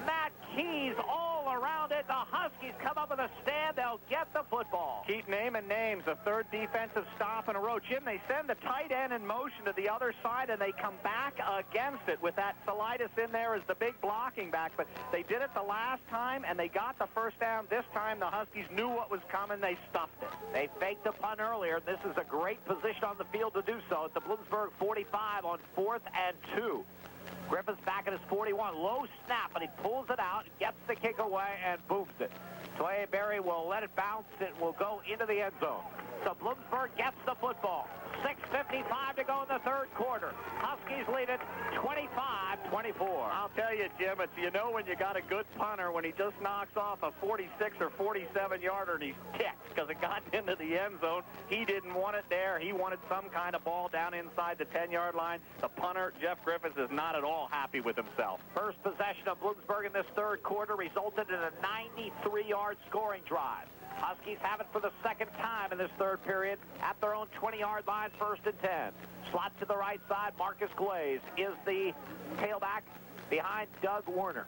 Matt Keys all around it. The Huskies come up with a stand. They'll get the football. Keep naming names. A third defensive stop in a row. Jim, they send the tight end in motion to the other side, and they come back against it with that Solitis in there as the big blocking back. But they did it the last time, and they got the first down. This time, the Huskies knew what was coming. They stuffed it. They faked the punt earlier. This is a great position on the field to do so at the Bloomsburg 45 on 4th and 2. Griffith's back at his 41. Low snap, but he pulls it out, gets the kick away, and booms it. Toye Berry will let it bounce. It will go into the end zone. So Bloomsburg gets the football. 6:55 to go in the third quarter. Huskies lead it 25-24. I'll tell you, Jim, it's, you know when you got a good punter when he just knocks off a 46 or 47-yarder and he's ticked because it got into the end zone. He didn't want it there. He wanted some kind of ball down inside the 10-yard line. The punter, Jeff Griffiths, is not at all happy with himself. First possession of Bloomsburg in this third quarter resulted in a 93-yard scoring drive. Huskies have it for the second time in this third period at their own 20-yard line, 1st and 10. Slot to the right side. Marcus Glaze is the tailback behind Doug Werner.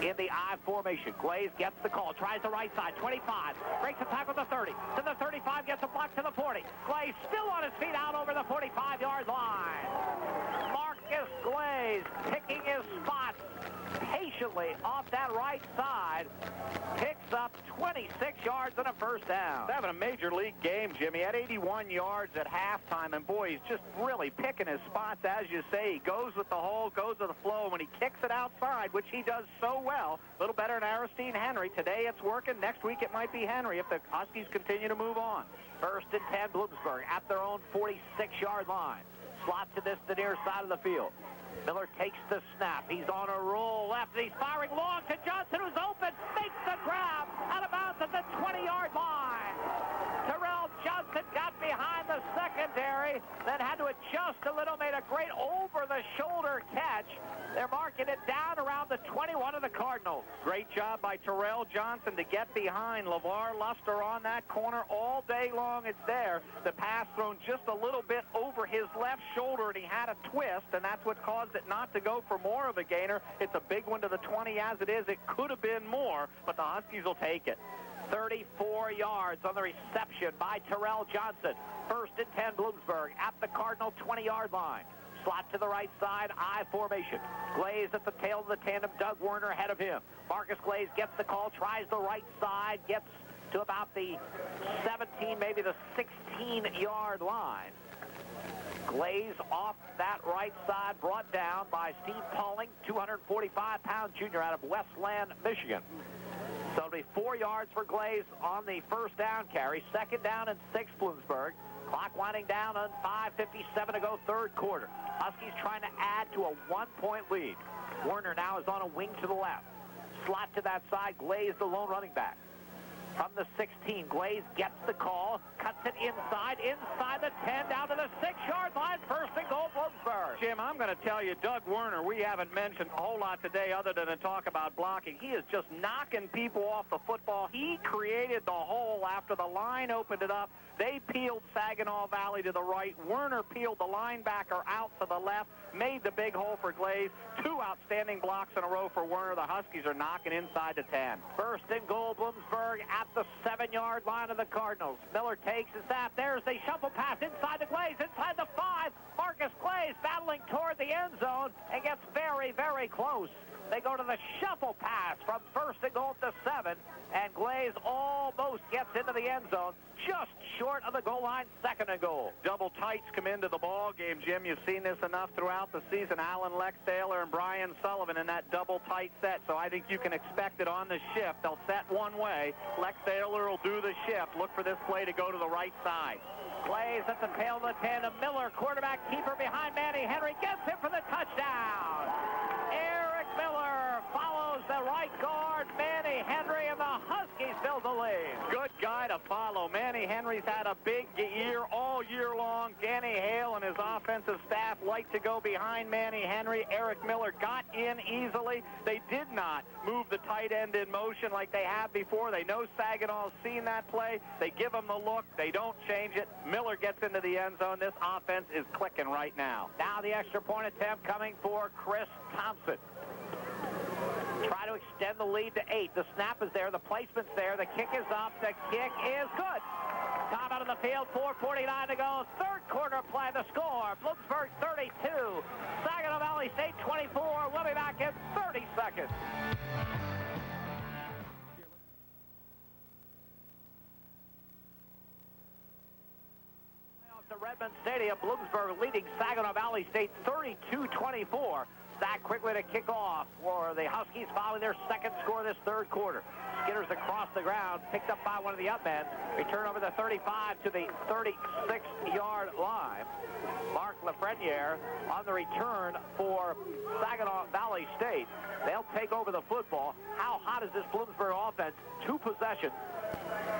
In the I formation, Glaze gets the call, tries the right side, 25, breaks the tackle to the 30, to the 35, gets a block to the 40. Glaze still on his feet out over the 45-yard line. Marcus Glaze picking his spots patiently off that right side, picks up 26 yards and a first down. He's having a major league game, Jimmy. He had 81 yards at halftime, and boy, he's just really picking his spots, as you say. He goes with the hole, goes with the flow. When he kicks it outside, which he does so well, a little better than Aristine Henry. Today it's working. Next week it might be Henry if the Huskies continue to move on. 1st and 10, Bloomsburg at their own 46-yard line. Slot to this, the near side of the field. Miller takes the snap. He's on a roll left. He's firing long to Johnson, who's open. Makes the grab out of bounds at the 20-yard line. Terrell Johnson got behind the secondary, then had to adjust a little, made a great over-the-shoulder catch. They're marking it down around the 21 of the Cardinals. Great job by Terrell Johnson to get behind LeVar Luster on that corner all day long. It's there. The pass thrown just a little bit over his left shoulder, and he had a twist, and that's what caused it not to go for more of a gainer. It's a big one to the 20 as it is. It could have been more, but the Huskies will take it. 34 yards on the reception by Terrell Johnson. 1st and 10, Bloomsburg at the Cardinal 20-yard line. Slot to the right side, I formation. Glaze at the tail of the tandem, Doug Werner ahead of him. Marcus Glaze gets the call, tries the right side, gets to about the 17, maybe the 16-yard line. Glaze off that right side, brought down by Steve Pauling, 245-pound junior out of Westland, Michigan. So it'll be 4 yards for Glaze on the first down carry. Second down and 6, Bloomsburg. Clock winding down on 5:57 to go, third quarter. Huskies trying to add to a 1-point lead. Warner now is on a wing to the left. Slot to that side, Glaze the lone running back. From the 16, Glaze gets the call, cuts it inside the 10, down to the 6-yard line, first and goal, Bloomsburg. Jim, I'm going to tell you, Doug Werner, we haven't mentioned a whole lot today other than to talk about blocking. He is just knocking people off the football. He created the hole after the line opened it up. They peeled Saginaw Valley to the right. Werner peeled the linebacker out to the left, made the big hole for Glaze. 2 outstanding blocks in a row for Werner. The Huskies are knocking inside the 10. First and goal, Bloomsburg at the 7-yard line of the Cardinals. Miller takes his snap. There's the shuffle pass inside the Glaze, inside the 5. Marcus Glaze battling toward the end zone and gets very, very close. They go to the shuffle pass from first and goal to 7, and Glaze almost gets into the end zone, just short of the goal line, second and goal. Double tights come into the ball game, Jim. You've seen this enough throughout the season. Alan Lextaylor and Brian Sullivan in that double tight set, so I think you can expect it on the shift. They'll set one way. Lextaylor will do the shift. Look for this play to go to the right side. Glaze at the tail of the 10. Miller, quarterback keeper behind Manny Henry, gets him for the touchdown. Eric Miller follows the right guard, Manny Henry, and the Huskies build the lead. Good guy to follow. Manny Henry's had a big year all year long. Danny Hale and his offensive staff like to go behind Manny Henry. Eric Miller got in easily. They did not move the tight end in motion like they have before. They know Saginaw's seen that play. They give him the look. They don't change it. Miller gets into the end zone. This offense is clicking right now. Now the extra point attempt coming for Chris Thompson. Try to extend the lead to 8. The snap is there. The placement's there. The kick is up. The kick is good. Time out of the field. 4:49 to go. Third quarter play. The score. Bloomsburg 32. Saginaw Valley State 24. We'll be back in 30 seconds. To Redmond Stadium, Bloomsburg leading Saginaw Valley State 32-24. Sack quickly to kick off for the Huskies following their second score this third quarter. Skitters across the ground, picked up by one of the up men. Return over the 35 to the 36-yard line. Mark Lafreniere on the return for Saginaw Valley State. They'll take over the football. How hot is this Bloomsburg offense? 2 possessions,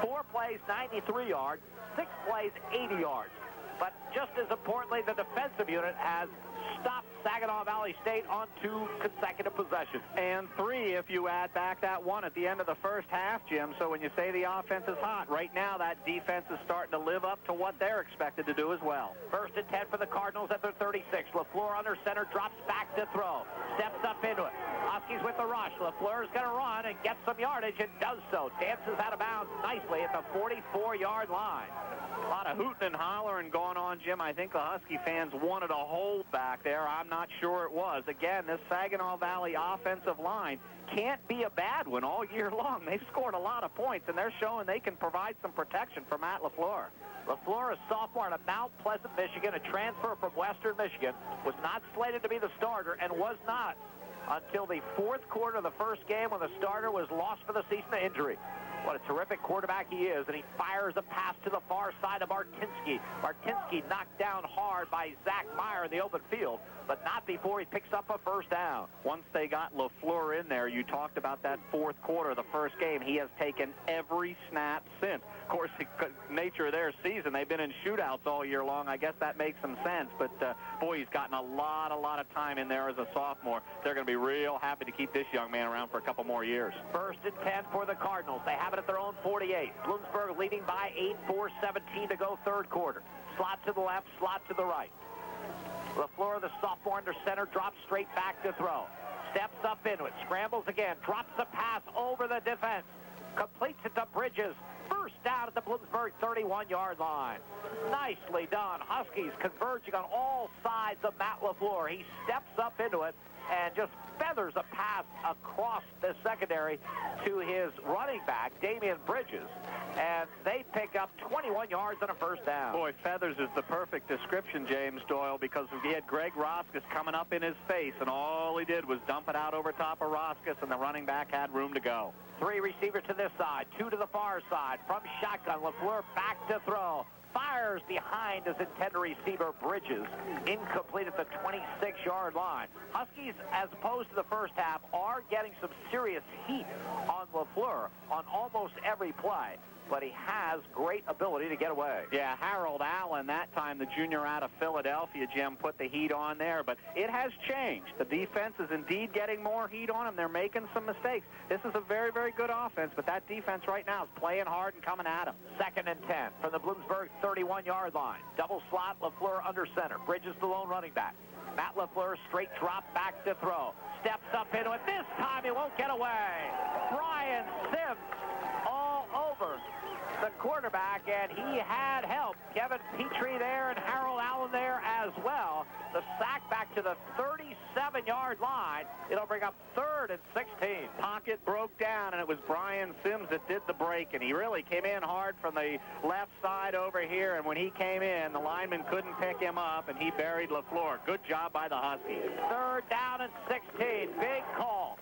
4 plays, 93 yards, 6 plays, 80 yards. But just as importantly, the defensive unit has stopped Saginaw Valley State on 2 consecutive possessions. And 3 if you add back that one at the end of the first half, Jim. So when you say the offense is hot, right now that defense is starting to live up to what they're expected to do as well. First and 10 for the Cardinals at their 36. LaFleur under center, drops back to throw. Steps up into it. Huskies with the rush. LaFleur is going to run and get some yardage and does so. Dances out of bounds nicely at the 44-yard line. A lot of hooting and hollering going on, Jim. I think the Husky fans wanted a hold back there. I'm not sure it was. Again, this Saginaw Valley offensive line can't be a bad one all year long. They've scored a lot of points, and they're showing they can provide some protection for Matt LaFleur. LaFleur, a sophomore out of Mount Pleasant, Michigan, a transfer from Western Michigan, was not slated to be the starter and was not until the fourth quarter of the first game when the starter was lost for the season to injury. What a terrific quarterback he is, and he fires a pass to the far side of Martinsky. Martinsky knocked down hard by Zach Meyer in the open field, but not before he picks up a first down. Once they got LaFleur in there, you talked about that fourth quarter of the first game. He has taken every snap since. Of course, the nature of their season, they've been in shootouts all year long. I guess that makes some sense, but boy, he's gotten a lot of time in there as a sophomore. They're going to be real happy to keep this young man around for a couple more years. First and 10 for the Cardinals. They have it at their own 48. Bloomsburg leading by 8, 4:17 to go third quarter. Slot to the left, slot to the right. LaFleur, the sophomore under center, drops straight back to throw. Steps up into it, scrambles again, drops the pass over the defense. Completes it to Bridges. First down at the Bloomsburg 31-yard line. Nicely done. Huskies converging on all sides of Matt LaFleur. He steps up into it, and just feathers a pass across the secondary to his running back, Damian Bridges. And they pick up 21 yards and a first down. Boy, feathers is the perfect description, James Doyle, because he had Greg Roskus coming up in his face, and all he did was dump it out over top of Roskus, and the running back had room to go. 3 receivers to this side, 2 to the far side. From shotgun, LaFleur back to throw. Fires behind his intended receiver, Bridges. Incomplete at the 26-yard line. Huskies, as opposed to the first half, are getting some serious heat on LaFleur on almost every play. But he has great ability to get away. Yeah, Harold Allen, that time the junior out of Philadelphia, Jim, put the heat on there. But it has changed. The defense is indeed getting more heat on them. They're making some mistakes. This is a very, very good offense, but that defense right now is playing hard and coming at them. 2nd and 10 from the Bloomsburg 31-yard line. Double slot, LaFleur under center. Bridges the lone running back. Matt LaFleur straight drop back to throw. Steps up into it. This time he won't get away. Brian Sims all over the quarterback, and he had help. Kevin Petrie there and Harold Allen there as well. The sack back to the 37-yard line. It'll bring up 3rd and 16. Pocket broke down, and it was Brian Sims that did the break, and he really came in hard from the left side over here, and when he came in, the lineman couldn't pick him up, and he buried LaFleur. Good job by the Huskies. 3rd down and 16. Big call.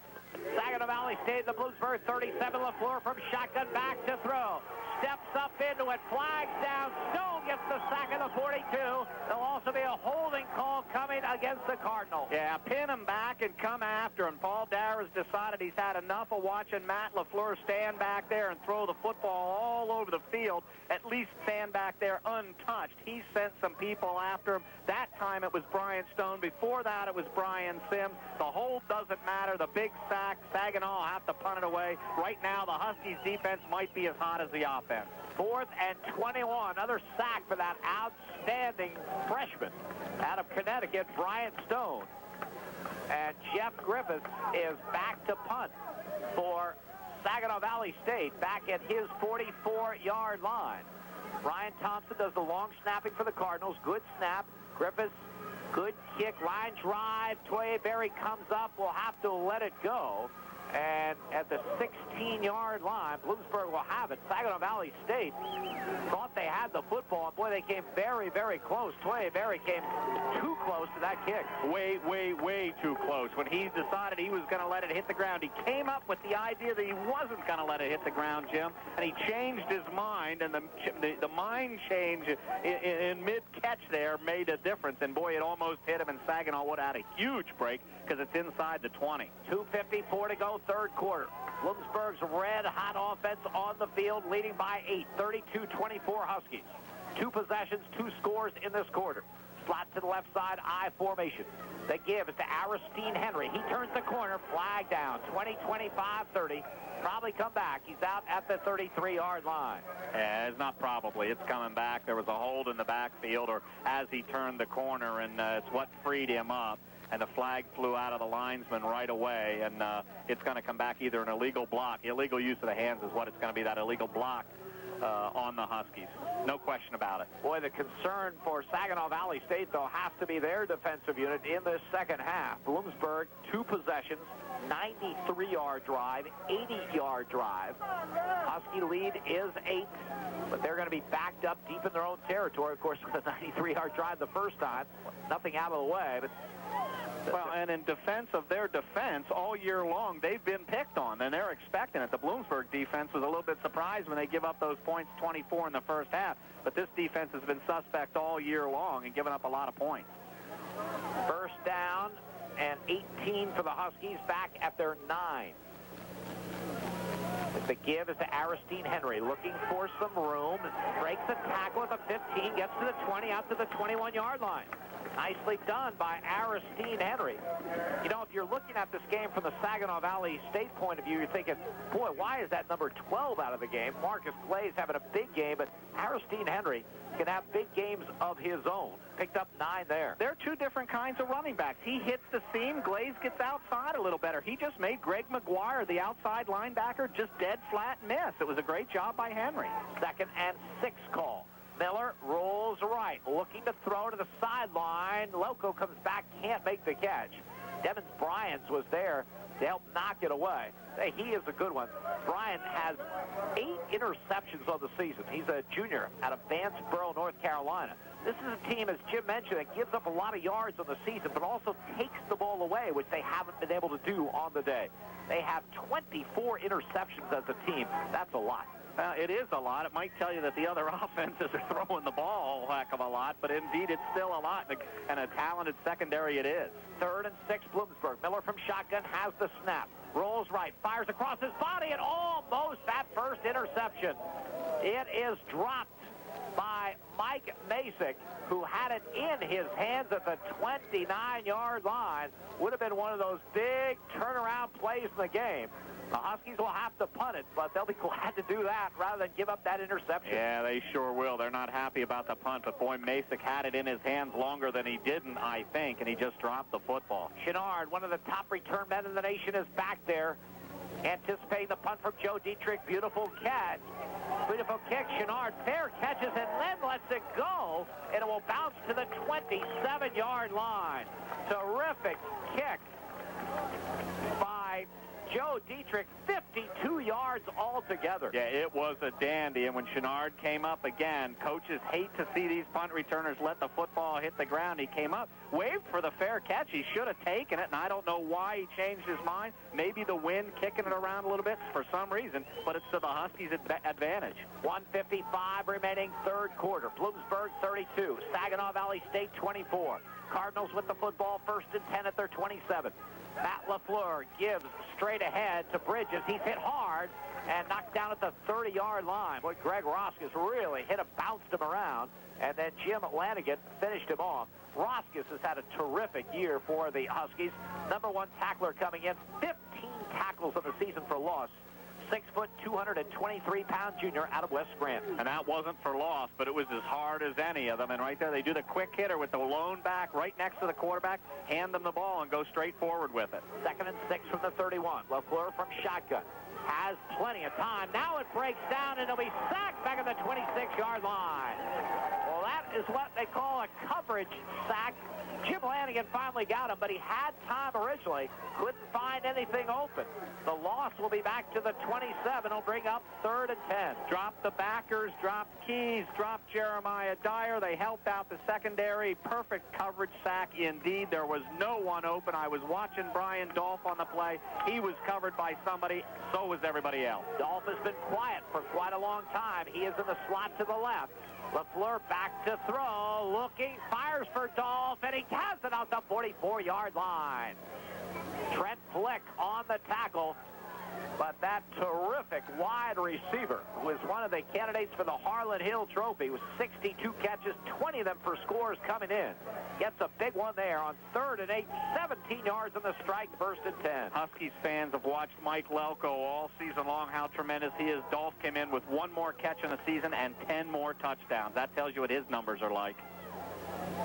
Saginaw Valley State, the Bloomsburg 37. LaFleur from shotgun back to throw. Steps up into it, flags down. Stone gets the sack of the 42. There'll also be a holding call coming against the Cardinals. Yeah, pin him back and come after him. Paul Darrah's decided he's had enough of watching Matt LaFleur stand back there and throw the football all over the field, at least stand back there untouched. He sent some people after him. That time it was Brian Stone. Before that it was Brian Sims. The hold doesn't matter. The big sack, Saginaw will have to punt it away. Right now the Huskies defense might be as hot as the offense. 4th and 21. Another sack for that outstanding freshman out of Connecticut, Brian Stone. And Jeff Griffiths is back to punt for Saginaw Valley State, back at his 44-yard line. Brian Thompson does the long snapping for the Cardinals. Good snap. Griffiths, good kick. Line drive. Toye Berry comes up. Will have to let it go. And at the 16-yard line, Bloomsburg will have it. Saginaw Valley State thought they had the football, and boy, they came very, very close. Toye Berry came too close to that kick. Way, way, way too close. When he decided he was going to let it hit the ground, he came up with the idea that he wasn't going to let it hit the ground, Jim, and he changed his mind, and the mind change in mid-catch there made a difference, and boy, it almost hit him, and Saginaw would have had a huge break because it's inside the 20. 2:54 to go, 3rd quarter. Bloomsburg's red-hot offense on the field, leading by 8, 32-24 Huskies. 2 possessions, 2 scores in this quarter. Slot to the left side, I formation. The give is to Aristine Henry. He turns the corner, flag down, 20, 25, 30. Probably come back. He's out at the 33-yard line. Yeah, it's not probably. It's coming back. There was a hold in the backfield, or as he turned the corner, and it's what freed him up. And the flag flew out of the linesman right away, and it's going to come back either an illegal block. Illegal use of the hands is what it's going to be, that illegal block on the Huskies. No question about it. Boy, the concern for Saginaw Valley State, though, has to be their defensive unit in this second half. Bloomsburg, 2 possessions, 93-yard drive, 80-yard drive. Husky lead is 8, but they're going to be backed up deep in their own territory, of course, with a 93-yard drive the first time. Nothing out of the way, but... Well, and in defense of their defense, all year long, they've been picked on, and they're expecting it. The Bloomsburg defense was a little bit surprised when they give up those points, 24 in the first half. But this defense has been suspect all year long and given up a lot of points. First down and 18 for the Huskies, back at their 9. The give is to Aristine Henry, looking for some room. Breaks a tackle at the 15, gets to the 20, out to the 21-yard line. Nicely done by Aristine Henry. You know, if you're looking at this game from the Saginaw Valley State point of view, you're thinking, boy, why is that number 12 out of the game? Marcus Glaze having a big game, but Aristine Henry can have big games of his own. Picked up 9 there. They're 2 different kinds of running backs. He hits the seam. Glaze gets outside a little better. He just made Greg McGuire, the outside linebacker, just dead flat miss. It was a great job by Henry. 2nd and 6 call. Miller rolls right, looking to throw to the sideline. Loco comes back, can't make the catch. Devin Bryans was there to help knock it away. Hey, he is a good one. Bryant has 8 interceptions on the season. He's a junior out of Vanceboro, North Carolina. This is a team, as Jim mentioned, that gives up a lot of yards on the season, but also takes the ball away, which they haven't been able to do on the day. They have 24 interceptions as a team. That's a lot. It is a lot. It might tell you that the other offenses are throwing the ball a heck of a lot, but indeed it's still a lot, and a talented secondary it is. 3rd and 6, Bloomsburg. Miller from shotgun has the snap. Rolls right, fires across his body, and almost that first interception. It is dropped by Mike Masick, who had it in his hands at the 29-yard line. Would have been one of those big turnaround plays in the game. The Huskies will have to punt it, but they'll be glad to do that rather than give up that interception. Yeah, they sure will. They're not happy about the punt, but boy, Masick had it in his hands longer than he didn't, I think, and he just dropped the football. Chenard, one of the top return men in the nation, is back there, anticipating the punt from Joe Dietrich. Beautiful catch. Beautiful kick. Chenard fair catches and then lets it go, and it will bounce to the 27-yard line. Terrific kick by Joe Dietrich, 52 yards altogether. Yeah, it was a dandy, and when Chenard came up again, coaches hate to see these punt returners let the football hit the ground. He came up, waved for the fair catch. He should have taken it, and I don't know why he changed his mind. Maybe the wind kicking it around a little bit for some reason, but it's to the Huskies' advantage. 1:55 remaining, 3rd quarter. Bloomsburg 32, Saginaw Valley State 24. Cardinals with the football, 1st and 10 at their 27. Matt LaFleur gives straight ahead to Bridges. He's hit hard and knocked down at the 30-yard line. Boy, Greg Roskis really bounced him around, and then Jim Lanigan finished him off. Roskis has had a terrific year for the Huskies. #1 tackler coming in, 15 tackles in the season for loss. 6 foot, 223-pound junior out of West Scranton. And that wasn't for loss, but it was as hard as any of them. And right there, they do the quick hitter with the lone back right next to the quarterback, hand them the ball, and go straight forward with it. 2nd and 6 from the 31. LaFleur from shotgun. Has plenty of time. Now it breaks down, and it'll be sacked back at the 26-yard line. Well, that is what they call a coverage sack. Jim Lanigan finally got him, but he had time originally. Couldn't find anything open. The loss will be back to the 27. It'll bring up 3rd and 10. Dropped the backers, dropped Keys, dropped Jeremiah Dyer. They helped out the secondary. Perfect coverage sack indeed. There was no one open. I was watching Brian Dolph on the play. He was covered by somebody. So was everybody else. Dolph has been quiet for quite a long time. He is in the slot to the left. LaFleur back to throw, looking, fires for Dolph, and he has it out the 44-yard line. Trent Flick on the tackle, but that terrific wide receiver who is one of the candidates for the Harlan Hill Trophy with 62 catches, 20 of them for scores coming in. Gets a big one there on 3rd and 8, 17 yards on the strike, 1st and 10. Huskies fans have watched Mike Lelko all season long, how tremendous he is. Dolph came in with 1 more catch in the season and 10 more touchdowns. That tells you what his numbers are like.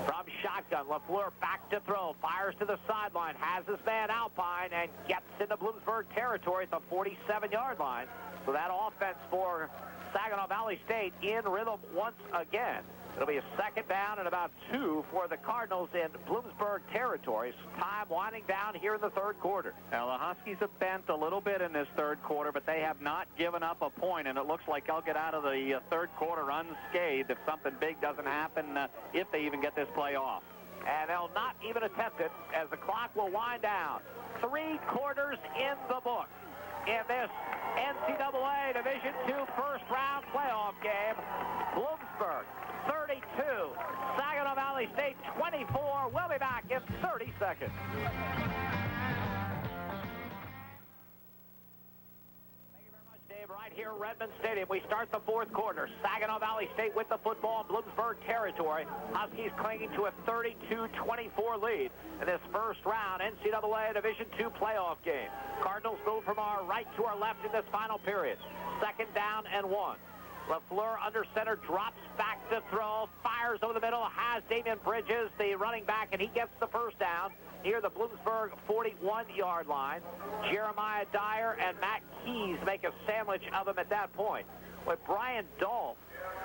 From shotgun, LaFleur back to throw, fires to the sideline, has his man Alpine, and gets into Bloomsburg territory at the 47-yard line. So that offense for Saginaw Valley State in rhythm once again. It'll be a 2nd down and about 2 for the Cardinals in Bloomsburg territory. Time winding down here in the 3rd quarter. Now, the Huskies have bent a little bit in this 3rd quarter, but they have not given up a point, and it looks like they'll get out of the 3rd quarter unscathed if something big doesn't happen, if they even get this play off. And they'll not even attempt it as the clock will wind down. 3 quarters in the book in this NCAA Division II first-round playoff game. Bloomsburg 32, Saginaw Valley State 24. We'll be back in 30 seconds. Thank you very much, Dave. Right here at Redmond Stadium, we start the 4th quarter. Saginaw Valley State with the football in Bloomsburg territory. Huskies clinging to a 32-24 lead in this first round NCAA Division II playoff game. Cardinals move from our right to our left in this final period. 2nd down and 1. LaFleur under center, drops back to throw, fires over the middle, has Damian Bridges, the running back, and he gets the 1st down near the Bloomsburg 41-yard line. Jeremiah Dyer and Matt Keys make a sandwich of him at that point. With Brian Dolph,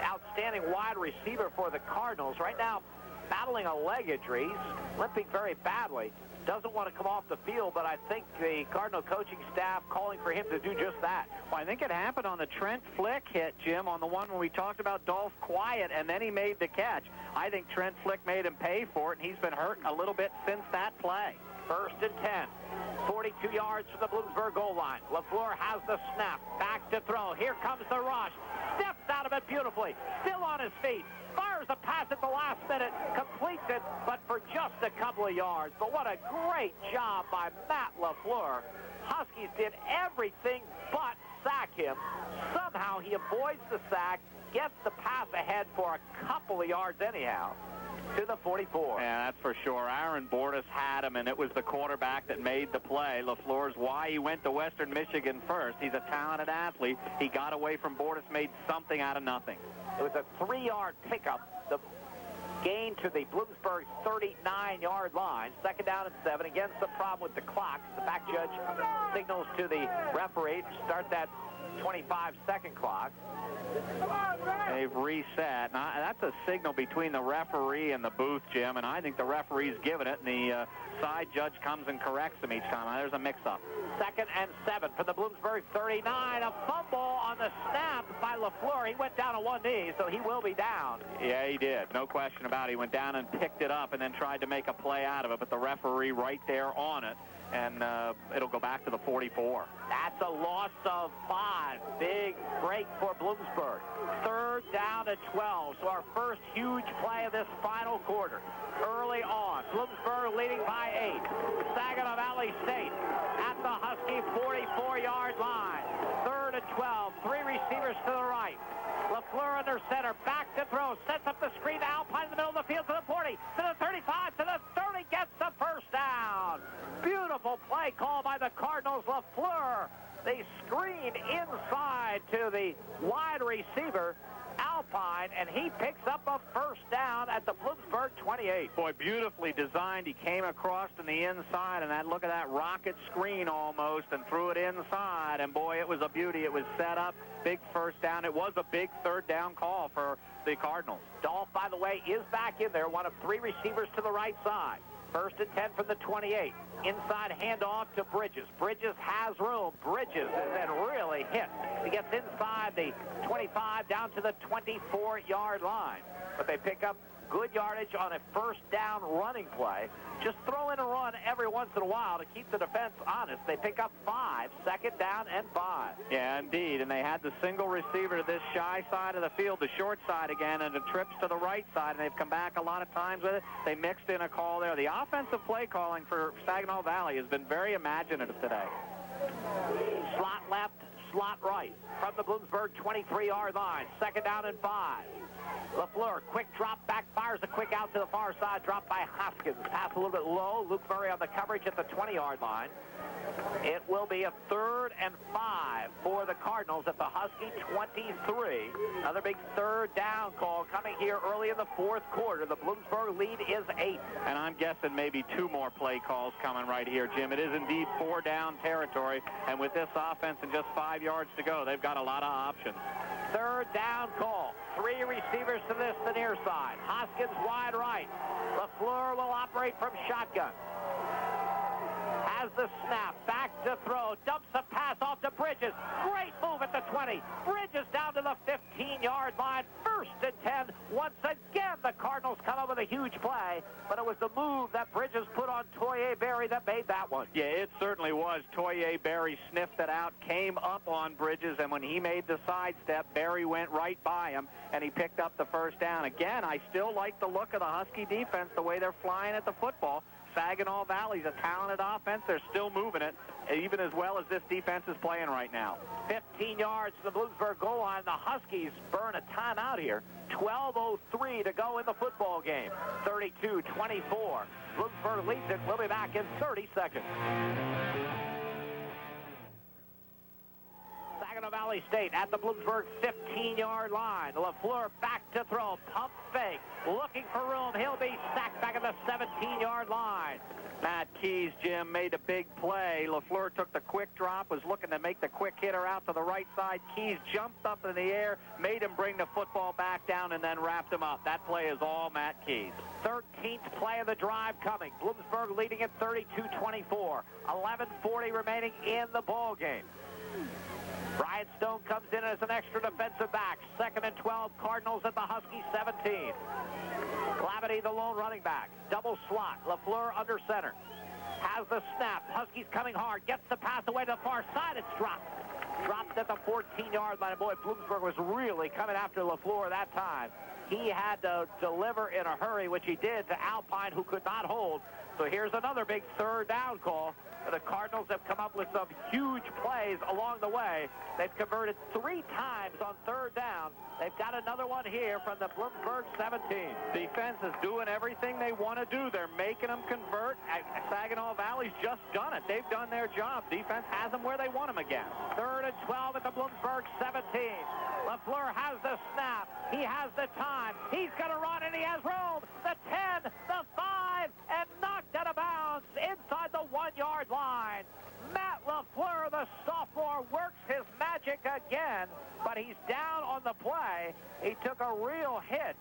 outstanding wide receiver for the Cardinals. Right now, battling a leg injury. He's limping very badly. Doesn't want to come off the field, but I think the Cardinal coaching staff calling for him to do just that. Well, I think it happened on the Trent Flick hit, Jim, on the one when we talked about Dolph Quiet, and then he made the catch. I think Trent Flick made him pay for it, and he's been hurt a little bit since that play. 1st and 10. 42 yards from the Bloomsburg goal line. LaFleur has the snap. Back to throw. Here comes the rush. Steps out of it beautifully. Still on his feet. Fires a pass at the last minute. Completes it, but for just a couple of yards. But what a great job by Matt LaFleur. Huskies did everything but sack him. Somehow he avoids the sack, gets the pass ahead for a couple of yards anyhow. To the 44. Yeah, that's for sure. Aaron Bordas had him, and it was the quarterback that made the play. LaFleur's why he went to Western Michigan first. He's a talented athlete. He got away from Bordas, made something out of nothing. It was a 3-yard pickup. The gain to the Bloomsburg 39-yard line. 2nd down and 7. Again, some problem with the clock. The back judge signals to the referee to start that 25-second clock. They've reset. Now, that's a signal between the referee and the booth, Jim, and I think the referee's given it, and the side judge comes and corrects them each time. Now, there's a mix-up. 2nd and 7 for the Bloomsburg 39. A fumble on the snap by LaFleur. He went down on one knee, so he will be down. Yeah, he did. No question about it. He went down and picked it up and then tried to make a play out of it, but the referee right there on it, and it'll go back to the 44. That's a loss of 5. Big break for Bloomsburg. 3rd down and 12. So our first huge play of this final quarter. Early on, Bloomsburg leading by 8. Saginaw Valley State at the Husky 44-yard line. 3rd and 12. 3 receivers to the right. LaFleur under center. Back to throw. Sets up the screen to Alpine in the middle of the field to the 40. To the 35. To the 30. Gets the first down. Beautiful play call by the Cardinals. LaFleur. They screen inside to the wide receiver, Alpine, and he picks up a first down at the Bloomsburg 28. Boy, beautifully designed. He came across to the inside, and that look at that rocket screen almost, and threw it inside. And boy, it was a beauty. It was set up. Big first down. It was a big 3rd down call for the Cardinals. Dolph, by the way, is back in there. One of 3 receivers to the right side. 1st and 10 from the 28. Inside handoff to Bridges. Bridges has room. Bridges has been really hit. He gets inside the 25 down to the 24-yard line. But they pick up good yardage on a 1st down running play. Just throw in a run every once in a while to keep the defense honest. They pick up 5, 2nd down and 5. Yeah, indeed. And they had the single receiver to this shy side of the field, the short side again, and the trips to the right side, and they've come back a lot of times with it. They mixed in a call there. The offensive play calling for Saginaw Valley has been very imaginative today. Slot left, slot right from the Bloomsburg 23-yard line. 2nd down and 5. LaFleur, quick drop back, fires a quick out to the far side, dropped by Hoskins. Pass a little bit low. Luke Murray on the coverage at the 20-yard line. It will be a 3rd and 5 for the Cardinals at the Husky 23. Another big 3rd down call coming here early in the 4th quarter. The Bloomsburg lead is 8. And I'm guessing maybe 2 more play calls coming right here, Jim. It is indeed 4-down territory, and with this offense and just 5 yards to go, they've got a lot of options. 3rd down call. 3 receivers to the near side. Hoskins wide right. LaFleur will operate from shotgun. Has the snap, back to throw, dumps a pass off to Bridges. Great move at the 20. Bridges down to the 15-yard line. 1st and 10. Once again, the Cardinals come up with a huge play, but it was the move that Bridges put on Toye Berry that made that one. Yeah, it certainly was. Toye Berry sniffed it out, came up on Bridges, and when he made the sidestep, Berry went right by him, and he picked up the first down. Again, I still like the look of the Husky defense, the way they're flying at the football. Saginaw Valley's a talented offense. They're still moving it, even as well as this defense is playing right now. 15 yards to the Bloomsburg goal line. The Huskies burn a timeout here. 12:03 to go in the football game. 32-24. Bloomsburg leads it. We'll be back in 30 seconds. Saginaw Valley State at the Bloomsburg 15-yard line. LaFleur back to throw, pump fake, looking for room. He'll be sacked back at the 17-yard line. Matt Keys, Jim, made a big play. LaFleur took the quick drop, was looking to make the quick hitter out to the right side. Keys jumped up in the air, made him bring the football back down, and then wrapped him up. That play is all Matt Keys. 13th play of the drive coming. Bloomsburg leading at 32-24. 11:40 remaining in the ball game. Brian Stone comes in as an extra defensive back. 2nd and 12, Cardinals at the Huskies 17. Glavity, the lone running back. Double slot. LaFleur under center. Has the snap. Huskies coming hard. Gets the pass away to the far side. It's dropped. Dropped at the 14-yard line. Boy, Bloomsburg was really coming after LaFleur that time. He had to deliver in a hurry, which he did to Alpine, who could not hold. So here's another big third down call. The Cardinals have come up with some huge plays along the way. They've converted 3 times on third down. They've got another one here from the Bloomsburg 17. Defense is doing everything they want to do. They're making them convert. Saginaw Valley's just done it. They've done their job. Defense has them where they want them again. 3rd and 12 at the Bloomsburg 17. LaFleur has the snap. He has the time. He's going to run, and he has room. The 10, the 5, and knocked out of bounds inside the 1-yard line. Matt LaFleur, the sophomore, works his magic again, but he's down on the play. He took a real hit,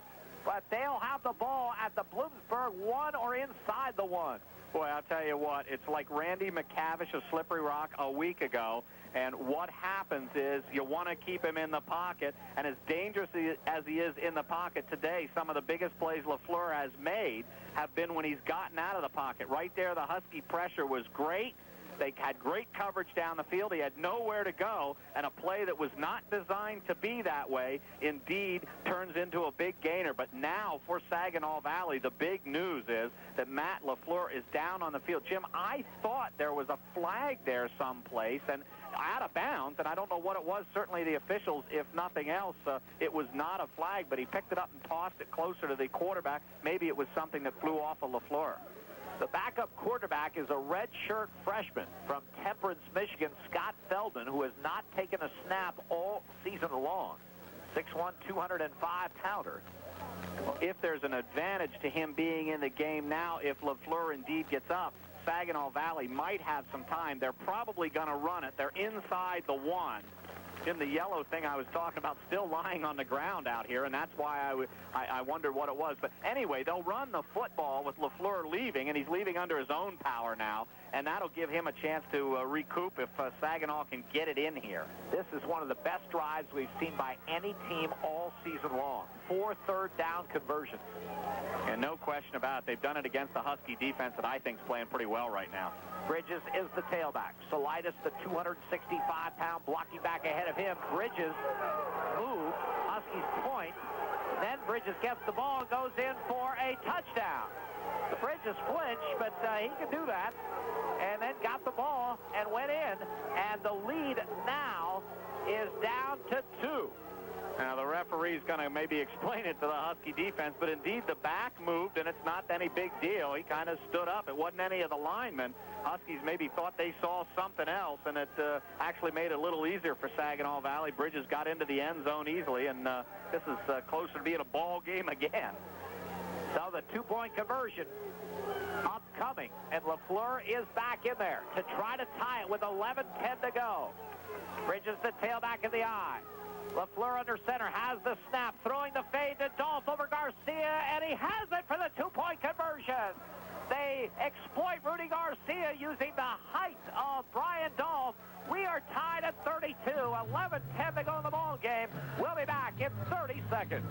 but they'll have the ball at the Bloomsburg 1 or inside the 1. Boy, I'll tell you what, it's like Randy McCavish of Slippery Rock a week ago, and what happens is you want to keep him in the pocket, and as dangerous as he is in the pocket today, some of the biggest plays LaFleur has made have been when he's gotten out of the pocket. Right there, the Husky pressure was great. They had great coverage down the field. He had nowhere to go, and a play that was not designed to be that way indeed turns into a big gainer. But now for Saginaw Valley, the big news is that Matt LaFleur is down on the field. Jim, I thought there was a flag there someplace and out of bounds, and I don't know what it was. Certainly the officials, if nothing else, it was not a flag, but he picked it up and tossed it closer to the quarterback. Maybe it was something that flew off of LaFleur. The backup quarterback is a redshirt freshman from Temperance, Michigan, Scott Feldman, who has not taken a snap all season long. 6'1", 205-pounder. If there's an advantage to him being in the game now, if LaFleur indeed gets up, Saginaw Valley might have some time. They're probably going to run it. They're inside the 1. Jim, the yellow thing I was talking about still lying on the ground out here, and that's why I wondered what it was. But anyway, they'll run the football with LaFleur leaving, and he's leaving under his own power now, and that'll give him a chance to recoup if Saginaw can get it in here. This is one of the best drives we've seen by any team all season long. 4 third-down conversions. And no question about it, they've done it against the Husky defense that I think is playing pretty well right now. Bridges is the tailback. Solitis, the 265-pound, blocking back ahead of him. Bridges move. Huskies point. Then Bridges gets the ball and goes in for a touchdown. The Bridges flinched, but he can do that. And then got the ball and went in. And the lead now is down to 2. Now, the referee's going to maybe explain it to the Husky defense, but indeed the back moved, and it's not any big deal. He kind of stood up. It wasn't any of the linemen. Huskies maybe thought they saw something else, and it actually made it a little easier for Saginaw Valley. Bridges got into the end zone easily, and this is closer to being a ball game again. So the 2-point conversion upcoming, and LaFleur is back in there to try to tie it with 11:10 to go. Bridges the tailback in the eye. LaFleur under center has the snap, throwing the fade to Dolph over Garcia, and he has it for the 2-point conversion. They exploit Rudy Garcia using the height of Brian Dolph. We are tied at 32, 11:10 to go in the ball game. We'll be back in 30 seconds.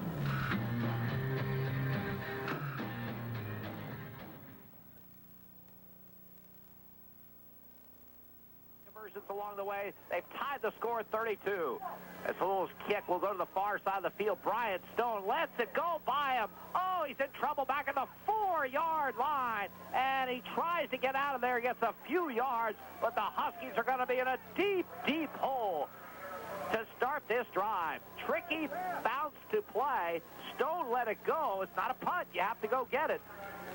Along the way, they've tied the score at 32. This little kick will go to the far side of the field. Brian Stone lets it go by him. Oh, he's in trouble back at the 4-yard line, and he tries to get out of there. He gets a few yards, but the Huskies are going to be in a deep, deep hole to start this drive. Tricky bounce to play. Stone let it go. It's not a punt. You have to go get it.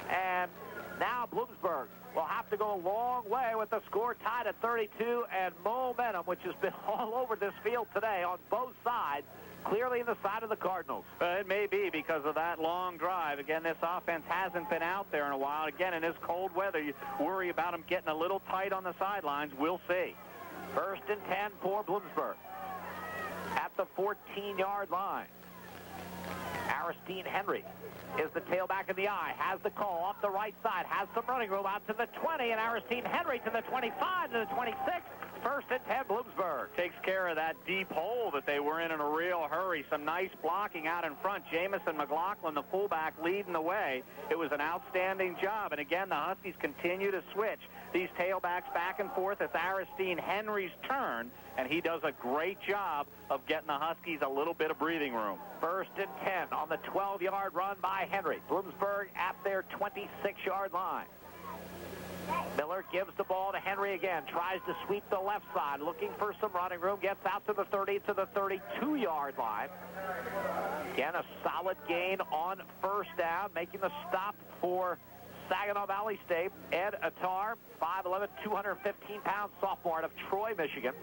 And Now Bloomsburg will have to go a long way with the score tied at 32, and momentum, which has been all over this field today on both sides, clearly in the side of the Cardinals. It may be because of that long drive. Again, this offense hasn't been out there in a while. Again, in this cold weather, you worry about them getting a little tight on the sidelines. We'll see. 1st and 10 for Bloomsburg at the 14-yard line. Aristine Henry is the tailback in the eye, has the call off the right side, has some running room out to the 20, and Aristine Henry to the 25, to the 26. 1st and 10, Bloomsburg. Takes care of that deep hole that they were in a real hurry. Some nice blocking out in front. Jamison McLaughlin, the fullback, leading the way. It was an outstanding job. And again, the Huskies continue to switch these tailbacks back and forth. It's Aristine Henry's turn, and he does a great job of getting the Huskies a little bit of breathing room. 1st and 10 on the 12-yard run by Henry. Bloomsburg at their 26-yard line. Miller gives the ball to Henry again, tries to sweep the left side, looking for some running room, gets out to the 30, to the 32-yard line. Again, a solid gain on 1st down, making the stop for Saginaw Valley State. Ed Attar, 5'11", 215-pound sophomore out of Troy, Michigan.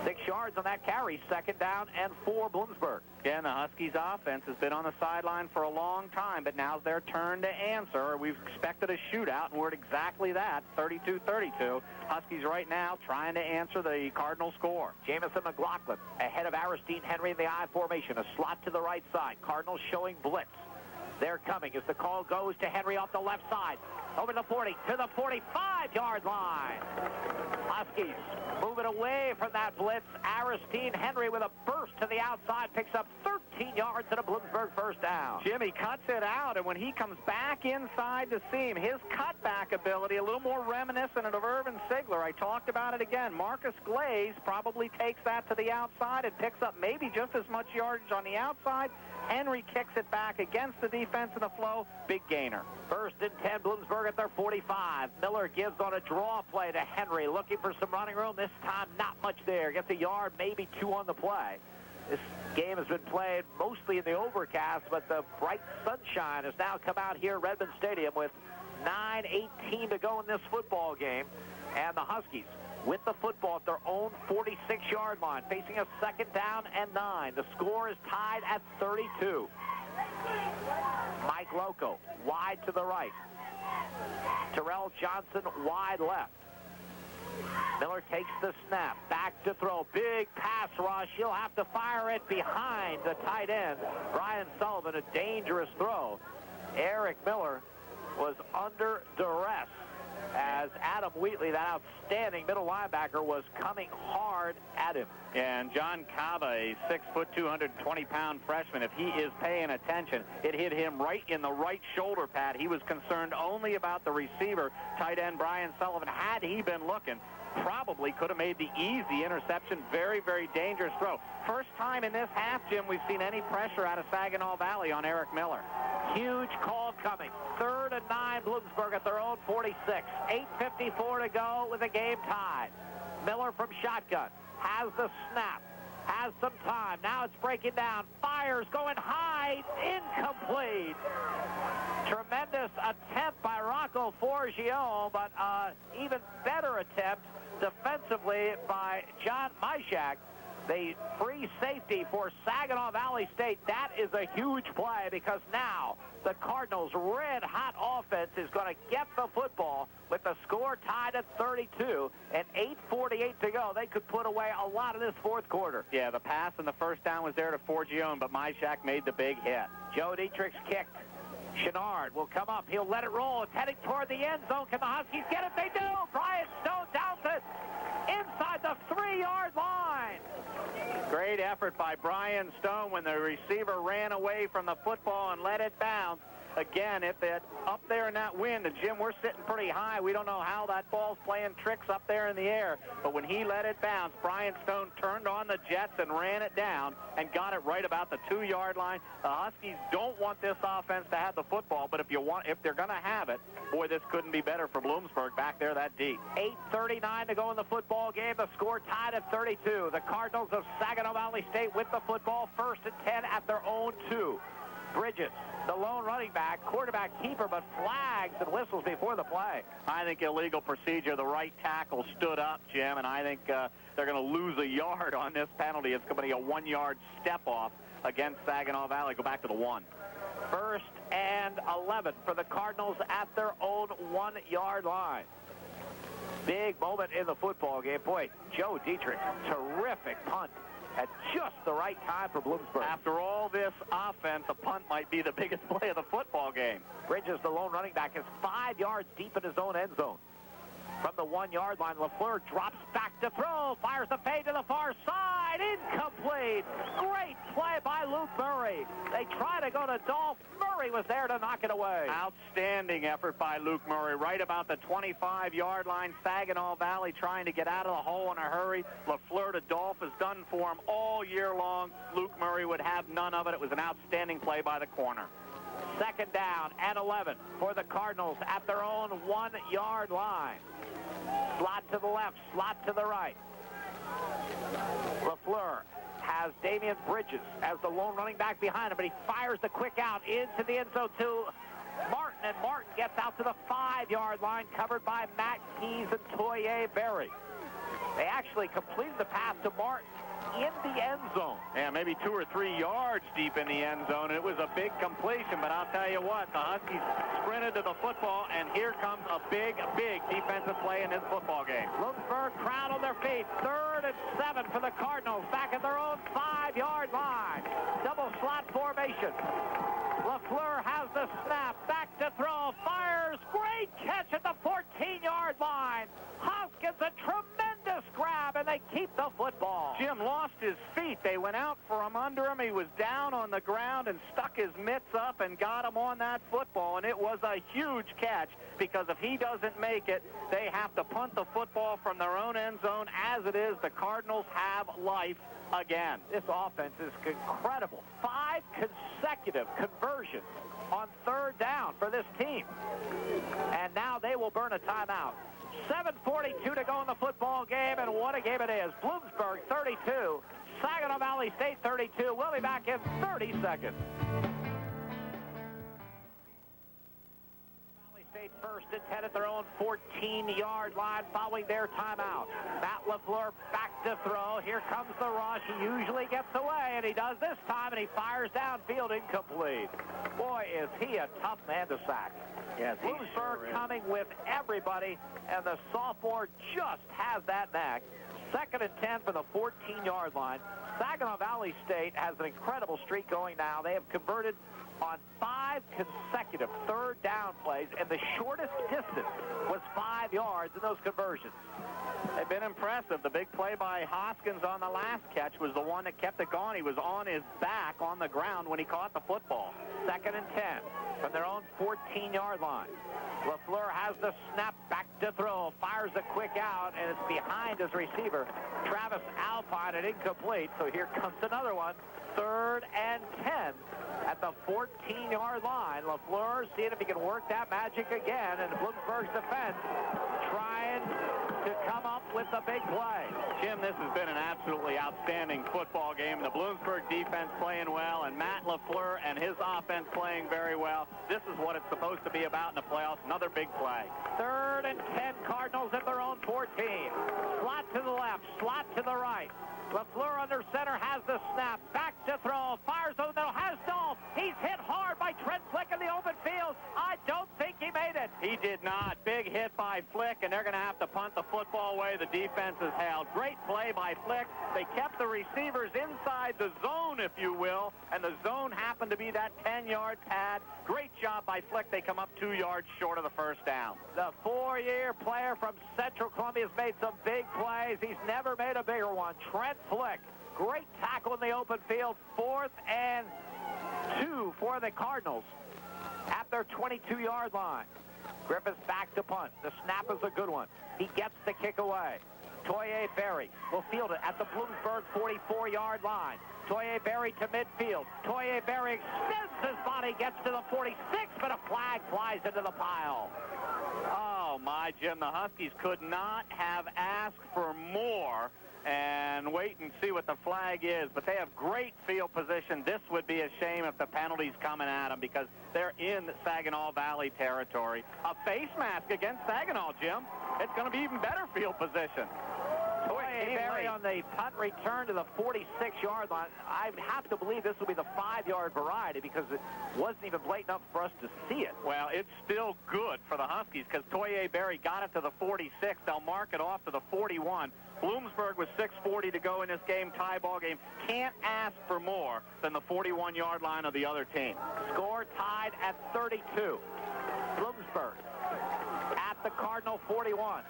6 yards on that carry, 2nd down and 4, Bloomsburg. Again, the Huskies offense has been on the sideline for a long time, but now's their turn to answer. We've expected a shootout, and we're at exactly that, 32-32. Huskies right now trying to answer the Cardinal score. Jamison McLaughlin ahead of Aristine Henry in the I formation, a slot to the right side. Cardinals showing blitz. They're coming as the call goes to Henry off the left side. Over the 40, to the 45-yard line. Huskies moving away from that blitz. Aristine Henry with a burst to the outside, picks up 13 yards and a Bloomsburg 1st down. Jimmy cuts it out, and when he comes back inside the seam, his cutback ability, a little more reminiscent of Irvin Sigler. I talked about it again. Marcus Glaze probably takes that to the outside and picks up maybe just as much yardage on the outside. Henry kicks it back against the defense in the flow. Big gainer. 1st and 10, Bloomsburg at their 45. Miller gives on a draw play to Henry, looking for some running room. This time, not much there. Gets a yard, maybe 2 on the play. This game has been played mostly in the overcast, but the bright sunshine has now come out here at Redmond Stadium with 9:18 to go in this football game. And the Huskies with the football at their own 46-yard line, facing a 2nd down and 9. The score is tied at 32. Mike Loco wide to the right. Terrell Johnson wide left. Miller takes the snap, back to throw, big pass rush. He'll have to fire it behind the tight end, Brian Sullivan. A dangerous throw. Eric Miller was under duress as Adam Wheatley, that outstanding middle linebacker, was coming hard at him. And John Cava, a 6', 220-pound freshman, if he is paying attention, it hit him right in the right shoulder pad. He was concerned only about the receiver, tight end Brian Sullivan. Had he been looking, probably could have made the easy interception. Very, very dangerous throw. First time in this half, Jim, we've seen any pressure out of Saginaw Valley on Eric Miller. Huge call coming. 3rd and 9, Bloomsburg at their own 46. 8:54 to go with the game tied. Miller from shotgun has the snap, has some time. Now it's breaking down. Fires going high, incomplete. Tremendous attempt by Rocco Forgione, but even better attempt defensively by John Myshak, the free safety for Saginaw Valley State. That is a huge play because now the Cardinals' red-hot offense is going to get the football with the score tied at 32 and 8:48 to go. They could put away a lot of this 4th quarter. Yeah, the pass and the 1st down was there to Forgione, but Myshak made the big hit. Joe Dietrich's kicked. Chenard will come up. He'll let it roll. It's heading toward the end zone. Can the Huskies get it? They do. Brian Stone downs it inside the 3-yard line. Great effort by Brian Stone when the receiver ran away from the football and let it bounce. Again, if it up there in that wind, and Jim, we're sitting pretty high. We don't know how that ball's playing tricks up there in the air. But when he let it bounce, Brian Stone turned on the jets and ran it down and got it right about the 2-yard line. The Huskies don't want this offense to have the football, but if they're going to have it, boy, this couldn't be better for Bloomsburg back there that deep. 8:39 to go in the football game. The score tied at 32. The Cardinals of Saginaw Valley State with the football, 1st and 10 at their own 2. Bridges, the lone running back, quarterback keeper, but flags and whistles before the play. I think illegal procedure. The right tackle stood up, Jim, and I think they're going to lose a yard on this penalty. It's going to be a 1-yard step off against Saginaw Valley. Go back to the 1. 1st and 11 for the Cardinals at their own 1-yard line. Big moment in the football game. Boy, Joe Dietrich, terrific punt at just the right time for Bloomsburg. After all this offense, a punt might be the biggest play of the football game. Bridges, the lone running back, is 5 yards deep in his own end zone. From the 1-yard line, LaFleur drops back to throw, fires the fade to the far side, incomplete. Great play by Luke Murray. They try to go to Dolph. Murray was there to knock it away. Outstanding effort by Luke Murray. Right about the 25-yard line, Saginaw Valley trying to get out of the hole in a hurry. LaFleur to Dolph has done for him all year long. Luke Murray would have none of it. It was an outstanding play by the corner. 2nd down and 11 for the Cardinals at their own 1-yard line. Slot to the left, slot to the right. LaFleur has Damian Bridges as the lone running back behind him, but he fires the quick out into the end zone to Martin, and Martin gets out to the 5-yard line, covered by Matt Keys and Toye Berry. They actually completed the pass to Martin in the end zone. Yeah, maybe 2 or 3 yards deep in the end zone. It was a big completion, but I'll tell you what, the Huskies sprinted to the football, and here comes a big, big defensive play in this football game. Bloomsburg crowd on their feet. 3rd and 7 for the Cardinals, back at their own 5-yard line. Double slot formation. LaFleur has the snap, back to throw, fires, great catch at the 14-yard line. Hoskins, a tremendous grab, and they keep the football. Jim lost his feet. They went out from under him. He was down on the ground and stuck his mitts up and got him on that football, and it was a huge catch, because if he doesn't make it, they have to punt the football from their own end zone. As it is, the Cardinals have life again. This offense is incredible. 5 consecutive conversions on 3rd down for this team. And now they will burn a timeout. 7:42 to go in the football game, and what a game it is. Bloomsburg 32, Saginaw Valley State 32. We'll be back in 30 seconds. State 1st and 10 at their own 14-yard line following their timeout. Matt LaFleur back to throw. Here comes the rush. He usually gets away, and he does this time, and he fires downfield, incomplete. Boy, is he a tough man to sack. Yes, Bloomsburg coming with everybody, and the sophomore just has that knack. 2nd and 10 for the 14-yard line. Saginaw Valley State has an incredible streak going now. They have converted on 5 consecutive 3rd down plays, and the shortest distance was 5 yards in those conversions. They've been impressive. The big play by Hoskins on the last catch was the one that kept it going. He was on his back on the ground when he caught the football. 2nd and 10 from their own 14-yard line. LaFleur has the snap, back to throw, fires a quick out, and it's behind his receiver, Travis Alpine, and incomplete. So here comes another one. 3rd and 10 at the 14-yard line. LaFleur seeing if he can work that magic again, and Bloomsburg's defense trying to come up with a big play. Jim, this has been an absolutely outstanding football game. The Bloomsburg defense playing well, and Matt LaFleur and his offense playing very well. This is what it's supposed to be about in the playoffs. Another big play. 3rd and 10, Cardinals at their own 14. Slot to the left, slot to the right. LaFleur under center has the snap, back to throw, fires over the middle, has Dolph. He's hit hard by Trent Flick in the open field. I don't think he made it. He did not. Big hit by Flick, and they're going to have to punt the football away. The defense is held. Great play by Flick. They kept the receivers inside the zone, if you will, and the zone happened to be that 10-yard pad. Great job by Flick. They come up 2 yards short of the 1st down. The 4-year player from Central Columbia has made some big plays. He's never made a bigger one. Trent Flick, great tackle in the open field. 4th and 2 for the Cardinals at their 22-yard line. Griffiths back to punt. The snap is a good one. He gets the kick away. Toye Berry will field it at the Bloomsburg 44-yard line. Toye Berry to midfield. Toye Berry extends his body, gets to the 46, but a flag flies into the pile. Oh, my, Jim, the Huskies could not have asked for more. and wait and see what the flag is. But they have great field position. This would be a shame if the penalty's coming at them because they're in Saginaw Valley territory. A face mask against Saginaw, Jim. It's going to be even better field position. Berry on the punt return to the 46-yard line. I have to believe this will be the 5-yard variety because it wasn't even blatant enough for us to see it. Well, it's still good for the Huskies because Toye Berry got it to the 46. They'll mark it off to the 41. Bloomsburg with 6:40 to go in this game, tie ball game. Can't ask for more than the 41-yard line of the other team. Score tied at 32. Bloomsburg at the Cardinal 41.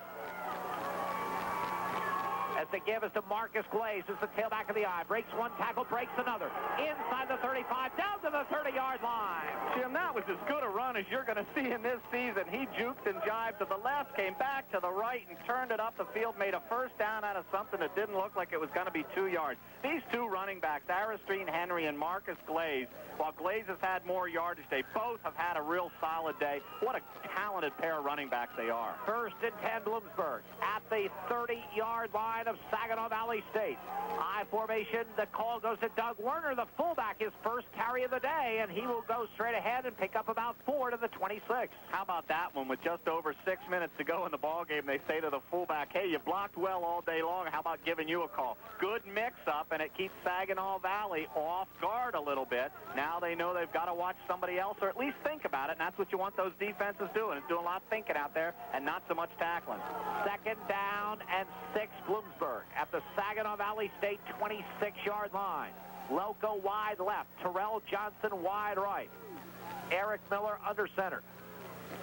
As the give is to Marcus Glaze, is the tailback of the eye. Breaks one tackle, breaks another. Inside the 35, down to the 30-yard line. Jim, that was as good a run as you're going to see in this season. He juked and jived to the left, came back to the right, and turned it up the field, made a first down out of something that didn't look like it was going to be 2 yards. These two running backs, Aristine Henry and Marcus Glaze, while Glaze has had more yardage, they both have had a real solid day. What a talented pair of running backs they are. 1st and 10 Bloomsburg at the 30-yard line of Saginaw Valley State. I formation, the call goes to Doug Werner, the fullback, his first carry of the day, and he will go straight ahead and pick up about 4 to the 26. How about that one? With just over 6 minutes to go in the ball game, they say to the fullback, hey, you blocked well all day long. How about giving you a call? Good mix-up, and it keeps Saginaw Valley off guard a little bit. Now they know they've got to watch somebody else, or at least think about it, and that's what you want those defenses doing. It's doing a lot of thinking out there and not so much tackling. 2nd down and 6 Bloomsburg at the Saginaw Valley State 26-yard line. Loco wide left. Terrell Johnson wide right. Eric Miller under center.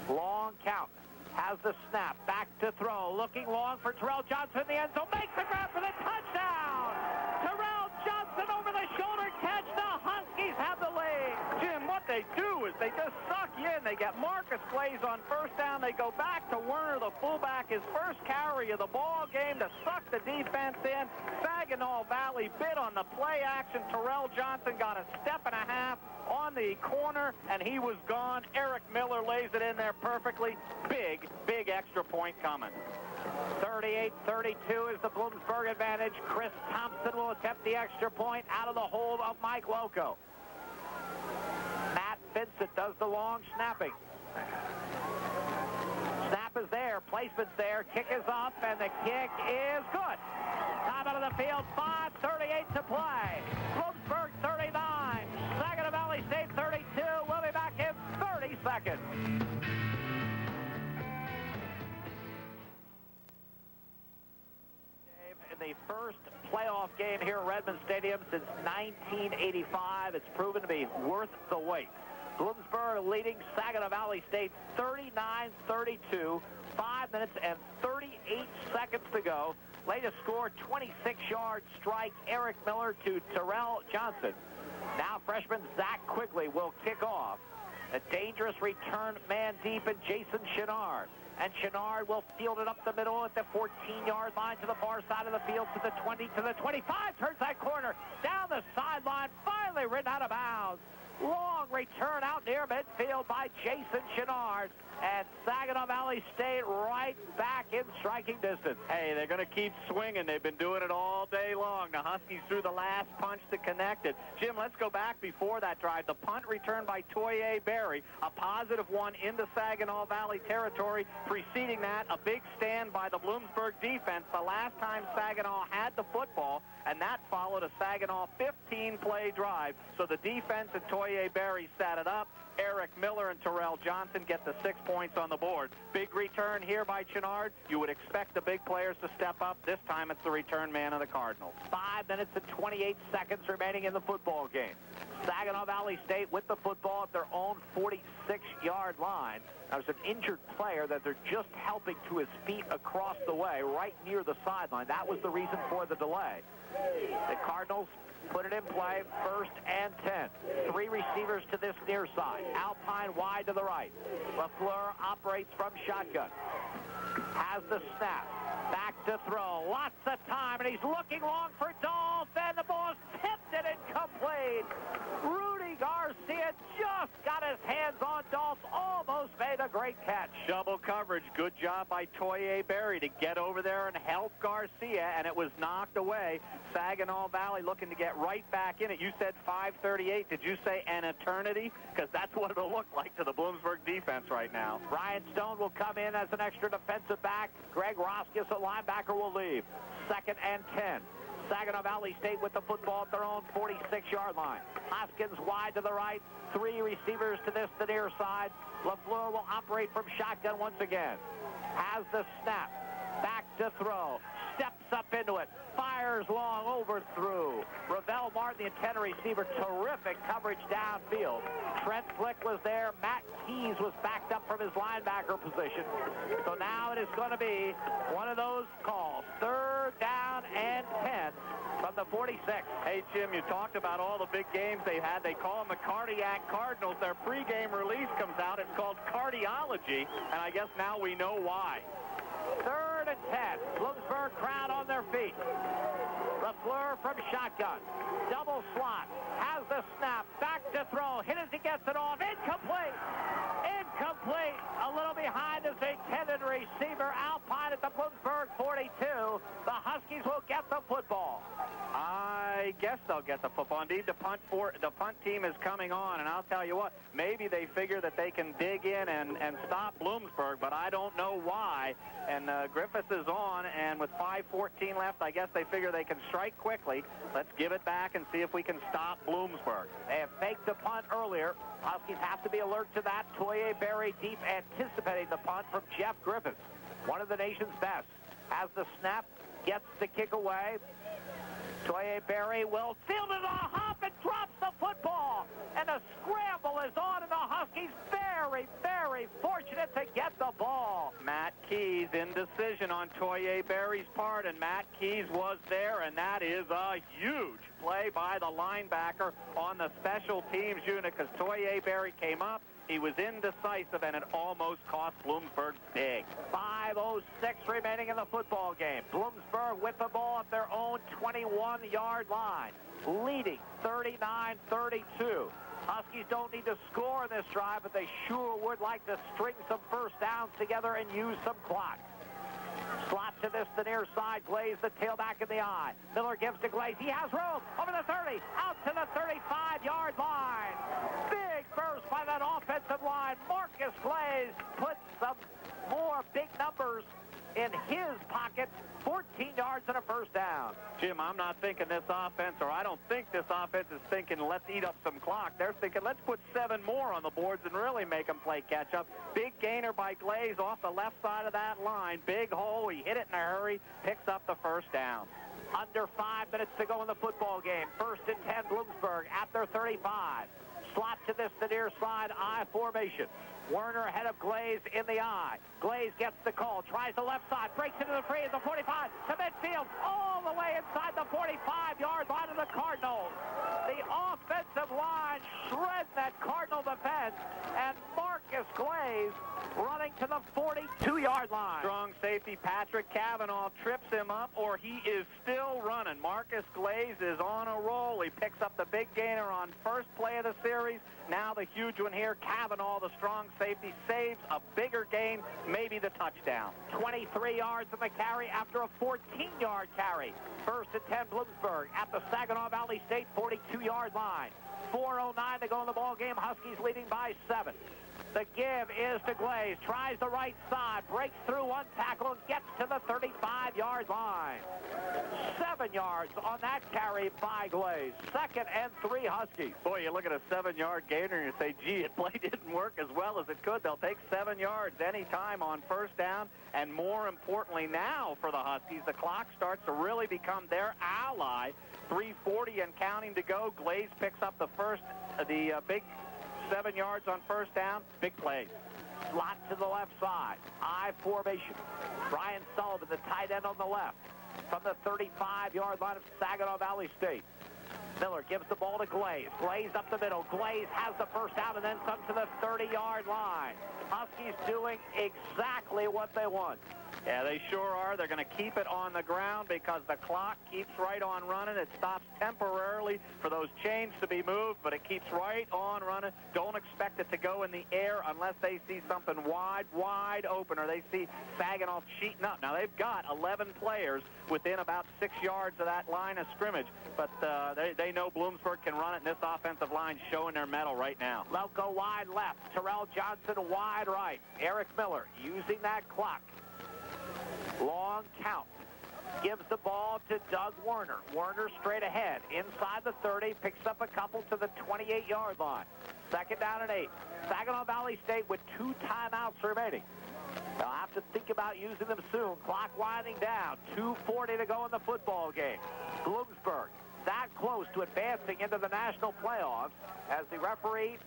Long count. Has the snap. Back to throw. Looking long for Terrell Johnson in the end zone. Makes the grab for the touchdown. Terrell Johnson over the shoulder catch. The Huskies have the lead. Jim, what they do is they just suck you in. They get Marcus Glaze on first down. They go back to Werner, the fullback, his first carry of the ball game to suck the defense in. Saginaw Valley bid on the play action. Terrell Johnson got a step and a half on the corner, and he was gone. Eric Miller lays it in there perfectly. Big, big extra point coming. 38-32 is the Bloomsburg advantage. Chris Thompson will attempt the extra point out of the hold of Mike Loco. Matt Vincent does the long snapping. Snap is there, placement's there, kick is up, and the kick is good. Time out of the field, 5:38 to play. Bloomsburg 39, Saginaw Valley State 32. We'll be back in 30 seconds. In the first playoff game here at Redmond Stadium since 1985, it's proven to be worth the wait. Bloomsburg leading Saginaw Valley State 39-32, 5 minutes and 38 seconds to go. Latest score, 26-yard strike, Eric Miller to Terrell Johnson. Now freshman Zach Quigley will kick off. A dangerous return man deep in Jason Chenard. And Chenard will field it up the middle at the 14-yard line to the far side of the field to the 20, to the 25. Turns that corner down the sideline. Finally ridden out of bounds. Long return out near midfield by Jason Chenard. And Saginaw Valley State right back in striking distance. Hey, they're going to keep swinging. They've been doing it all day long. The Huskies threw the last punch to connect it. Jim, let's go back before that drive. The punt return by Toye Berry, a positive one into Saginaw Valley territory. Preceding that, a big stand by the Bloomsburg defense the last time Saginaw had the football, and that followed a Saginaw 15-play drive. So the defense and Toye Berry set it up. Eric Miller and Terrell Johnson get the 6 points on the board. Big return here by Chenard. You would expect the big players to step up. This time it's the return man of the Cardinals. 5 minutes and 28 seconds remaining in the football game. Saginaw Valley State with the football at their own 46-yard line. Now, there's an injured player that they're just helping to his feet across the way, right near the sideline. That was the reason for the delay. The Cardinals put it in play, 1st and 10. 3 receivers to this near side. Alpine wide to the right. LaFleur operates from shotgun. Has the snap. Back to throw. Lots of time, and he's looking long for Dolph, and the ball is tipped and incomplete. Rudy Garcia just got his missed. Hands on Dolph. Almost made a great catch. Double coverage. Good job by Toye Berry to get over there and help Garcia, and it was knocked away. Saginaw Valley looking to get right back in it. You said 5:38. Did you say an eternity? Because that's what it'll look like to the Bloomsburg defense right now. Ryan Stone will come in as an extra defensive back. Greg Roskis, a linebacker, will leave. 2nd and 10. Saginaw Valley State with the football at their own 46-yard line. Hoskins wide to the right. 3 receivers to this, the near side. LaFleur will operate from shotgun once again. Has the snap. Back to throw. Steps up into it. Fires long, overthrew. Ravel Martin, the 10 receiver. Terrific coverage downfield. Trent Flick was there. Matt Keys was backed up from his linebacker position. So now it is going to be one of those calls. 3rd down and 10 from the 46. Hey, Jim, you talked about all the big games they had. They call them the Cardiac Cardinals. Their pregame release comes out. It's called Cardiology, and I guess now we know why. 3rd and 10. Bloomsburg crowd on their feet. LaFleur from shotgun. Double slot. Has the snap. Back to throw. Hit as he gets it off. Incomplete. Incomplete. A little behind his intended receiver. Alpine at the Bloomsburg 42. The Huskies will get the football. I guess they'll get the football. Indeed, the punt team is coming on, and I'll tell you what, maybe they figure that they can dig in and stop Bloomsburg, but I don't know why. And Griffiths is on, and with 5:14 left, I guess they figure they can strike quickly. Let's give it back and see if we can stop Bloomsburg. They have faked the punt earlier. Huskies have to be alert to that. Toye Berry deep, anticipating the punt from Jeff Griffiths, one of the nation's best. Has the snap, gets the kick away. Toye Berry will field it on a hop and drops the football. And the scramble is on, and the Huskies very, very fortunate to get the ball. Matt Keys, indecision on Toye Berry's part, and Matt Keys was there, and that is a huge play by the linebacker on the special teams unit, because Toye Berry came up. He was indecisive, and it almost cost Bloomsburg big. 5:06 remaining in the football game. Bloomsburg with the ball at their own 21-yard line, leading 39-32. Huskies don't need to score in this drive, but they sure would like to string some first downs together and use some clock. Slot to this, the near side. Glaze, the tailback in the eye. Miller gives to Glaze. He has room. Over the 30. Out to the 35-yard line. Big burst by that offensive line. Marcus Glaze puts some more big numbers in his pocket. 14 yards and a first down. Jim, I'm not thinking this offense, or I don't think this offense is thinking, let's eat up some clock. They're thinking, let's put 7 more on the boards and really make them play catch-up. Big gainer by Glaze off the left side of that line. Big hole. He hit it in a hurry. Picks up the first down. Under 5 minutes to go in the football game. 1st and 10, Bloomsburg at their 35. Slot to this, the near side, I formation. Werner ahead of Glaze in the eye. Glaze gets the call, tries the left side, breaks into the free at the 45, to midfield, all the way inside the 45-yard line of the Cardinals. The offensive line shreds that Cardinal defense, and Marcus Glaze running to the 42-yard line. Strong safety Patrick Cavanaugh trips him up, or he is still running. Marcus Glaze is on a roll. He picks up the big gainer on first play of the series. Now the huge one here. Cavanaugh, the strong safety, saves a bigger gain, maybe the touchdown. 23 yards on the carry after a 14-yard carry. 1st and 10, Bloomsburg at the Saginaw Valley State 42-yard line. 4:09 to go in the ball game. Huskies leading by 7. The give is to Glaze. Tries the right side. Breaks through one tackle and gets to the 35-yard line. 7 yards on that carry by Glaze. 2nd and 3, Huskies. Boy, you look at a 7-yard gainer and you say, gee, the play didn't work as well as it could. They'll take 7 yards anytime on first down. And more importantly now for the Huskies, the clock starts to really become their ally. 3:40 and counting to go. Glaze picks up the big 7 yards on first down. Big play. Slot to the left side. I formation. Brian Sullivan, the tight end on the left. From the 35-yard line of Saginaw Valley State. Miller gives the ball to Glaze. Glaze up the middle. Glaze has the first down and then some to the 30-yard line. Huskies doing exactly what they want. Yeah, they sure are. They're going to keep it on the ground because the clock keeps right on running. It stops temporarily for those chains to be moved, but it keeps right on running. Don't don't expect it to go in the air unless they see something wide open, or they see Saginaw cheating up. Now, they've got 11 players within about 6 yards of that line of scrimmage, but they know Bloomsburg can run it, and this offensive line showing their mettle right now. Loco wide left. Terrell Johnson wide right. Eric Miller using that clock. Long count. Gives the ball to Doug Werner. Werner straight ahead. Inside the 30. Picks up a couple to the 28-yard line. Second down and 8. Saginaw Valley State with 2 timeouts remaining. They'll have to think about using them soon. Clock winding down. 2:40 to go in the football game. Bloomsburg that close to advancing into the national playoffs as the referee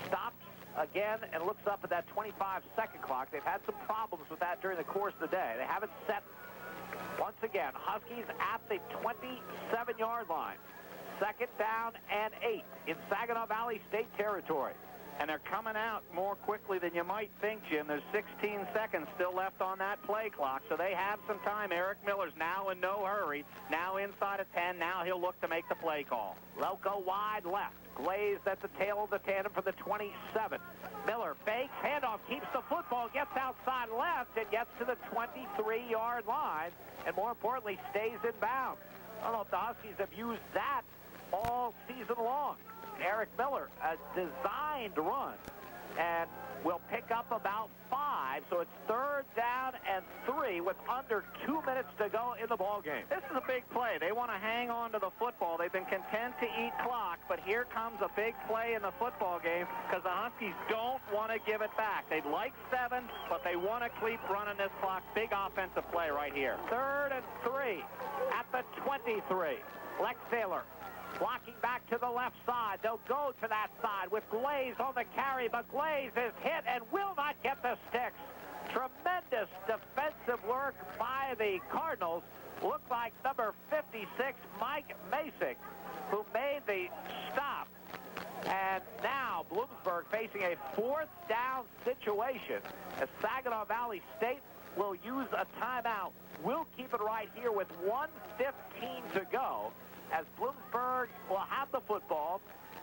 stops again and looks up at that 25-second clock. They've had some problems with that during the course of the day. They haven't set. Once again, Huskies at the 27-yard line. Second down and 8 in Saginaw Valley State territory. And they're coming out more quickly than you might think, Jim. There's 16 seconds still left on that play clock, so they have some time. Eric Miller's now in no hurry. Now inside of 10. Now he'll look to make the play call. Loco wide left. Glazed at the tail of the tandem for the 27. Miller fakes, handoff, keeps the football, gets outside left, and gets to the 23-yard line, and more importantly, stays in bounds. I don't know if the Huskies have used that all season long. Eric Miller, a designed run, and will pick up about 5, so it's third down and 3 with under 2 minutes to go in the ball game. This is a big play. They want to hang on to the football. They've been content to eat clock, but here comes a big play in the football game because the Huskies don't want to give it back. They'd like 7, but they want to keep running this clock. Big offensive play right here. Third and 3 at the 23. Lex Taylor blocking back to the left side. They'll go to that side with Glaze on the carry, but Glaze is hit and will not get the sticks. Tremendous defensive work by the Cardinals. Looked like number 56, Mike Masick, who made the stop. And now Bloomsburg facing a 4th down situation as Saginaw Valley State will use a timeout. We'll keep it right here with 1:15 to go, as Bloomsburg will have the football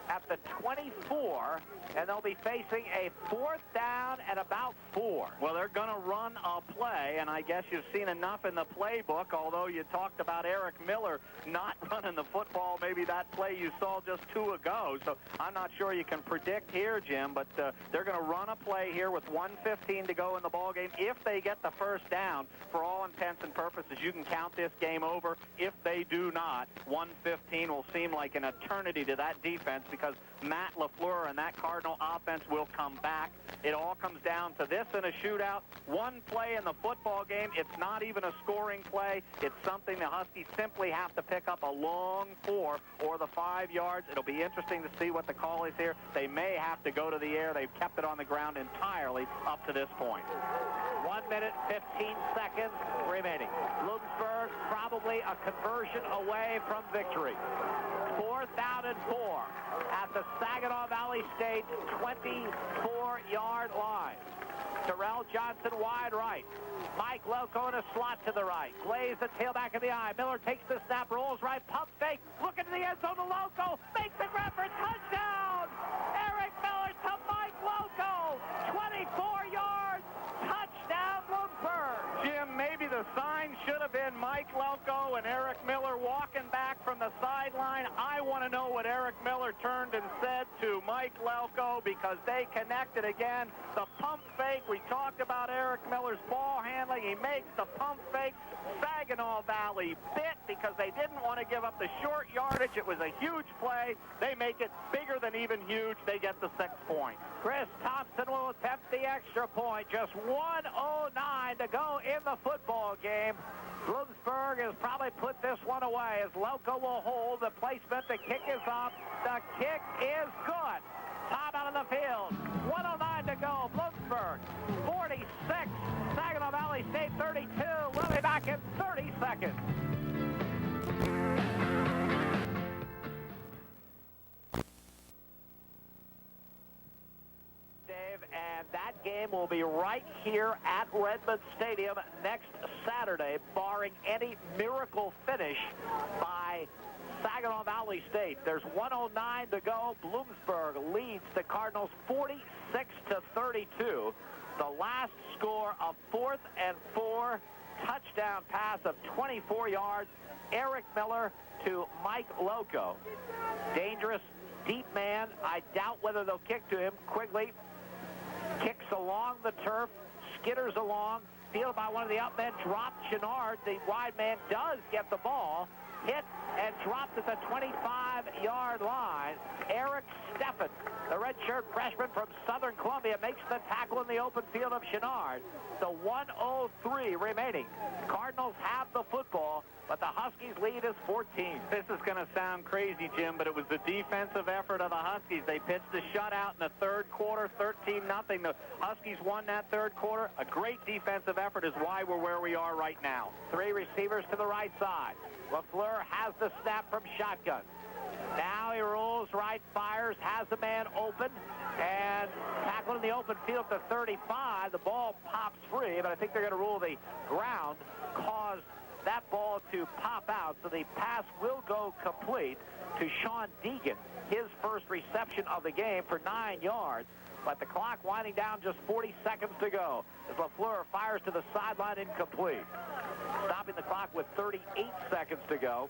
at the 24, and they'll be facing a 4th down and about 4. Well, they're going to run a play, and I guess you've seen enough in the playbook, although you talked about Eric Miller not running the football, maybe that play you saw just 2 ago. So I'm not sure you can predict here, Jim, but they're going to run a play here with 1:15 to go in the ball game. If they get the first down, for all intents and purposes, you can count this game over. If they do not, 1:15 will seem like an eternity to that defense, because Matt LaFleur and that Cardinal offense will come back. It all comes down to this in a shootout. One play in the football game. It's not even a scoring play. It's something the Huskies simply have to pick up a long 4 or the 5 yards. It'll be interesting to see what the call is here. They may have to go to the air. They've kept it on the ground entirely up to this point. 1 minute, 15 seconds remaining. Bloomsburg probably a conversion away from victory. 4th down and 4 at the Saginaw Valley State 24-yard line. Terrell Johnson wide right. Mike Loco in a slot to the right. Glaze the tailback of the eye. Miller takes the snap, rolls right, pump fake, looking to the end zone to Loco, makes the grab for a touchdown! Eric Miller to Mike Loco, 24 yards, touchdown Bloomsburg! Jim, maybe the sign should have been Mike Loco and Eric Miller walking back from the sideline. I want to know what Eric Miller turned and said to Mike Loco, because they connected again. The pump fake, we talked about Eric Miller's ball handling. He makes the pump fake. Saginaw Valley bit because they didn't want to give up the short yardage. It was a huge play. They make it bigger than even huge. They get the 6 points. Chris Thompson will attempt the extra point. Just 1:09 to go in the football game. Bloomsburg has probably put this one away as Loco will hold the placement. The kick is up. The kick is good. Time out of the field. 1:09 to go. Bloomsburg 46. Saginaw Valley State 32. We'll be back in 30 seconds. Dave, and that game will be right here at Redmond Stadium next Saturday, barring any miracle finish by Saginaw Valley State. There's 1:09 to go. Bloomsburg leads the Cardinals 46-32. The last score, a 4th and 4 touchdown pass of 24 yards. Eric Miller to Mike Loco. Dangerous, deep man. I doubt whether they'll kick to him. Quigley kicks along the turf, skitters along, fielded by one of the out men, dropped Chenard. The wide man does get the ball, hit and dropped at the 25-yard line. Eric Steffen, the redshirt freshman from Southern Columbia, makes the tackle in the open field of Chenard. The 1:03 remaining. Cardinals have the football, but the Huskies lead is 14. This is going to sound crazy, Jim, but it was the defensive effort of the Huskies. They pitched a shutout in the third quarter, 13-0. The Huskies won that third quarter. A great defensive effort is why we're where we are right now. 3 receivers to the right side. LaFleur has the snap from shotgun. Now he rolls right, fires, has the man open, and tackled in the open field to 35. The ball pops free, but I think they're going to rule the ground caused that ball to pop out, so the pass will go complete to Sean Deegan, his first reception of the game for 9 yards. But the clock winding down, just 40 seconds to go as LaFleur fires to the sideline, incomplete. Stopping the clock with 38 seconds to go.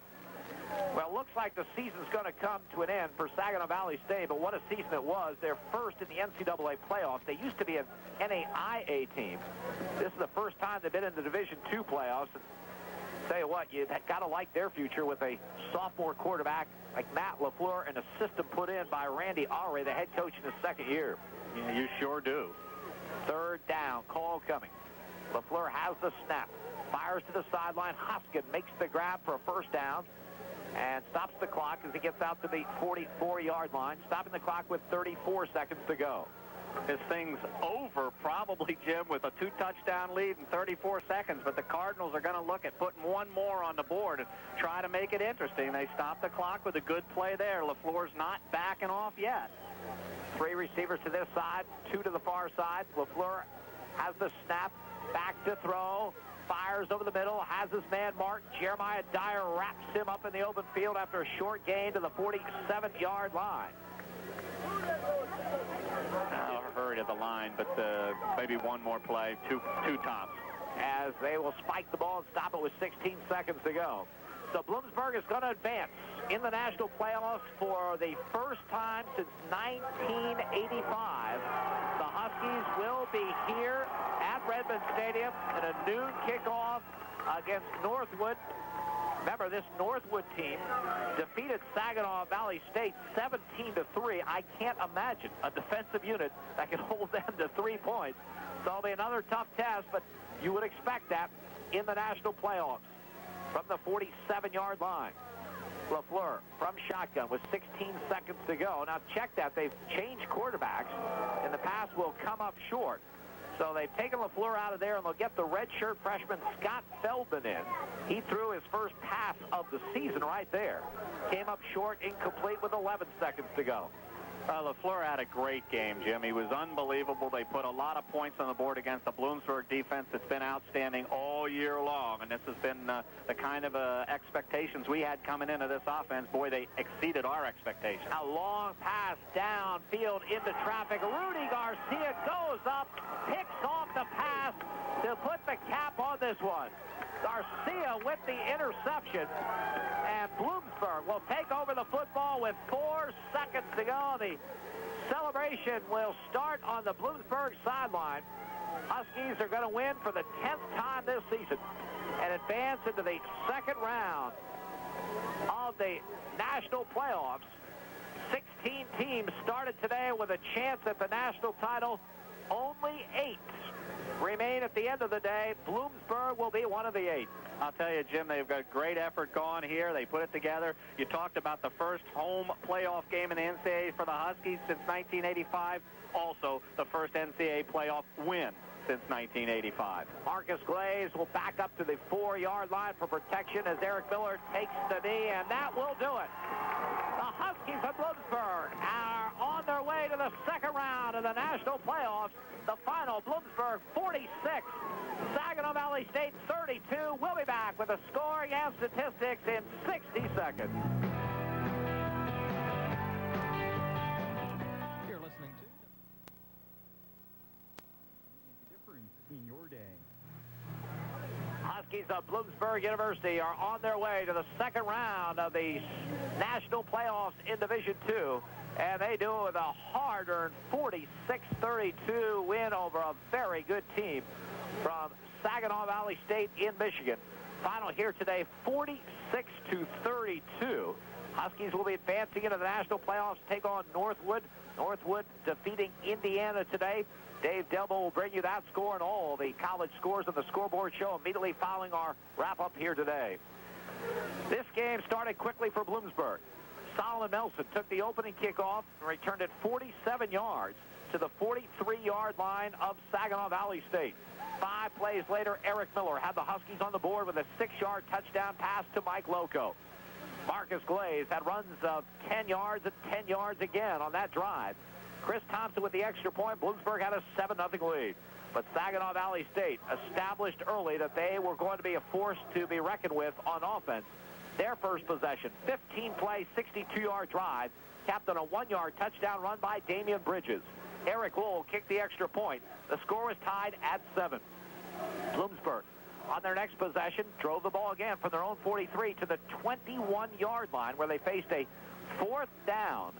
Well, it looks like the season's going to come to an end for Saginaw Valley State, but what a season it was. They're first in the NCAA playoffs. They used to be an NAIA team. This is the first time they've been in the Division II playoffs. And tell you what, you've got to like their future with a sophomore quarterback like Matt LaFleur and a system put in by Randy Aury, the head coach in his second year. Yeah, you sure do. 3rd down, call coming. LaFleur has the snap, fires to the sideline. Hoskin makes the grab for a 1st down and stops the clock as he gets out to the 44-yard line, stopping the clock with 34 seconds to go. This thing's over probably, Jim, with a 2-touchdown lead in 34 seconds, but the Cardinals are going to look at putting one more on the board and try to make it interesting. They stop the clock with a good play there. LaFleur's not backing off yet. 3 receivers to this side, 2 to the far side. LaFleur has the snap, back to throw, fires over the middle, has his man marked. Jeremiah Dyer wraps him up in the open field after a short gain to the 47-yard line. Hurried at the line, but maybe one more play, two tops. As they will spike the ball and stop it with 16 seconds to go. So Bloomsburg is going to advance in the national playoffs for the first time since 1985. The Huskies will be here at Redmond Stadium in a noon kickoff against Northwood. Remember, this Northwood team defeated Saginaw Valley State 17-3. I can't imagine a defensive unit that can hold them to 3 points. So it'll be another tough test, but you would expect that in the national playoffs. From the 47-yard line, LaFleur from shotgun with 16 seconds to go. Now check that. They've changed quarterbacks. In the past will come up short. So they've taken LaFleur out of there, and they'll get the redshirt freshman Scott Feldman in. He threw his first pass of the season right there. Came up short, incomplete with 11 seconds to go. LaFleur had a great game, Jim. He was unbelievable. They put a lot of points on the board against the Bloomsburg defense that's been outstanding all year long, and this has been the kind of expectations we had coming into this offense. Boy, they exceeded our expectations. A long pass downfield into traffic. Rudy Garcia goes up, picks off the pass to put the cap on this one. Garcia with the interception, and Bloomsburg will take over the football with 4 seconds to go. The celebration will start on the Bloomsburg sideline. Huskies are going to win for the 10th time this season and advance into the 2nd round of the national playoffs. 16 teams started today with a chance at the national title. Only 8 remain at the end of the day. Bloomsburg will be one of the 8. I'll tell you, Jim, they've got great effort going here. They put it together. You talked about the first home playoff game in the NCAA for the Huskies since 1985. Also, the first NCAA playoff win since 1985. Marcus Glaze will back up to the 4-yard line for protection as Eric Miller takes the knee, and that will do it. The Huskies of Bloomsburg are on their way to the 2nd round of the national playoffs. The final, Bloomsburg 46, Saginaw Valley State 32. We'll be back with the scoring and statistics in 60 seconds. Huskies of Bloomsburg University are on their way to the second round of the national playoffs in Division II, and they do it with a hard-earned 46-32 win over a very good team from Saginaw Valley State in Michigan. Final here today, 46-32. Huskies will be advancing into the national playoffs to take on Northwood. Northwood defeating Indiana today. Dave Delbo will bring you that score and all the college scores on the scoreboard show immediately following our wrap-up here today. This game started quickly for Bloomsburg. Solomon Nelson took the opening kickoff and returned it 47 yards to the 43-yard line of Saginaw Valley State. 5 plays later, Eric Miller had the Huskies on the board with a 6-yard touchdown pass to Mike Loco. Marcus Glaze had runs of 10 yards and 10 yards again on that drive. Chris Thompson with the extra point. Bloomsburg had a 7-0 lead. But Saginaw Valley State established early that they were going to be a force to be reckoned with on offense. Their first possession, 15-play, 62-yard drive, capped on a 1-yard touchdown run by Damian Bridges. Eric Lowell kicked the extra point. The score was tied at 7. Bloomsburg, on their next possession, drove the ball again from their own 43 to the 21-yard line where they faced a 4th down.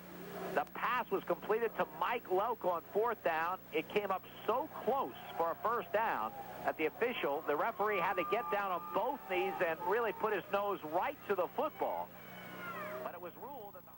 The pass was completed to Mike Loco on 4th down. It came up so close for a first down that the referee had to get down on both knees and really put his nose right to the football. But it was ruled that the